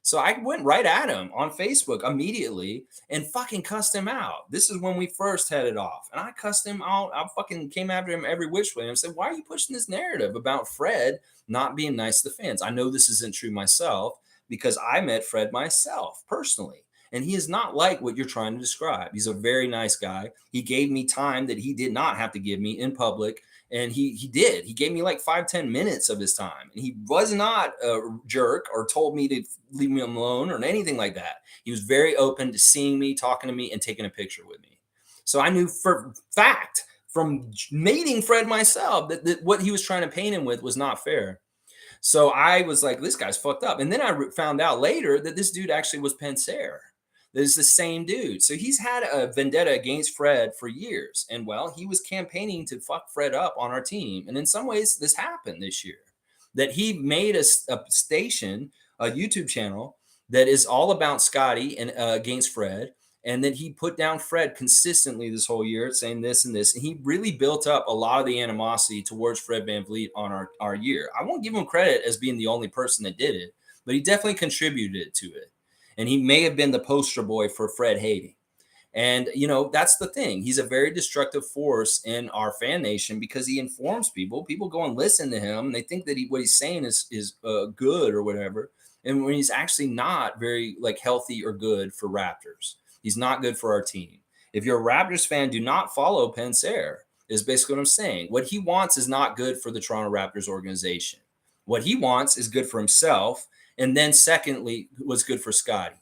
S1: So I went right at him on Facebook immediately and fucking cussed him out. This is when we first headed off. And I cussed him out. I fucking came after him every which way. And I said, why are you pushing this narrative about Fred not being nice to the fans? I know this isn't true myself because I met Fred myself personally. And he is not like what you're trying to describe. He's a very nice guy. He gave me time that he did not have to give me in public. And he did. He gave me like 5-10 minutes of his time. And he was not a jerk or told me to leave me alone or anything like that. He was very open to seeing me, talking to me, and taking a picture with me. So I knew for fact from meeting Fred myself that what he was trying to paint him with was not fair. So I was like, this guy's fucked up. And then I found out later that this dude actually was Pensair. There's the same dude. So he's had a vendetta against Fred for years. And well, he was campaigning to fuck Fred up on our team. And in some ways, this happened this year. That he made a station, a YouTube channel that is all about Scotty and against Fred. And then he put down Fred consistently this whole year, saying this and this. And he really built up a lot of the animosity towards Fred VanVleet on our year. I won't give him credit as being the only person that did it, but he definitely contributed to it. And he may have been the poster boy for Fred hating. And, that's the thing. He's a very destructive force in our fan nation because he informs people. People go and listen to him and they think that what he's saying is good or whatever. And when he's actually not very like healthy or good for Raptors, he's not good for our team. If you're a Raptors fan, do not follow Panser, is basically what I'm saying. What he wants is not good for the Toronto Raptors organization. What he wants is good for himself. And then, secondly, what's good for Scotty.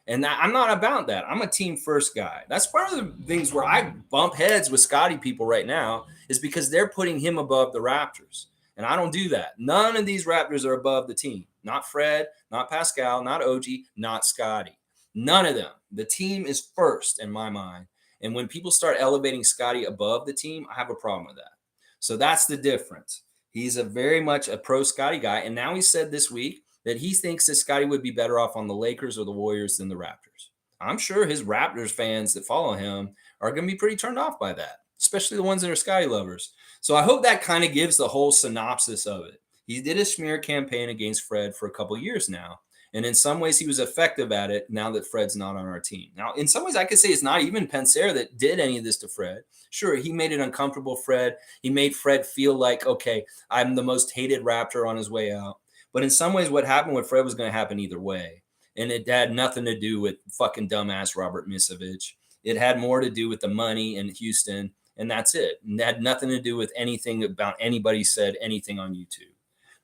S1: And I'm not about that. I'm a team first guy. That's part of the things where I bump heads with Scotty people right now is because they're putting him above the Raptors. And I don't do that. None of these Raptors are above the team. Not Fred, not Pascal, not OG, not Scotty. None of them. The team is first in my mind. And when people start elevating Scotty above the team, I have a problem with that. So that's the difference. He's a very much a pro Scotty guy. And now he said this week that he thinks that Scotty would be better off on the Lakers or the Warriors than the Raptors. I'm sure his Raptors fans that follow him are going to be pretty turned off by that, especially the ones that are Scotty lovers. So I hope that kind of gives the whole synopsis of it. He did a smear campaign against Fred for a couple years now. And in some ways, he was effective at it now that Fred's not on our team. Now, in some ways, I could say it's not even Panser that did any of this to Fred. Sure, he made it uncomfortable, Fred. He made Fred feel like, okay, I'm the most hated Raptor on his way out. But in some ways, what happened with Fred was going to happen either way. And it had nothing to do with fucking dumbass Robert Misovich. It had more to do with the money in Houston. And that's it. And it had nothing to do with anything about anybody said anything on YouTube.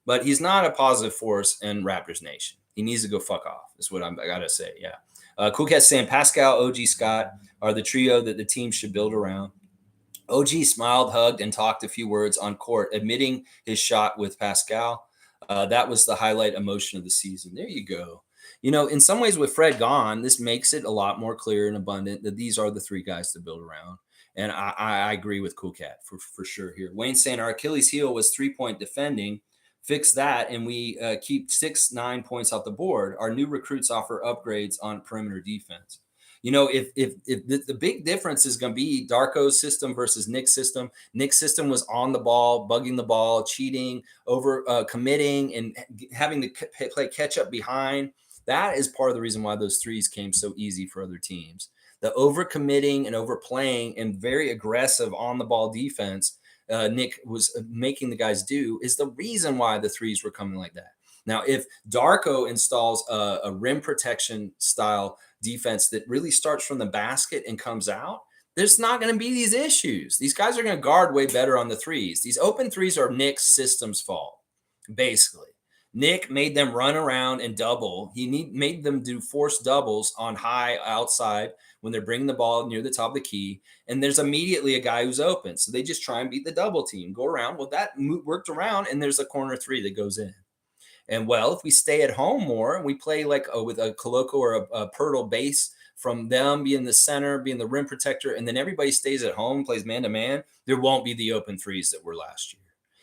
S1: But he's not a positive force in Raptors Nation. He needs to go fuck off. Is what I got to say. Yeah. Cool Cat's saying Pascal, OG, Scott are the trio that the team should build around. OG smiled, hugged, and talked a few words on court, admitting his shot with Pascal. That was the highlight emotion of the season. There you go. In some ways with Fred gone, this makes it a lot more clear and abundant that these are the three guys to build around. And I agree with Cool Cat for sure here. Wayne saying our Achilles heel was 3-point defending. Fix that, and we keep 6-9 points off the board. Our new recruits offer upgrades on perimeter defense. If the big difference is going to be Darko's system versus Nick's system. Nick's system was on the ball, bugging the ball, cheating, over committing, and having to play catch up behind. That is part of the reason why those threes came so easy for other teams. The over committing and overplaying and very aggressive on the ball defense Nick was making the guys do is the reason why the threes were coming like that. Now, if Darko installs a rim protection style defense that really starts from the basket and comes out, there's not going to be these issues. These guys are going to guard way better on the threes. These open threes are Nick's system's fault, basically. Nick made them run around and double. He made them do forced doubles on high outside when they're bringing the ball near the top of the key. And there's immediately a guy who's open. So they just try and beat the double team, go around. Well, that worked around, and there's a corner three that goes in. And well, if we stay at home more and we play like with a Coloco or a Pirtle base from them being the center, being the rim protector, and then everybody stays at home, plays man-to-man, there won't be the open threes that were last year.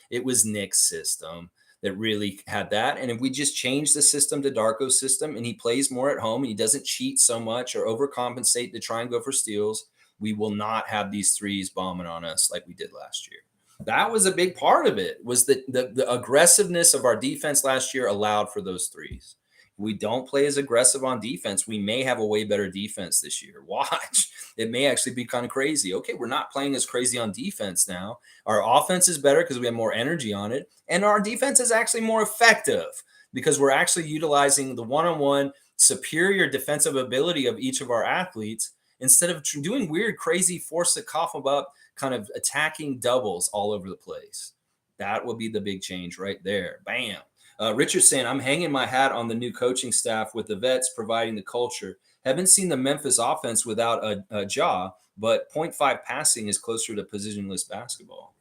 S1: It was Nick's system that really had that. And if we just change the system to Darko's system and he plays more at home and he doesn't cheat so much or overcompensate to try and go for steals, we will not have these threes bombing on us like we did last year. That was a big part of it, was the aggressiveness of our defense last year allowed for those threes. We don't play as aggressive on defense. We may have a way better defense this year. Watch. It may actually be kind of crazy. Okay, we're not playing as crazy on defense now. Our offense is better because we have more energy on it. And our defense is actually more effective because we're actually utilizing the one-on-one superior defensive ability of each of our athletes instead of doing weird, crazy, force to cough them up, kind of attacking doubles all over the place. That will be the big change right there. Bam. Richard's saying, I'm hanging my hat on the new coaching staff with the vets providing the culture. Haven't seen the Memphis offense without a jaw, but 0.5 passing is closer to positionless basketball.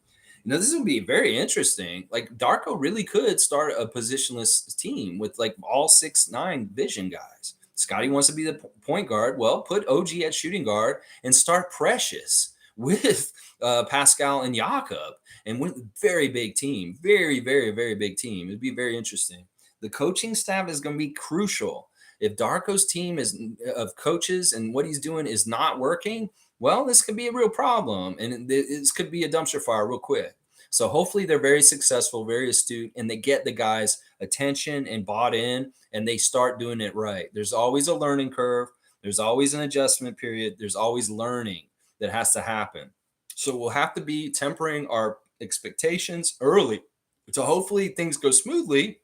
S1: This will be very interesting. Like Darko really could start a positionless team with like all 6'9" vision guys. Scotty wants to be the point guard. Well, put OG at shooting guard and start Precious with Pascal and Jakob, and with very big team, very, very, very big team. It'd be very interesting. The coaching staff is going to be crucial. If Darko's team is of coaches and what he's doing is not working, well, this could be a real problem, and this could be a dumpster fire real quick. So hopefully they're very successful, very astute, and they get the guys' attention and bought in, and they start doing it right. There's always a learning curve. There's always an adjustment period. There's always learning that has to happen. So we'll have to be tempering our expectations early. So hopefully things go smoothly,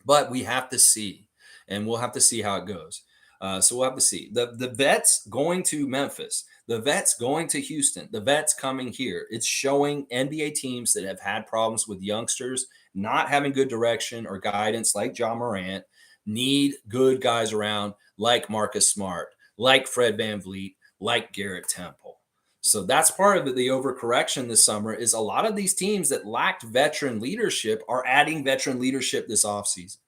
S1: but we have to see, and we'll have to see how it goes. So we'll have to see. The vets going to Memphis, the vets going to Houston, the vets coming here. It's showing NBA teams that have had problems with youngsters not having good direction or guidance, like John Morant, need good guys around like Marcus Smart, like Fred VanVleet, like Garrett Temple. So that's part of the overcorrection this summer is a lot of these teams that lacked veteran leadership are adding veteran leadership this offseason.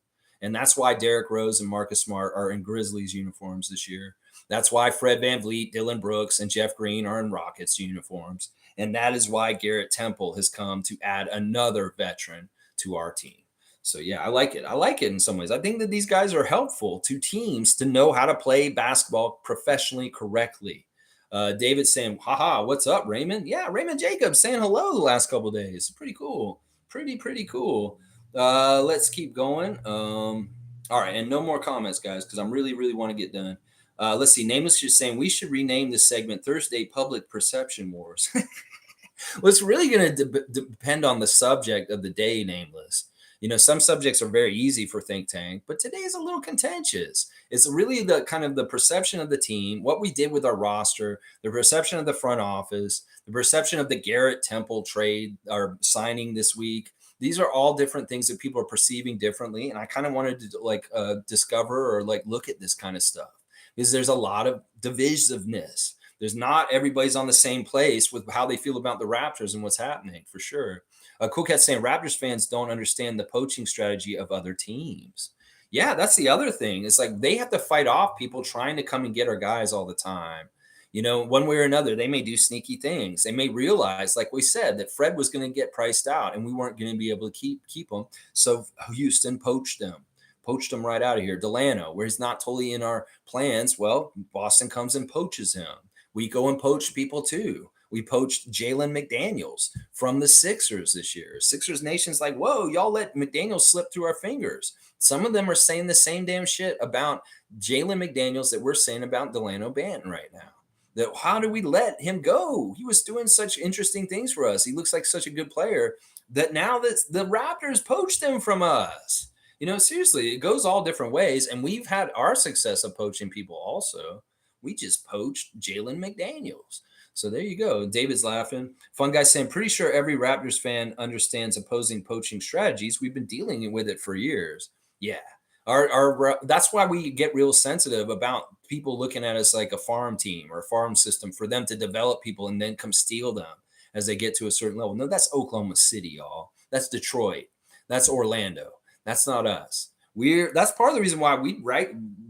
S1: And that's why Derrick Rose and Marcus Smart are in Grizzlies uniforms this year. That's why Fred VanVleet, Dylan Brooks, and Jeff Green are in Rockets uniforms. And that is why Garrett Temple has come to add another veteran to our team. So, yeah, I like it. I like it in some ways. I think that these guys are helpful to teams to know how to play basketball professionally correctly. David saying, haha, what's up, Raymond? Yeah, Raymond Jacobs saying hello the last couple days. Pretty cool. Pretty cool. Let's keep going. All right, and no more comments, guys, because I'm really want to get done. Let's see. Nameless is saying we should rename this segment Thursday Public Perception Wars. Well, it's really going to depend on the subject of the day, Nameless. You know, some subjects are very easy for Think Tank, but today is a little contentious. It's really the kind of the perception of the team, what we did with our roster, the perception of the front office, the perception of the Garrett Temple trade or signing this week. These are all different things that people are perceiving differently. And I kind of wanted to discover or look at this kind of stuff because there's a lot of divisiveness. There's not everybody's on the same place with how they feel about the Raptors and what's happening for sure. Cool Cat saying Raptors fans don't understand the poaching strategy of other teams. Yeah, that's the other thing. It's like they have to fight off people trying to come and get our guys all the time. You know, one way or another, they may do sneaky things. They may realize, like we said, that Fred was going to get priced out and we weren't going to be able to keep him. So Houston poached him right out of here. Delano, where he's not totally in our plans, well, Boston comes and poaches him. We go and poach people too. We poached Jalen McDaniels from the Sixers this year. Sixers Nation's like, whoa, y'all let McDaniels slip through our fingers. Some of them are saying the same damn shit about Jalen McDaniels that we're saying about Delano Banton right now. That how do we let him go? He was doing such interesting things for us. He looks like such a good player that now that the Raptors poached him from us. You know, seriously, it goes all different ways. And we've had our success of poaching people also. We just poached Jalen McDaniels. So there you go. David's laughing. Fun guy saying, pretty sure every Raptors fan understands opposing poaching strategies. We've been dealing with it for years. Yeah. That's why we get real sensitive about people looking at us like a farm team or a farm system for them to develop people and then come steal them as they get to a certain level. No, that's Oklahoma City, y'all. That's Detroit. That's Orlando. That's not us. That's part of the reason why we'd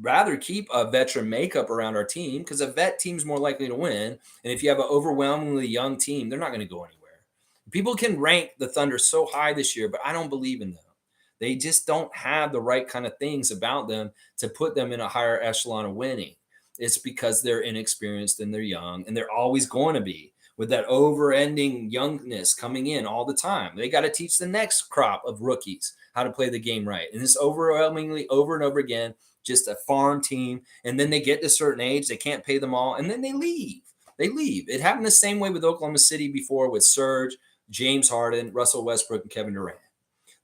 S1: rather keep a veteran makeup around our team because a vet team's more likely to win. And if you have an overwhelmingly young team, they're not going to go anywhere. People can rank the Thunder so high this year, but I don't believe in them. They just don't have the right kind of things about them to put them in a higher echelon of winning. It's because they're inexperienced and they're young, and they're always going to be with that over-ending youngness coming in all the time. They got to teach the next crop of rookies how to play the game right. And it's overwhelmingly over and over again, just a farm team. And then they get to a certain age, they can't pay them all, and then they leave. It happened the same way with Oklahoma City before with Serge, James Harden, Russell Westbrook, and Kevin Durant.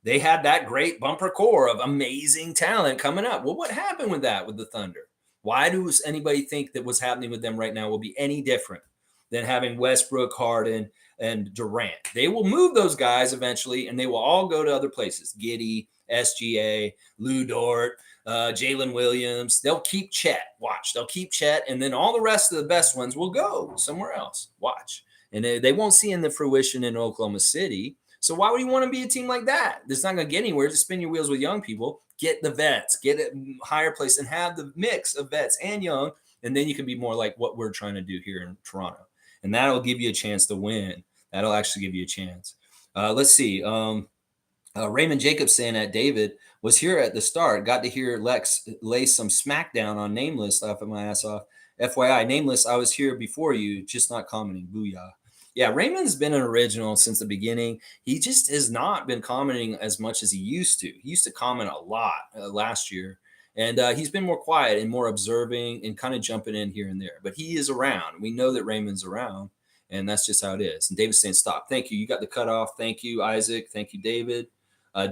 S1: They had that great bumper core of amazing talent coming up. Well, what happened with that with the Thunder? Why does anybody think that what's happening with them right now will be any different than having Westbrook, Harden, and Durant? They will move those guys eventually, and they will all go to other places. Giddey, SGA, Lou Dort, Jalen Williams. They'll keep Chet. Watch. They'll keep Chet, and then all the rest of the best ones will go somewhere else. Watch. And they won't see in the fruition in Oklahoma City. So why would you want to be a team like that? That's not going to get anywhere. Just spin your wheels with young people. Get the vets. Get a higher place and have the mix of vets and young, and then you can be more like what we're trying to do here in Toronto. And that'll give you a chance to win. That'll actually give you a chance. Let's see. Raymond Jacobs saying that David was here at the start. Got to hear Lex lay some smackdown on Nameless, laughing my ass off. FYI, Nameless, I was here before you, just not commenting. Booyah. Yeah, Raymond's been an original since the beginning. He just has not been commenting as much as he used to. He used to comment a lot last year. And he's been more quiet and more observing and kind of jumping in here and there. But he is around. We know that Raymond's around. And that's just how it is. And David's saying, stop. Thank you. You got the cutoff. Thank you, Isaac. Thank you, David.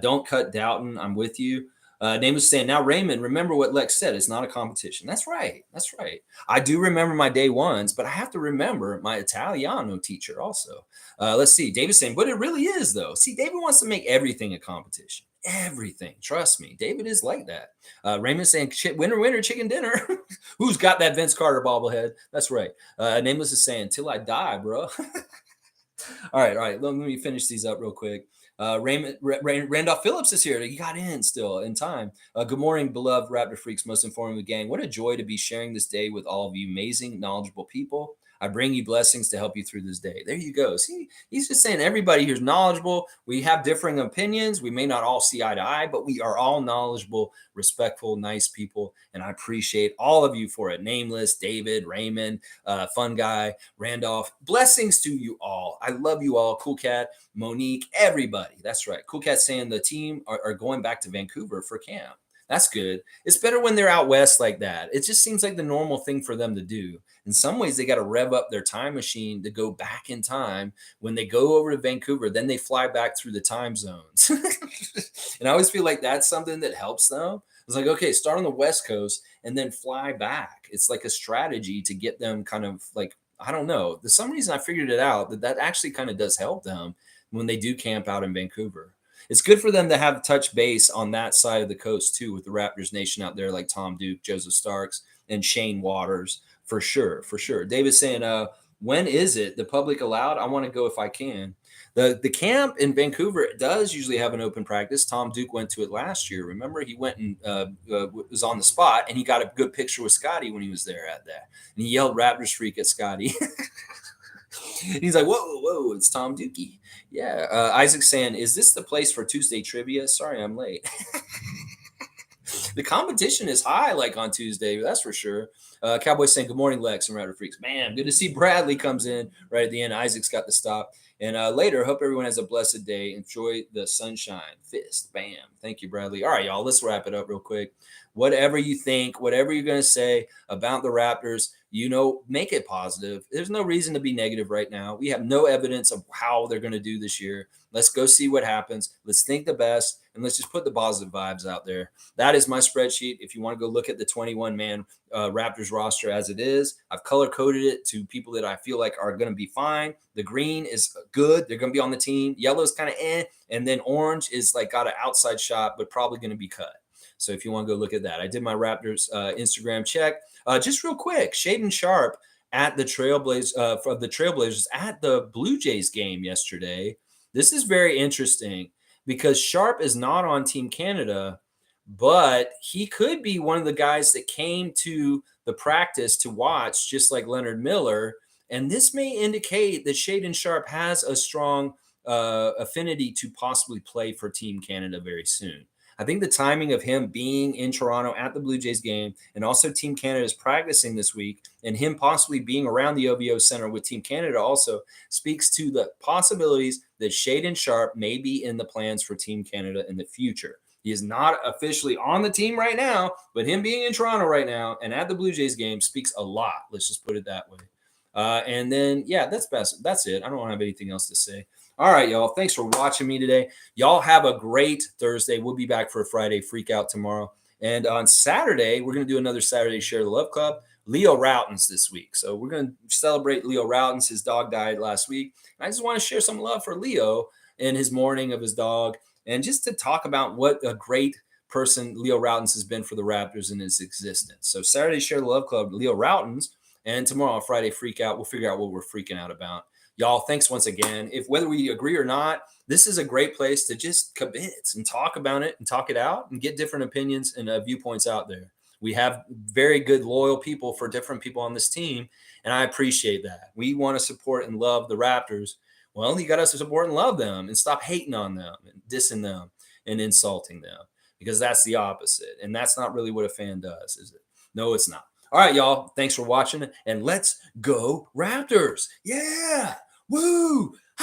S1: Don't cut Doughton. I'm with you. Name was saying, now, Raymond, remember what Lex said. It's not a competition. That's right. That's right. I do remember my day ones, but I have to remember my Italiano teacher also. Let's see. David's saying, but it really is, though. See, David wants to make everything a competition. Everything. Trust me. David is like that. Raymond's saying, winner, winner, chicken dinner. Who's got that Vince Carter bobblehead? That's right. Nameless is saying, till I die, bro. All right. Let me finish these up real quick. Randolph Phillips is here. He got in still in time. Good morning, beloved Raptor Freaks, most informative gang. What a joy to be sharing this day with all of you amazing, knowledgeable people. I bring you blessings to help you through this day. There you go. See, he's just saying everybody here's knowledgeable. We have differing opinions. We may not all see eye to eye, but we are all knowledgeable, respectful, nice people. And I appreciate all of you for it. Nameless, David, Raymond, Fun Guy, Randolph. Blessings to you all. I love you all. Cool Cat, Monique, everybody. That's right. Cool Cat saying the team are going back to Vancouver for camp. That's good. It's better when they're out west like that. It just seems like the normal thing for them to do. In some ways, they got to rev up their time machine to go back in time. When they go over to Vancouver, then they fly back through the time zones. And I always feel like that's something that helps them. It's like, okay, start on the West Coast and then fly back. It's like a strategy to get them kind of like, I don't know. For some reason, I figured it out that actually kind of does help them when they do camp out in Vancouver. It's good for them to have touch base on that side of the coast too, with the Raptors Nation out there, like Tom Duke, Joseph Starks, and Shane Waters, for sure, for sure. David's saying, when is it the public allowed? I want to go if I can. The camp in Vancouver does usually have an open practice. Tom Duke went to it last year. Remember, he went and was on the spot, and he got a good picture with Scotty when he was there at that. And he yelled Raptors freak at Scotty. He's like, whoa, it's Tom Dukey. Yeah. Isaac saying, is this the place for Tuesday trivia? Sorry, I'm late. The competition is high, like on Tuesday, that's for sure. Cowboy saying, good morning, Lex and Raptor Freaks. Man, good to see Bradley comes in right at the end. Isaac's got the stop. And later, hope everyone has a blessed day. Enjoy the sunshine. Fist. Bam. Thank you, Bradley. All right, y'all, let's wrap it up real quick. Whatever you think, whatever you're going to say about the Raptors, make it positive. There's no reason to be negative right now. We have no evidence of how they're going to do this year. Let's go see what happens. Let's think the best, and let's just put the positive vibes out there. That is my spreadsheet. If you want to go look at the 21-man Raptors roster as it is, I've color-coded it to people that I feel like are going to be fine. The green is good. They're going to be on the team. Yellow is kind of and then orange is like got an outside shot, but probably going to be cut. So if you want to go look at that, I did my Raptors Instagram check. Just real quick, Shaden Sharp at the Trailblazers at the Blue Jays game yesterday. This is very interesting because Sharp is not on Team Canada, but he could be one of the guys that came to the practice to watch, just like Leonard Miller. And this may indicate that Shaden Sharp has a strong affinity to possibly play for Team Canada very soon. I think the timing of him being in Toronto at the Blue Jays game and also Team Canada is practicing this week and him possibly being around the OVO Center with Team Canada also speaks to the possibilities that Shaden Sharp may be in the plans for Team Canada in the future. He is not officially on the team right now, but him being in Toronto right now and at the Blue Jays game speaks a lot. Let's just put it that way. And then, yeah, that's best. That's it. I don't have anything else to say. All right, y'all. Thanks for watching me today. Y'all have a great Thursday. We'll be back for a Friday freak out tomorrow. And on Saturday, we're going to do another Saturday Share the Love Club. Leo Routens this week. So we're going to celebrate Leo Routens. His dog died last week. And I just want to share some love for Leo in his mourning of his dog and just to talk about what a great person Leo Routens has been for the Raptors in his existence. So Saturday Share the Love Club, Leo Routens. And tomorrow, Friday Freak Out, we'll figure out what we're freaking out about. Y'all, thanks once again. If whether we agree or not, this is a great place to just commit and talk about it and talk it out and get different opinions and viewpoints out there. We have very good, loyal people for different people on this team, and I appreciate that. We want to support and love the Raptors Well, you got to support and love them and stop hating on them and dissing them and insulting them, because that's the opposite. And that's not really what a fan does, is it? No, it's not. All right, y'all. Thanks for watching, and let's go Raptors. Yeah. Woo.